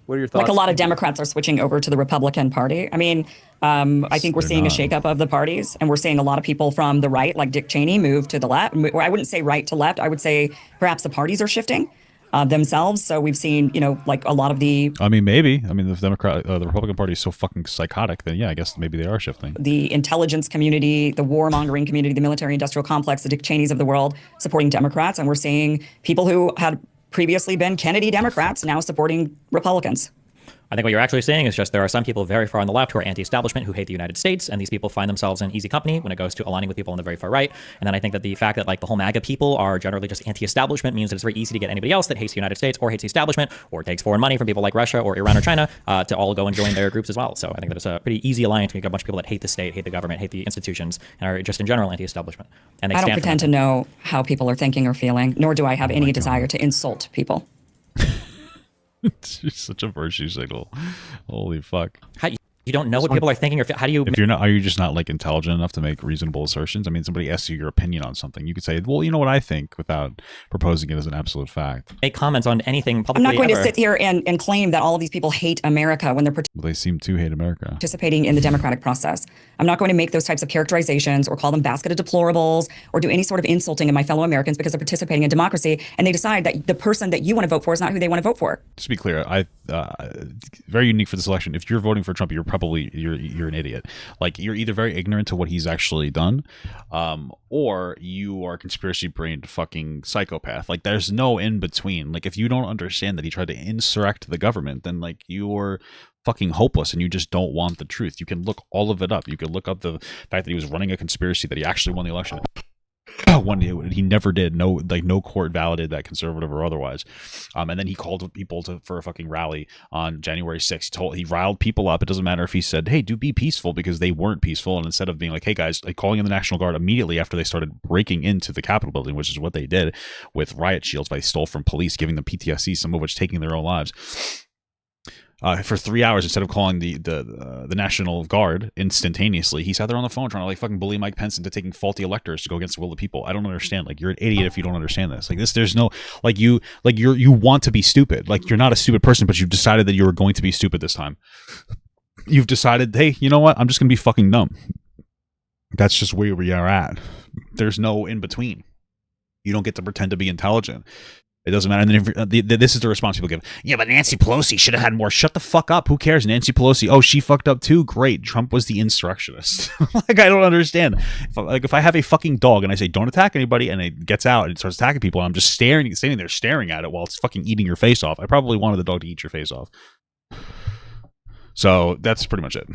what are your thoughts? Like a lot of Democrats are switching over to the Republican Party. I mean, I think we're seeing a shakeup of the parties, and we're seeing a lot of people from the right, like Dick Cheney, move to the left. Or I wouldn't say right to left. I would say perhaps the parties are shifting themselves. So we've seen, like a lot of the. I mean, maybe. I mean, the Republican Party is so fucking psychotic. Then yeah, I guess maybe they are shifting. The intelligence community, the warmongering community, the military-industrial complex, the Dick Cheneys of the world supporting Democrats, and we're seeing people who had previously been Kennedy Democrats now supporting Republicans. I think what you're actually saying is just there are some people very far on the left who are anti-establishment, who hate the United States, and these people find themselves in easy company when it goes to aligning with people on the very far right. And then I think that the fact that like the whole MAGA people are generally just anti-establishment means that it's very easy to get anybody else that hates the United States or hates the establishment or takes foreign money from people like Russia or Iran or China to all go and join their groups as well. So I think that it's a pretty easy alliance when you get a bunch of people that hate the state, hate the government, hate the institutions, and are just in general anti-establishment. And they I don't stand for pretend to nothing. know how people are thinking or feeling, nor do I have any desire to insult people. It's just such a virtue signal. Holy fuck. You don't know what people are thinking, or how do you? If you're not, are you just not like intelligent enough to make reasonable assertions? I mean, somebody asks you your opinion on something, you could say, "Well, you know what I think," without proposing it as an absolute fact. make comments on anything I'm publicly not going ever. to sit here and claim that all of these people hate America when they're Well, they seem to hate America. participating in the democratic process. I'm not going to make those types of characterizations or call them basket of deplorables or do any sort of insulting of my fellow Americans because they're participating in democracy and they decide that the person that you want to vote for is not who they want to vote for. Just to be clear, very unique for this election. If you're voting for Trump, you're an idiot. Like, you're either very ignorant to what he's actually done, or you are a conspiracy brained fucking psychopath. Like, there's no in between. Like, if you don't understand that he tried to insurrect the government, then like you're fucking hopeless and you just don't want the truth. You can look all of it up. You could look up the fact that he was running a conspiracy, that he actually won the election. One, he never did. No court validated that, conservative or otherwise. And then he called people for a fucking rally on January 6th. He riled people up. It doesn't matter if he said, "Hey, do be peaceful," because they weren't peaceful. And instead of being like, "Hey guys," like calling in the National Guard immediately after they started breaking into the Capitol building, which is what they did with riot shields, they stole from police, giving them PTSD, some of which taking their own lives. For 3 hours, instead of calling the National Guard instantaneously, he sat there on the phone trying to like fucking bully Mike Pence into taking faulty electors to go against the will of the people. I don't understand. Like, you're an idiot if you don't understand this. Like, there's no you want to be stupid. Like, you're not a stupid person, but you've decided that you were going to be stupid this time. You've decided, hey, you know what? I'm just gonna be fucking dumb. That's just where we are at. There's no in between. You don't get to pretend to be intelligent. It doesn't matter. And then this is the response people give. Yeah, but Nancy Pelosi should have had more. Shut the fuck up. Who cares? Nancy Pelosi. Oh, she fucked up too. Great. Trump was the insurrectionist. Like, I don't understand. If I have a fucking dog and I say, don't attack anybody, and it gets out and it starts attacking people, and I'm just standing there staring at it while it's fucking eating your face off, I probably wanted the dog to eat your face off. So that's pretty much it.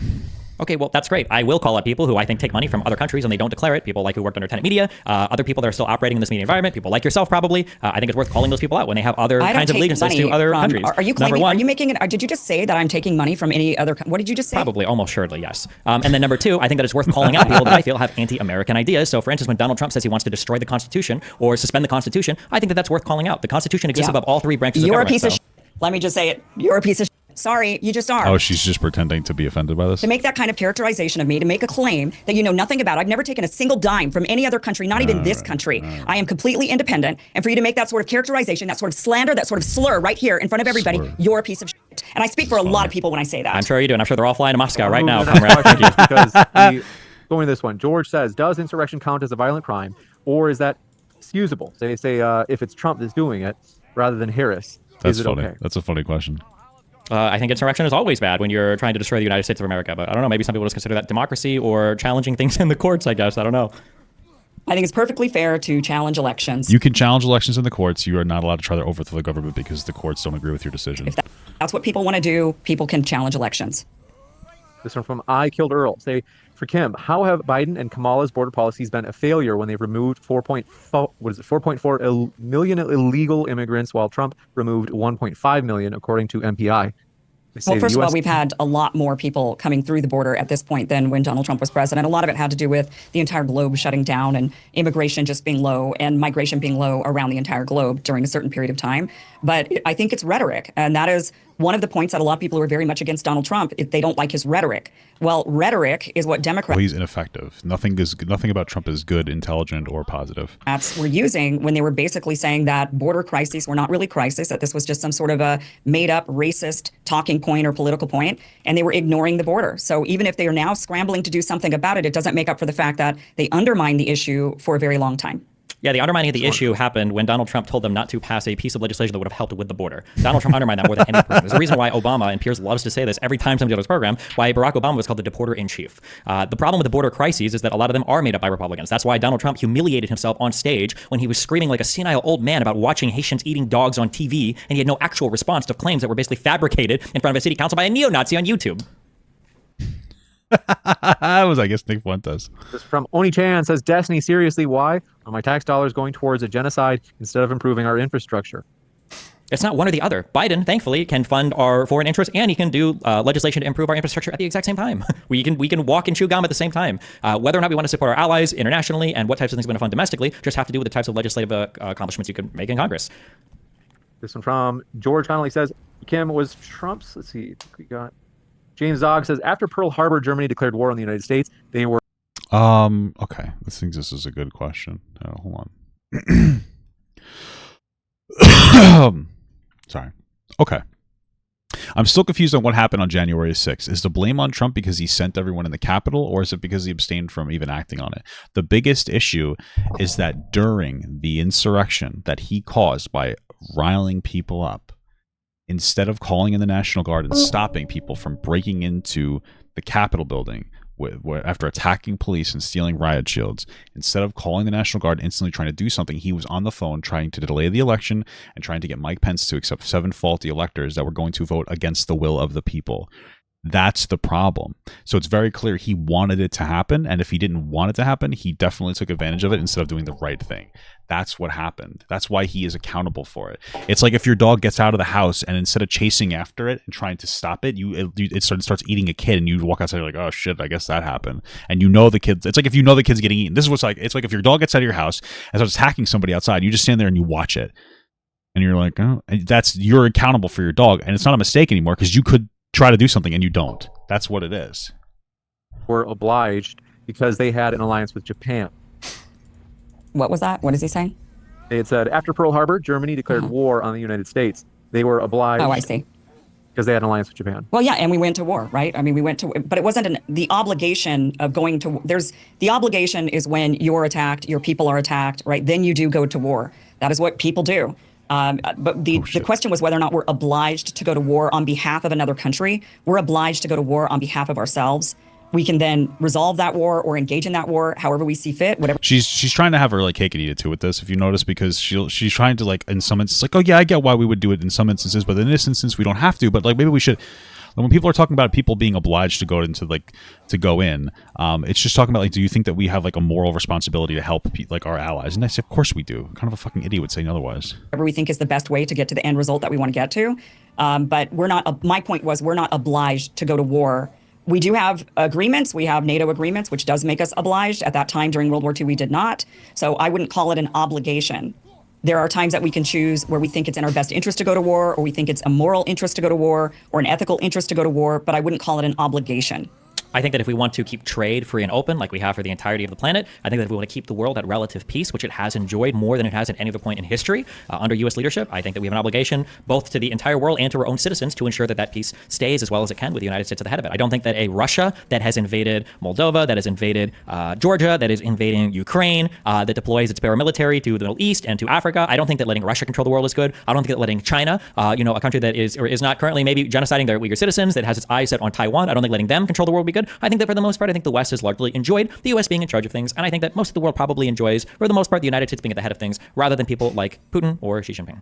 Okay, well, that's great. I will call out people who I think take money from other countries and they don't declare it. People like who worked under tenant media, other people that are still operating in this media environment, people like yourself probably. I think it's worth calling those people out when they have other kinds of allegiances to other countries. Are you claiming? Are you making it? Did you just say that I'm taking money from any other? What did you just say? Probably, almost surely, yes. And then number two, I think that it's worth calling out people that I feel have anti-American ideas. So, for instance, when Donald Trump says he wants to destroy the Constitution or suspend the Constitution, I think that that's worth calling out. The Constitution exists above all three branches of You're government. You're a piece of shit. Let me just say it. You're a piece of shit. Sorry, you just are. Oh, she's just pretending to be offended by this? To make that kind of characterization of me, to make a claim that you know nothing about. I've never taken a single dime from any other country, not even this country. I am completely independent. And for you to make that sort of characterization, that sort of slander, that sort of slur right here in front of everybody, you're a piece of shit. And I speak for a lot of people when I say that. I'm sure you do, and I'm sure they're all flying to Moscow right now, comrade. Thank you. Because going to this one. George says, does insurrection count as a violent crime, or is that excusable? They say if it's Trump that's doing it rather than Harris, That's is it funny. okay? That's a funny question. I think insurrection is always bad when you're trying to destroy the United States of America. But I don't know. Maybe some people just consider that democracy or challenging things in the courts, I guess. I don't know. I think it's perfectly fair to challenge elections. You can challenge elections in the courts. You are not allowed to try to overthrow the government because the courts don't agree with your decision. If that's what people want to do, people can challenge elections. This one from I Killed Earl. Say, for Kim, how have Biden and Kamala's border policies been a failure when they removed 4.4 million illegal immigrants while Trump removed 1.5 million, according to MPI? Well, first of all, we've had a lot more people coming through the border at this point than when Donald Trump was president. A lot of it had to do with the entire globe shutting down and immigration just being low and migration being low around the entire globe during a certain period of time. But I think it's rhetoric. And that is one of the points that a lot of people who are very much against Donald Trump, they don't like his rhetoric. Well, rhetoric is what Democrats Well, he's ineffective. Nothing about Trump is good, intelligent, or positive. were using when they were basically saying that border crises were not really crisis, that this was just some sort of a made-up racist talking point or political point, and they were ignoring the border. So even if they are now scrambling to do something about it, it doesn't make up for the fact that they undermined the issue for a very long time. Yeah, the undermining of the issue happened when Donald Trump told them not to pass a piece of legislation that would have helped with the border. Donald Trump undermined that more than any person. There's a reason why Obama, and Piers loves to say this every time somebody on his program, why Barack Obama was called the deporter-in-chief. The problem with the border crises is that a lot of them are made up by Republicans. That's why Donald Trump humiliated himself on stage when he was screaming like a senile old man about watching Haitians eating dogs on TV, and he had no actual response to claims that were basically fabricated in front of a city council by a neo-Nazi on YouTube. That was, I guess, Nick Fuentes. This from Oni Chan says, Destiny, seriously, why are my tax dollars going towards a genocide instead of improving our infrastructure? It's not one or the other. Biden, thankfully, can fund our foreign interests, and he can do legislation to improve our infrastructure at the exact same time. we can walk and chew gum at the same time. Whether or not we want to support our allies internationally and what types of things we want to fund domestically just have to do with the types of legislative accomplishments you can make in Congress. This one from George Connolly says, Kim, was Trump's, let's see, we got James Zogg says, after Pearl Harbor, Germany declared war on the United States. They were Okay. I think this is a good question. Hold on. Sorry. Okay. I'm still confused on what happened on January 6th. Is the blame on Trump because he sent everyone in the Capitol, or is it because he abstained from even acting on it? The biggest issue is that during the insurrection that he caused by riling people up, instead of calling in the National Guard and stopping people from breaking into the Capitol building after attacking police and stealing riot shields, instead of calling the National Guard and instantly trying to do something, he was on the phone trying to delay the election and trying to get Mike Pence to accept 7 faulty electors that were going to vote against the will of the people. That's the problem. So it's very clear he wanted it to happen, and if he didn't want it to happen, he definitely took advantage of it instead of doing the right thing. That's what happened. That's why he is accountable for it. It's like if your dog gets out of the house and instead of chasing after it and trying to stop it, it starts eating a kid, and you walk outside, you're like, oh shit, I guess that happened. And you know the kids. It's like if you know the kid's getting eaten. This is what's like. It's like if your dog gets out of your house and starts attacking somebody outside, you just stand there and you watch it, and you're like, oh, and you're accountable for your dog, and it's not a mistake anymore because you could try to do something and you don't. That's what it is. were obliged because they had an alliance with Japan. What was that? What is he saying? They had said, after Pearl Harbor, Germany declared war on the United States. They were obliged. Oh, I see. Because they had an alliance with Japan. Well, yeah, and we went to war, right? I mean, we went to, but it wasn't the obligation of going to, the obligation is when you're attacked, your people are attacked, right? Then you do go to war. That is what people do. But the question was whether or not we're obliged to go to war on behalf of another country. We're obliged to go to war on behalf of ourselves. We can then resolve that war or engage in that war however we see fit. Whatever. She's trying to have her like cake and eat it too with this, if you notice, because she's trying to like in some instances like, oh yeah, I get why we would do it in some instances, but in this instance we don't have to. But like maybe we should. When people are talking about people being obliged to go into to go in, it's just talking about like, do you think that we have like a moral responsibility to help like our allies? And I say, of course we do. Kind of a fucking idiot would say otherwise. Whatever we think is the best way to get to the end result that we want to get to, but we're not. My point was we're not obliged to go to war. We do have agreements. We have NATO agreements, which does make us obliged. At that time during World War II, we did not. So I wouldn't call it an obligation. There are times that we can choose where we think it's in our best interest to go to war, or we think it's a moral interest to go to war, or an ethical interest to go to war, but I wouldn't call it an obligation. I think that if we want to keep trade free and open, like we have for the entirety of the planet, I think that if we want to keep the world at relative peace, which it has enjoyed more than it has at any other point in history under U.S. leadership, I think that we have an obligation both to the entire world and to our own citizens to ensure that that peace stays as well as it can with the United States at the head of it. I don't think that a Russia that has invaded Moldova, that has invaded Georgia, that is invading Ukraine, that deploys its paramilitary to the Middle East and to Africa, I don't think that letting Russia control the world is good. I don't think that letting China, a country that is or is not currently maybe genociding their Uyghur citizens, that has its eyes set on Taiwan, I don't think letting them control the world would be good. I think that for the most part, I think the West has largely enjoyed the U.S. being in charge of things, and I think that most of the world probably enjoys, for the most part, the United States being at the head of things, rather than people like Putin or Xi Jinping.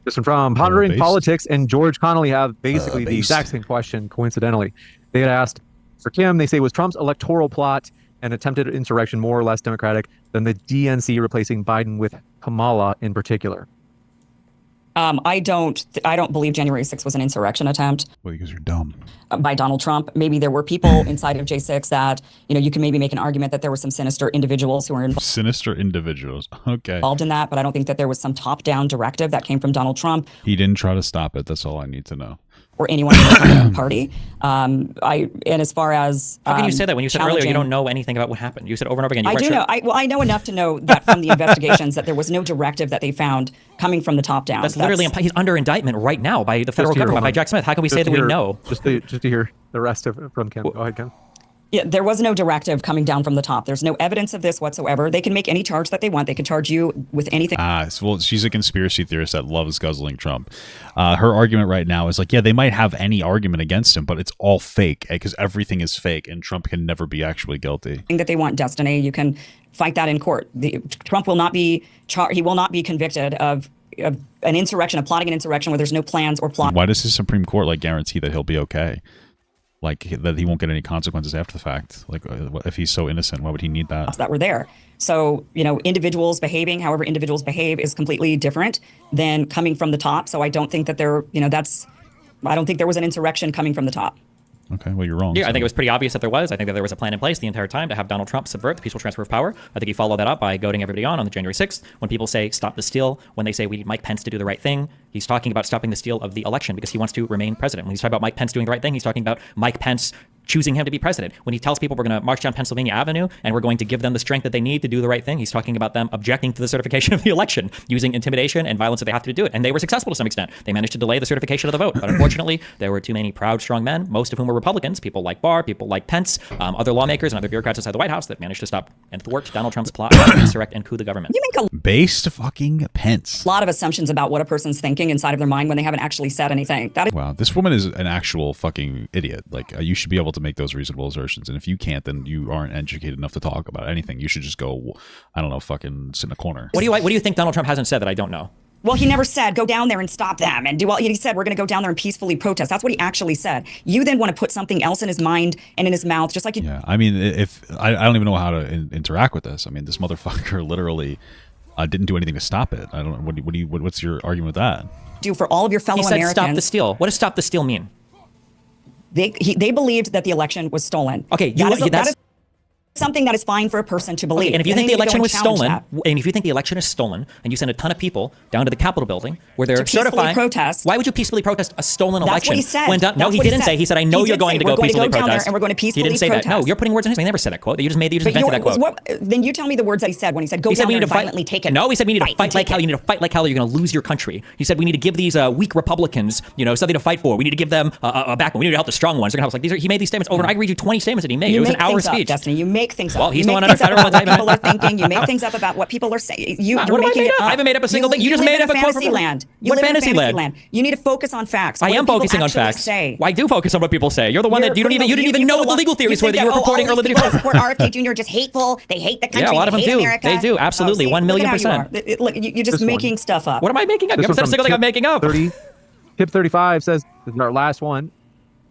This one from Pondering Politics and George Connolly have basically the exact same question, coincidentally. They had asked, for Kim, they say, was Trump's electoral plot and attempted insurrection more or less democratic than the DNC replacing Biden with Kamala in particular? I don't believe January 6th was an insurrection attempt. Well, because you're dumb. By Donald Trump. Maybe there were people inside of J6 that, you can maybe make an argument that there were some sinister individuals who were involved. Sinister individuals. Okay. Involved in that, but I don't think that there was some top-down directive that came from Donald Trump. He didn't try to stop it. That's all I need to know. Or anyone in the party. And as far as how can you say that when you said earlier you don't know anything about what happened? You said over and over again. I do know. I know enough to know that from the investigations that there was no directive that they found coming from the top down. That's literally he's under indictment right now by the federal government, by Jack Smith. How can we say that we know? Just to hear the rest of it from Kim. Go ahead, Kim. Yeah, there was no directive coming down from the top. There's no evidence of this whatsoever. They can make any charge that they want. They can charge you with anything. Well, she's a conspiracy theorist that loves guzzling Trump. Her argument right now is like, yeah, they might have any argument against him, but it's all fake because everything is fake and Trump can never be actually guilty. That they want destiny. You can fight that in court. Trump will not be he will not be convicted of an insurrection, of plotting an insurrection where there's no plans or plot. Why does the Supreme Court guarantee that he'll be okay? Like that he won't get any consequences after the fact. Like if he's so innocent, why would he need that? That were there. So, individuals behaving however individuals behave is completely different than coming from the top. So I don't think that I don't think there was an insurrection coming from the top. Okay, well, you're wrong. Yeah, I think it was pretty obvious that there was. I think that there was a plan in place the entire time to have Donald Trump subvert the peaceful transfer of power. I think he followed that up by goading everybody on the January 6th. When people say stop the steal, when they say we need Mike Pence to do the right thing, he's talking about stopping the steal of the election because he wants to remain president. When he's talking about Mike Pence doing the right thing, he's talking about Mike Pence choosing him to be president. When he tells people we're going to march down Pennsylvania Avenue and we're going to give them the strength that they need to do the right thing, he's talking about them objecting to the certification of the election, using intimidation and violence that they have to do it. And they were successful to some extent. They managed to delay the certification of the vote. But unfortunately, there were too many proud, strong men, most of whom were Republicans, people like Barr, people like Pence, other lawmakers and other bureaucrats inside the White House that managed to stop and thwart Donald Trump's plot to insurrect and coup the government. You make based fucking Pence. A lot of assumptions about what a person's thinking inside of their mind when they haven't actually said anything. Wow, this woman is an actual fucking idiot. You should be able to make those reasonable assertions, and if you can't, then you aren't educated enough to talk about anything. You should just go, I don't know, fucking sit in a corner. What do you think Donald Trump hasn't said that I don't know? Well, he never said go down there and stop them and do all. He said we're going to go down there and peacefully protest. That's what he actually said. You then want to put something else in his mind and in his mouth, just like you. Yeah, I mean, if I don't even know how to interact with this. I mean, this motherfucker literally didn't do anything to stop it. I don't. What's your argument with that? Do for all of your fellow Americans. He said stop the steal. What does stop the steal mean? They believed that the election was stolen. Okay, that is something that is fine for a person to believe. Okay, and if you think the election was stolen, and if you think the election is stolen, and you send a ton of people down to the Capitol building where they're certifying protest, why would you peacefully protest a stolen election? That's what he said. No, he didn't say. He said, "I know you're going to go peacefully protest." And we're going to peacefully protest. He didn't say that. No, you're putting words in his mouth. He never said that quote. You just invented that quote. Then you tell me the words that he said when he said, "Go down there and violently take it." No, he said we need to fight like hell. You need to fight like hell. You're going to lose your country. He said we need to give these weak Republicans, something to fight for. We need to give them a backbone. We need to help the strong ones. They're going to help us. He made these statements over. I read you 20 statements that he made. It was an hour speech. Destiny, you make things up. Well, he's the one under federal indictment. People are thinking. You make things up about what people are saying. You're making it up. I haven't made up a single thing. You just made up a quote from land. What fantasy land? You need to focus on facts. I am focusing on facts. I do focus on what people say. You're the one that you didn't even know what the legal theories were that you were purporting earlier today. Support RFK Jr. just hateful. They hate the country. Yeah, a lot of them do. They do. Absolutely. 1,000,000%. Look, you're just making stuff up. What am I making up? You haven't said a single thing I'm making up. Tip 35 says, this is our last one.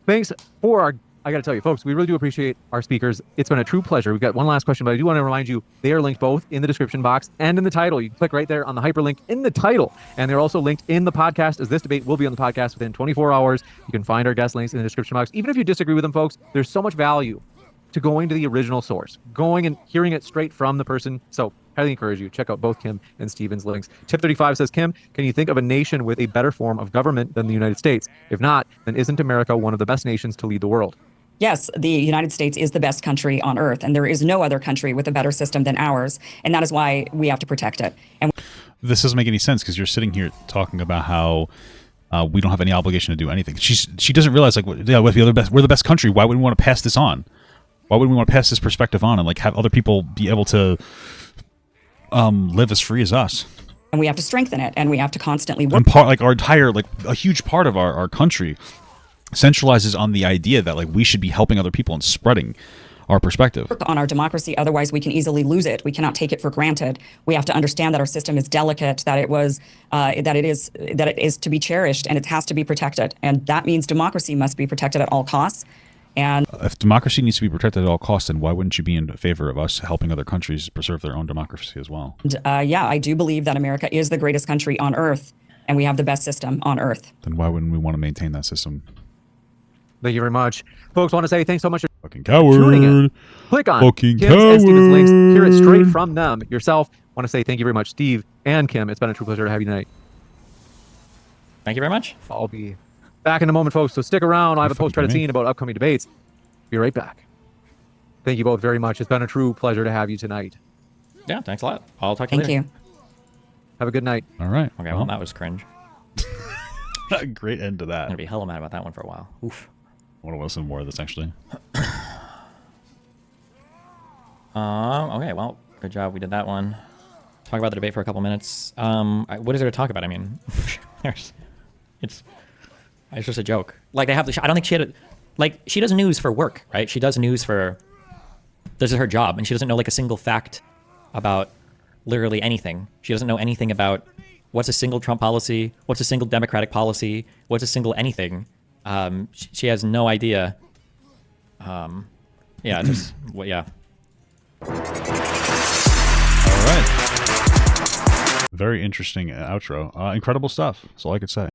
Thanks for our I got to tell you, folks, we really do appreciate our speakers. It's been a true pleasure. We've got one last question, but I do want to remind you, they are linked both in the description box and in the title. You can click right there on the hyperlink in the title, and they're also linked in the podcast, as this debate will be on the podcast within 24 hours. You can find our guest links in the description box. Even if you disagree with them, folks, there's so much value to going to the original source, going and hearing it straight from the person. So highly encourage you, check out both Kim and Steven's links. Tip 35 says, Kim, can you think of a nation with a better form of government than the United States? If not, then isn't America one of the best nations to lead the world? Yes, the United States is the best country on earth, and there is no other country with a better system than ours, and that is why we have to protect it. And this doesn't make any sense because you're sitting here talking about how we don't have any obligation to do anything. She doesn't realize, like, yeah, we're the best country. Why would we want to pass this on? Why would we want to pass this perspective on and like have other people be able to live as free as us? and we have to strengthen it, and we have to constantly work. And part, like our entire, like a huge part of our country centralizes on the idea that like we should be helping other people and spreading our perspective On our democracy, otherwise we can easily lose it. We cannot take it for granted. We have to understand that our system is delicate, that it is to be cherished, and it has to be protected. And that means democracy must be protected at all costs. And if democracy needs to be protected at all costs, then why wouldn't you be in favor of us helping other countries preserve their own democracy as well? yeah, I do believe that America is the greatest country on earth, and we have the best system on earth. Then why wouldn't we want to maintain that system? Thank you very much. Folks, want to say thanks so much for Fucking coward. tuning in. Click on Fucking Kim's and Steven's links. Hear it coward. straight from them. Yourself, want to say thank you very much, Steve and Kim. It's been a true pleasure to have you tonight. Thank you very much. I'll be back in a moment, folks, so stick around. I have a fucking post-credit kidding me? scene about upcoming debates. Be right back. Thank you both very much. It's been a true pleasure to have you tonight. Yeah, thanks a lot. I'll talk to you Thank later. you. Have a good night. All right. Okay, well, that was cringe. Great end to I'm that. gonna be hella mad about that one for a while. Oof. I want to listen to more of this actually. Okay, well, good job. We did that one. Talk about the debate for a couple minutes. What is there to talk about? I mean, it's just a joke. Like they have I don't think she had like she does news for work, right? She does news for, this is her job, and she doesn't know like a single fact about literally anything. She doesn't know anything about what's a single Trump policy, what's a single Democratic policy, what's a single anything. She has no idea. Yeah, just yeah. All right. Very interesting outro. Incredible stuff. That's all I could say.